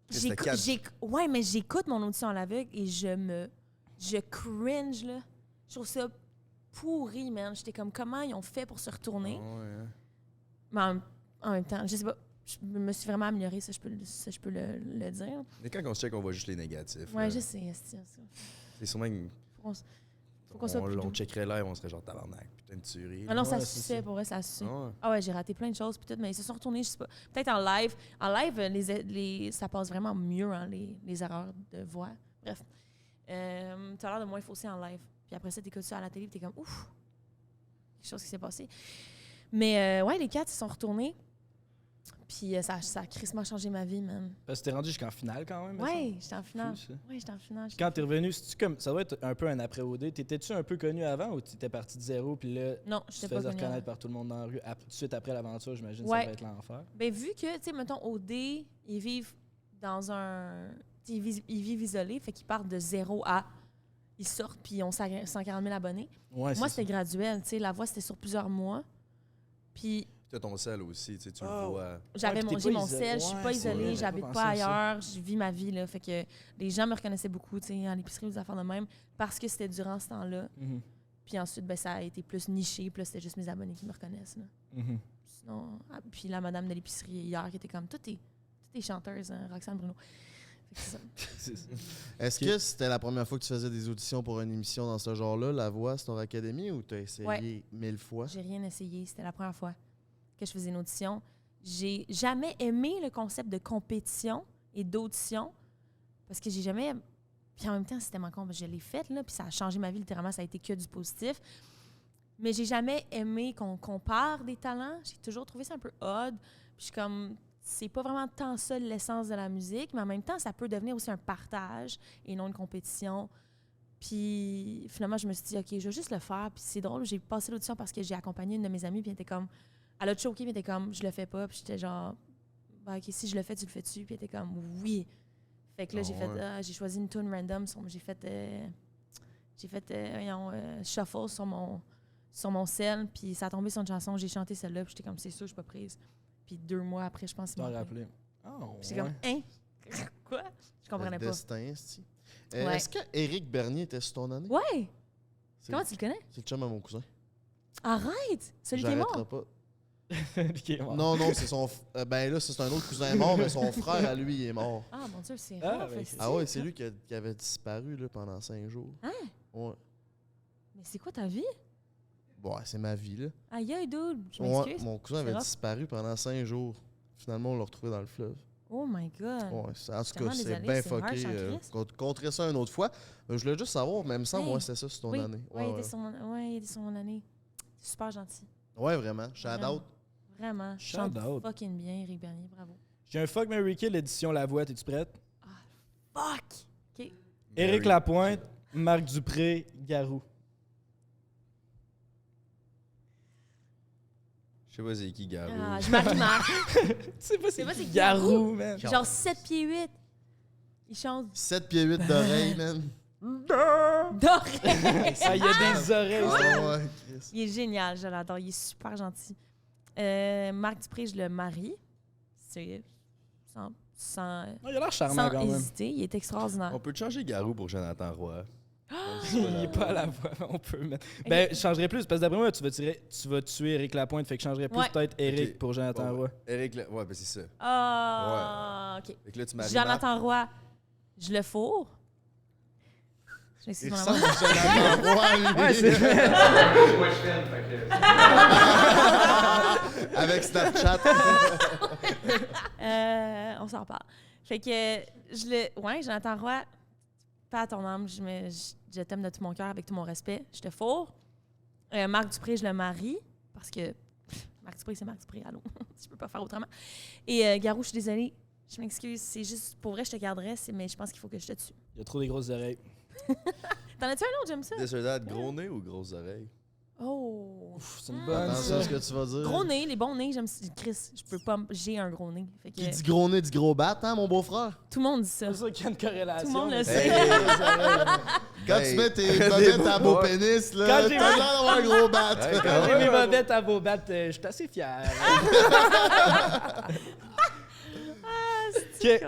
C'était 4. ouais, mais j'écoute mon audition à l'aveugle et je cringe, là. Je trouve ça pourri, man. J'étais comme, comment ils ont fait pour se retourner? Mais en même temps, je sais pas, je me suis vraiment améliorée, ça, je peux le dire. Mais quand on se check, on voit juste les négatifs. Ouais, là. je sais. C'est sûrement que Faut qu'on soit plus on doux. checkerait l'air, on serait genre tabarnak, putain de tuerie. Ah non, ça Ouais, suçait, pour vrai, ça suçait. Ah ouais. Ah ouais, j'ai raté plein de choses, puis tout, mais ils se sont retournés, je sais pas. Peut-être en live. En live, ça passe vraiment mieux, hein, les erreurs de voix. Bref. T'as l'air de moins faussé en live. Puis après ça, t'écoutes ça à la télé, puis t'es comme, ouf, quelque chose qui s'est passé. Mais ouais, les 4, ils sont retournés. Puis ça a crissement changé ma vie, man. Parce que t'es rendu jusqu'en finale quand même. Ouais, j'étais en finale. Fou, ça. Ouais, j'étais en finale. Quand t'es revenu, ça doit être un peu un après-OD. T'étais-tu un peu connu avant ou t'étais parti de zéro puis là, Non, tu te j'étais pas faisais connue reconnaître avant. par tout le monde dans la rue? Tout de suite après l'aventure, j'imagine Ouais. ça va être l'enfer. Ben, vu que, tu sais, mettons, OD, ils vivent dans un. Ils vivent isolés, fait qu'ils partent de 0 à. Ils sortent, puis ils ont 140 000 abonnés. Ouais, Moi, c'est c'était graduel, tu sais. La voix, c'était sur plusieurs mois. Puis T'as ton sel aussi, tu sais, tu le vois. j'avais puis t'es j'ai pas mon isolé. sel, je suis Ouais, pas c'est vrai, isolée, j'avais j'habite pas pas pensé à ça. ailleurs, je vis ma vie, là. Fait que les gens me reconnaissaient beaucoup, tu sais, à l'épicerie ou des affaires de même, parce que c'était durant ce temps-là. Mhm. Puis ensuite, ben, ça a été plus niché, puis là, c'était juste mes abonnés qui me reconnaissent, là. Mhm. Sinon, puis la madame de l'épicerie hier qui était comme, toutes tes chanteuses, hein, Roxane Bruno. Fait que c'est ça. Est-ce que c'était la première fois que tu faisais des auditions pour une émission dans ce genre-là, La Voix, Star Academy, ou t'as essayé Ouais. 1000 fois? J'ai rien essayé. C'était la première fois que je faisais une audition. J'ai jamais aimé le concept de compétition et d'audition parce que j'ai jamais. Puis en même temps, c'était manquant. Je l'ai faite, là, puis ça a changé ma vie littéralement. Ça a été que du positif. Mais j'ai jamais aimé qu'on compare des talents. J'ai toujours trouvé ça un peu odd. Puis je suis comme. C'est pas vraiment tant ça l'essence de la musique, mais en même temps, ça peut devenir aussi un partage et non une compétition. Puis finalement, je me suis dit, OK, je vais juste le faire. Puis c'est drôle, j'ai passé l'audition parce que j'ai accompagné une de mes amies, puis elle était comme, elle a choqué, puis elle était comme, je le fais pas. Puis j'étais genre, bah, OK, si je le fais, tu le fais-tu? Puis elle était comme, oui. Fait que là, j'ai choisi une tune random. J'ai fait shuffle sur mon cell, puis ça a tombé sur une chanson, j'ai chanté celle-là, puis j'étais comme, c'est sûr, je suis pas prise. Puis 2 mois après, je pense, Tu t'en rappelais. Oh, j'étais comme, hein? Quoi? Je comprenais Le pas. destin, c'ti. Ouais. Est-ce que Éric Bernier était sur ton année? Ouais! C'est- Comment tu le connais? C'est le chum à mon cousin. Arrête! Celui qui est J'arrêterai mort? pas. Qui est mort. Non, c'est son... ben là, c'est un autre cousin mort, mais son frère, à lui, il est mort. Ah, mon Dieu, c'est Ah, rare. ouais, fait Ah ouais, c'est lui qui avait disparu là, pendant 5 jours. Hein? Ouais. Mais c'est quoi ta vie? Bon, c'est ma vie, là. Aïe, aïe, dude. Je Ouais, m'excuse. mon cousin C'est avait rough. disparu pendant 5 jours. Finalement, on l'a retrouvé dans le fleuve. Oh my God. Ouais, en tout Tellement cas, c'est désolée, bien c'est fucké. harsh en Christ. Compterai ça une autre fois. Je voulais juste savoir, même sans Hey, moi, c'était ça sur ton oui. année. Ouais, il était sur mon année. C'est super gentil. Ouais, vraiment. Shout Vraiment. out. Vraiment. Je Shout chante out. fucking bien, Éric Bernier. Bravo. J'ai un Fuck, Marry, Kill édition La Voix. T'es-tu prête? Fuck! OK. Éric Lapointe, Marc Dupré, Garou. Je sais pas c'est qui, Garou. Ah, je marie Marc. Tu sais pas C'est pas c'est qui Garou, man. Genre 7 pieds 8. Il chante 7 pieds 8 d'oreilles, man. d'oreilles. Ah, il y a des oreilles. ça. Ouais, Chris. Il est génial, je l'adore. Il est super gentil. Marc Dupré, je le marie. C'est sans Ah, il a l'air charmant quand même. hésiter. Il est extraordinaire. On peut te changer Garou pour Jonathan Roy. Il est pas à la voix, on peut mettre. Ben, je changerais plus, parce que d'après moi, tu vas tuer Éric Lapointe, fait que je changerais plus Ouais. peut-être Éric Ok. pour Jonathan Bon, Roy. Eric, ouais, ben c'est ça. Ah, OK. Fait que là, tu m'arrives. Jonathan Roy, je le fourre. Je Il m'excuse, mon ressemble amour. à Jonathan Roy, lui. Ouais, c'est Moi, je filme, fait que. Avec Snapchat. On s'en parle. Fait que ouais, Jonathan Roy, pas à ton âme, je t'aime de tout mon cœur, avec tout mon respect. Je te fourre. Marc Dupré, je le marie, parce que Marc Dupré, c'est Marc Dupré, allô. Je peux pas faire autrement. Et Garou, je suis désolée, je m'excuse, c'est juste, pour vrai, je te garderais, mais je pense qu'il faut que je te tue. Il y a trop des grosses oreilles. T'en as-tu un autre, j'aime ça? This or that, gros nez ou grosses oreilles? Oh! Ouf, c'est une bonne. Attention à ce que tu vas dire. Gros nez, les bons nez, j'aime ça. Chris, je peux pas, j'ai un gros nez. Fait que, Qui dit gros nez, dit gros bat, hein, mon beau-frère? tout le monde dit ça. C'est sûr qu'il y a une corrélation. Tout le monde le mais- sait. Quand Hey. tu mets tes bobettes à beau pénis, là, Quand j'ai- t'as l'air d'avoir un gros bat. Ouais, Quand j'ai mes bobettes à vos battes, je suis assez fier. Ok,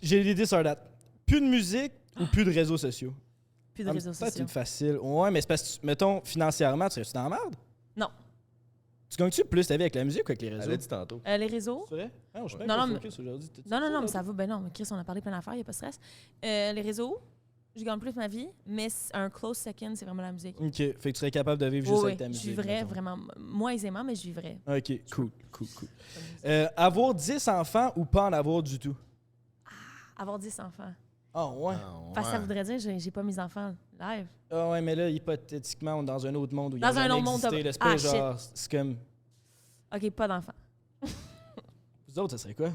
j'ai l'idée sur date. Plus de musique ou plus de réseaux sociaux? Plus de réseaux Peut-être sociaux. une facile. Ouais, mais c'est parce que, mettons, financièrement, tu serais-tu dans la merde? Non. Tu gagnes-tu plus ta vie avec la musique ou avec les Elle réseaux? l'a dit tantôt. Les réseaux? C'est vrai? Ah, je suis bien Non, pas non, focus aujourd'hui. T'as-tu Non, dit mais là? ça va. Ben non, mais Chris, on a parlé plein d'affaires, il n'y a pas de stress. Les réseaux, je gagne plus ma vie, mais un close second, c'est vraiment la musique. Ok, fait que tu serais capable de vivre juste Oui, avec ta je musique. vivrais mettons. vraiment moins aisément, mais je vivrais. Ok, cool. Avoir 10 enfants ou pas en avoir du tout? Avoir 10 enfants. Ah, ouais. Parce que ça voudrait dire que j'ai pas mes enfants live. Ah, ouais, mais là, hypothétiquement, on est dans un autre monde où il y Dans a un jamais autre monde, existé, t'as- là. C'est pas Ah, genre. C'est comme. OK, pas d'enfants. Vous autres, ça serait quoi?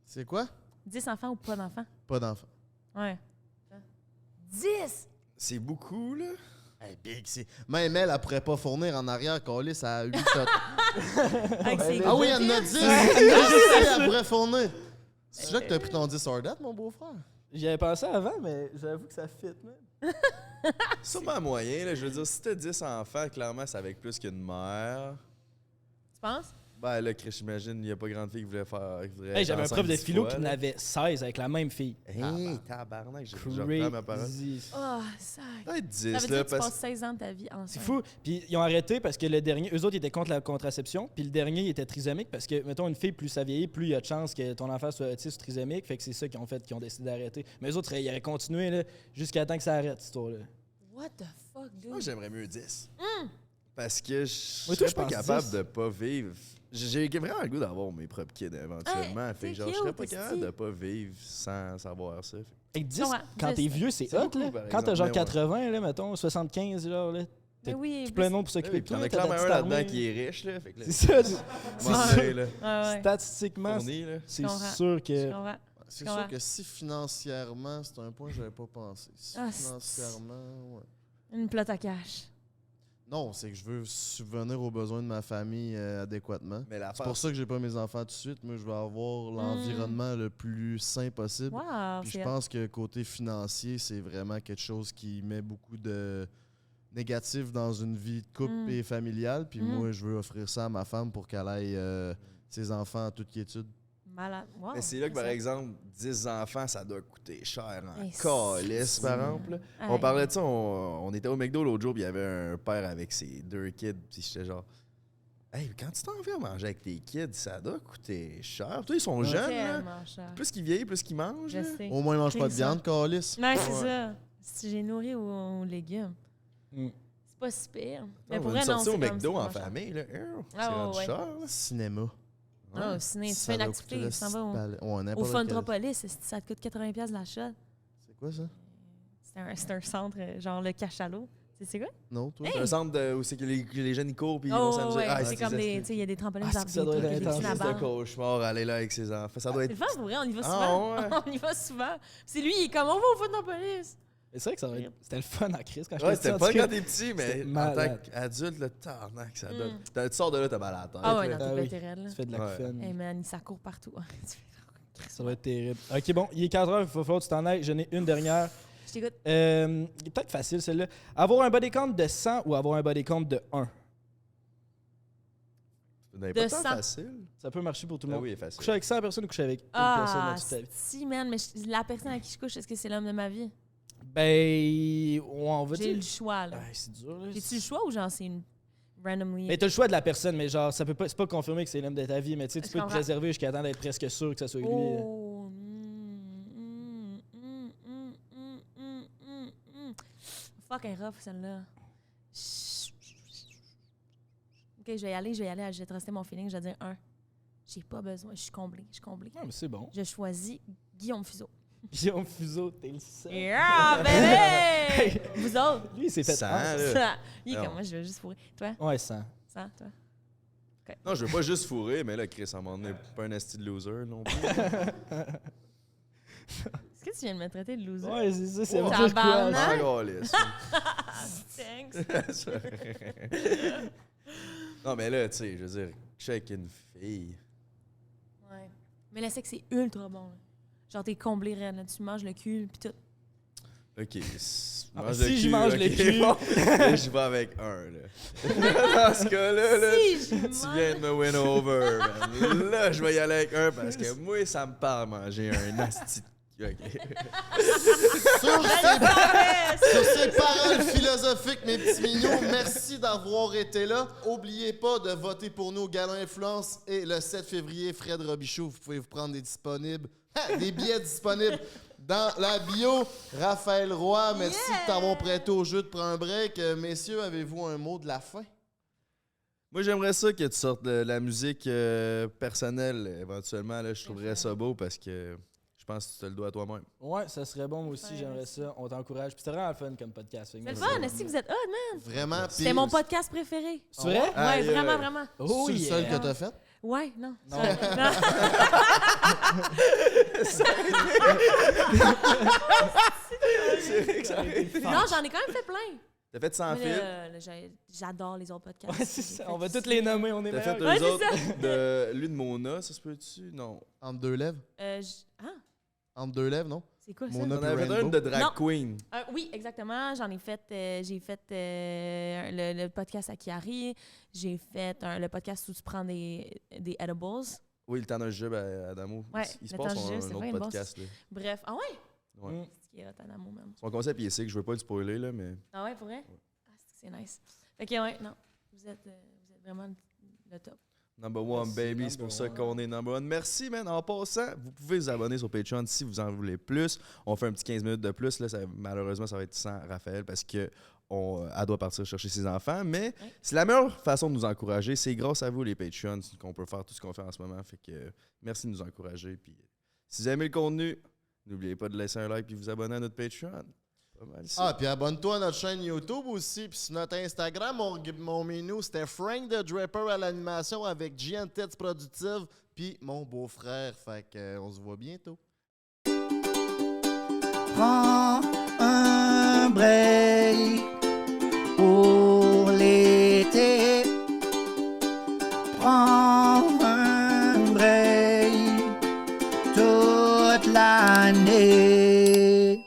C'est quoi? 10 enfants ou pas d'enfants? Pas d'enfant. Ouais. 10! C'est beaucoup, là. Hey, big, c'est... Même elle pourrait pas fournir en arrière, Calis, à 8 Avec ses Ah oui, il y en a 10! Elle pourrait fournir. C'est là que t'as pris ton 10 hors date, mon beau-frère? J'y avais pensé avant, mais j'avoue que ça fit, man. Sûrement moyen, là. Je veux dire, si t'as 10 enfants, clairement, c'est avec plus qu'une mère. Tu penses? Ben là, Chris, j'imagine, il n'y a pas grande fille qui voulait faire. Qui voudrait Hey, être j'avais un enceinte prof de 10 philo fois, qui en là. avait 16 avec la même fille. Hey, tabarnak, je reprends ma parole. Crazy. Oh, ça. Peut-être 10, Ça veut dire là, que tu parce passes 16 ans de ta vie ensemble. C'est fou. Puis ils ont arrêté parce que le dernier, eux autres, ils étaient contre la contraception. Puis le dernier, il était trisomique parce que, mettons, une fille, plus ça vieillit, plus il y a de chances que ton enfant soit trisomique. Fait que c'est ça qu'ils ont fait, qu'ils ont décidé d'arrêter. Mais eux autres, ils auraient continué là, jusqu'à temps que ça arrête, cette histoire-là. What the fuck, dude? moi, j'aimerais mieux 10. Parce que je Ouais, toi, serais je pas pense capable 10. de pas vivre. J'ai vraiment le goût d'avoir mes propres kids éventuellement. Hey, fait que c'est genre, je serais pas cute, capable esti. de pas vivre sans savoir ça. Hey, 10, Ouais, quand 10. t'es vieux, c'est C'est hot, beaucoup, là. par Quand t'as genre exemple, mais ouais. 80, là, mettons, 75, genre, là. Mais oui, Tout plein de monde pour s'occuper Oui, de puis toi. t'en as t'as ta clairement un petite là-dedans armée. qui est riche, là. Fait que là, C'est ça. C'est Ouais, sûr. là. Ouais, ouais. Statistiquement, Fourni, là. c'est Je comprends. sûr Je que. comprends. C'est Ouais. sûr que si financièrement, c'est un point que j'avais pas pensé. Si Ah, financièrement, ouais. Une plate à cash. Non, c'est que je veux subvenir aux besoins de ma famille adéquatement. Mais C'est pour ça que j'ai pas mes enfants tout de suite. Moi, je veux avoir l'environnement le plus sain possible. Wow, Puis c'est je pense que côté financier, c'est vraiment quelque chose qui met beaucoup de négatif dans une vie de couple et familiale. Puis moi, je veux offrir ça à ma femme pour qu'elle aille ses enfants en toute quiétude. Malade. Wow, Mais c'est là que, par ça. exemple, 10 enfants, ça doit coûter cher en Hey, calice, par exemple. là. On Hey. parlait de ça, on était au McDo l'autre jour, puis il y avait un père avec ses 2 kids, puis j'étais genre... Hey, quand tu t'en viens manger avec tes kids, ça doit coûter cher. Toi, ils sont jeunes, là. Tellement cher. Plus qu'ils vieillissent, plus qu'ils mangent. Je là. sais. Au moins, ils mangent pas de C'est ça. viande, calice. Non, c'est ça. Si j'ai nourri aux légumes, Mm. c'est pas si pire. On pour va vrai, une non, sortie au c'est comme McDo ça, en pas cher. famille, là. C'est Ah, rendu ouais. cher, là. Cinéma. Ah, au ciné, tu Ça fais une doit activité, coûter tu s'en vas le au palais. Ouais, Au n'importe quel. Funtropolis, ça te coûte 80$ l'achat. C'est quoi ça? C'est un centre, genre le cachalot. C'est quoi? Non, toi? C'est un centre où c'est que les jeunes ils courent puis ils Oh, vont s'amuser. ouais, Ah, c'est comme des. Tu sais, il y a des trampolines Ah, c'est que ça doit être des intense. piscines à C'est un balles. cauchemar aller là avec ses enfants. Ça doit C'est être. le fun, pour vrai, on y va Ah, souvent. ouais. On y va souvent. C'est lui, il est comme on va au Funtropolis. Mais c'est vrai que ça va être... C'était le fun à Chris quand Ouais, j'étais c'était petit, pas en tout cas. quand t'es petit, mais C'était en malade. tant qu'adulte, le tarnac, ça Mm. donne. Tu sors de là, t'as mal à la tête. Ah ouais, là. non, Ah t'es oui. bien raide, là. Tu fais de la Ouais. fun. Hey man, ça court partout. Ça va être terrible. Ok, bon, il est 4 heures, il va falloir que tu t'en ailles. J'en ai une dernière. Je t'écoute. Peut-être facile celle-là. Avoir un body count de 100 ou avoir un body count de 1? C'est pas De tant 100. facile. Ça peut marcher pour tout le Ah monde. oui, facile. Coucher avec 100 personnes ou coucher avec une personne Ah, dans toute ta vie? si, man, mais la personne à qui je couche, est-ce que c'est l'homme de ma vie? Ben, on va J'ai dire... le choix, là. Ah, c'est dur, là. J'ai-tu le choix ou genre c'est une randomly? Mais t'as le choix de la personne, mais genre, ça peut pas, c'est pas confirmé que c'est l'homme de ta vie, mais tu sais, tu Je peux te comprends. préserver jusqu'à temps d'être presque sûr que ça soit lui. là. Oh. Fucking rough, celle-là. Ok, je vais y aller, je vais te rester mon feeling, je vais dire 1. J'ai pas besoin, je suis comblée. Ah, mais c'est bon. Je choisis Guillaume Fuseau. Guillaume Fuseau, t'es le seul. Yeah, bébé! Vous autres? Lui, il s'est fait... 100, Ah, là. Ça. Il est Non. comme moi, je veux juste fourrer. Toi? Ouais, 100. Ça, toi? Non, je veux pas juste fourrer, mais là, Chris, à un moment donné, pas un asti de loser non plus. Est-ce que tu viens de me traiter de loser? Ouais, c'est ça, c'est Oh, vraiment le tabarnak. courage. Thanks. Non, mais là, tu sais, je veux dire, je suis avec une fille. Ouais. Mais le sexe, c'est ultra bon. Là. Genre, t'es comblé, raide, là. Tu manges le cul, pis tout. Ok. Ah, si je mange le cul. bon. Là, je vais avec un, là. Dans ce cas-là, là, Si je tu viens de me win over, man. Là, je vais y aller avec un parce que moi, ça me parle manger un asti de cul. Ok. Sur ces paroles philosophiques, mes petits mignons, merci d'avoir été là. Oubliez pas de voter pour nous au Gala Influence et le 7 février, Fred Robichaud, vous pouvez vous prendre des billets disponibles dans la bio. Raphaël Roy, merci de t'avoir prêté au jeu de prendre un break. Messieurs, avez-vous un mot de la fin? Moi, j'aimerais ça que tu sortes de la musique personnelle éventuellement. Là, je trouverais ça beau parce que je pense que tu te le dois à toi-même. Ouais, ça serait bon, moi aussi, j'aimerais ça. On t'encourage. Puis c'était vraiment le fun comme podcast. C'est le fun, est-ce que vous êtes hot, man? Vraiment. C'était mon podcast préféré. C'est vrai? Ouais, Aïe, vraiment, vraiment. Oh, C'est le seul yeah. que t'as fait? Ouais, non. Non. Non. C'est vrai que ça a été. Non, j'en ai quand même fait plein. T'as fait 100 Mais films. là, j'adore les autres podcasts. Ouais, c'est J'ai ça. fait On va ici. tous les nommer, on est T'as fait meilleurs. eux Ouais, autres c'est de lui de Mona, ça se peut-tu? Non. Entre deux lèvres? Ah, Entre deux lèvres, non? c'est quoi ça? Mona On puis avait fait Rainbow. une de Drag Non. Queen. Oui, exactement. J'en ai fait. J'ai fait le podcast à Kiari. J'ai fait le podcast où tu prends des edibles. Oui, le temps d'un jeu à Adamo. Ouais, Il se le passe temps du jeu, un c'est autre vrai, une podcast. Là. Bref. Ah ouais? Ouais. Mm. C'est qui est hot, Adamo, même. Son concept, il est sick. Je veux pas le spoiler, là, mais. Ah ouais, pour vrai? Ah, c'est nice. Fait que ouais, non. Vous êtes vraiment le top. Number one, Merci, baby. C'est pour ça qu'on est number one. Merci, man. En passant, vous pouvez vous abonner sur Patreon si vous en voulez plus. On fait un petit 15 minutes de plus. Là, malheureusement, ça va être sans Raphaël parce que elle doit partir chercher ses enfants. Mais Ouais. c'est la meilleure façon de nous encourager. C'est grâce à vous, les Patreons, qu'on peut faire tout ce qu'on fait en ce moment. Fait que merci de nous encourager. Puis, si vous aimez le contenu, n'oubliez pas de laisser un like et vous abonner à notre Patreon. Pas mal ça. Ah, puis abonne-toi à notre chaîne YouTube aussi. Puis sur notre Instagram, mon menu, c'était Frank the Draper à l'animation avec Gian Tets Productive, puis mon beau-frère. Fait que on se voit bientôt. Prends un break pour l'été. Prends un break toute l'année.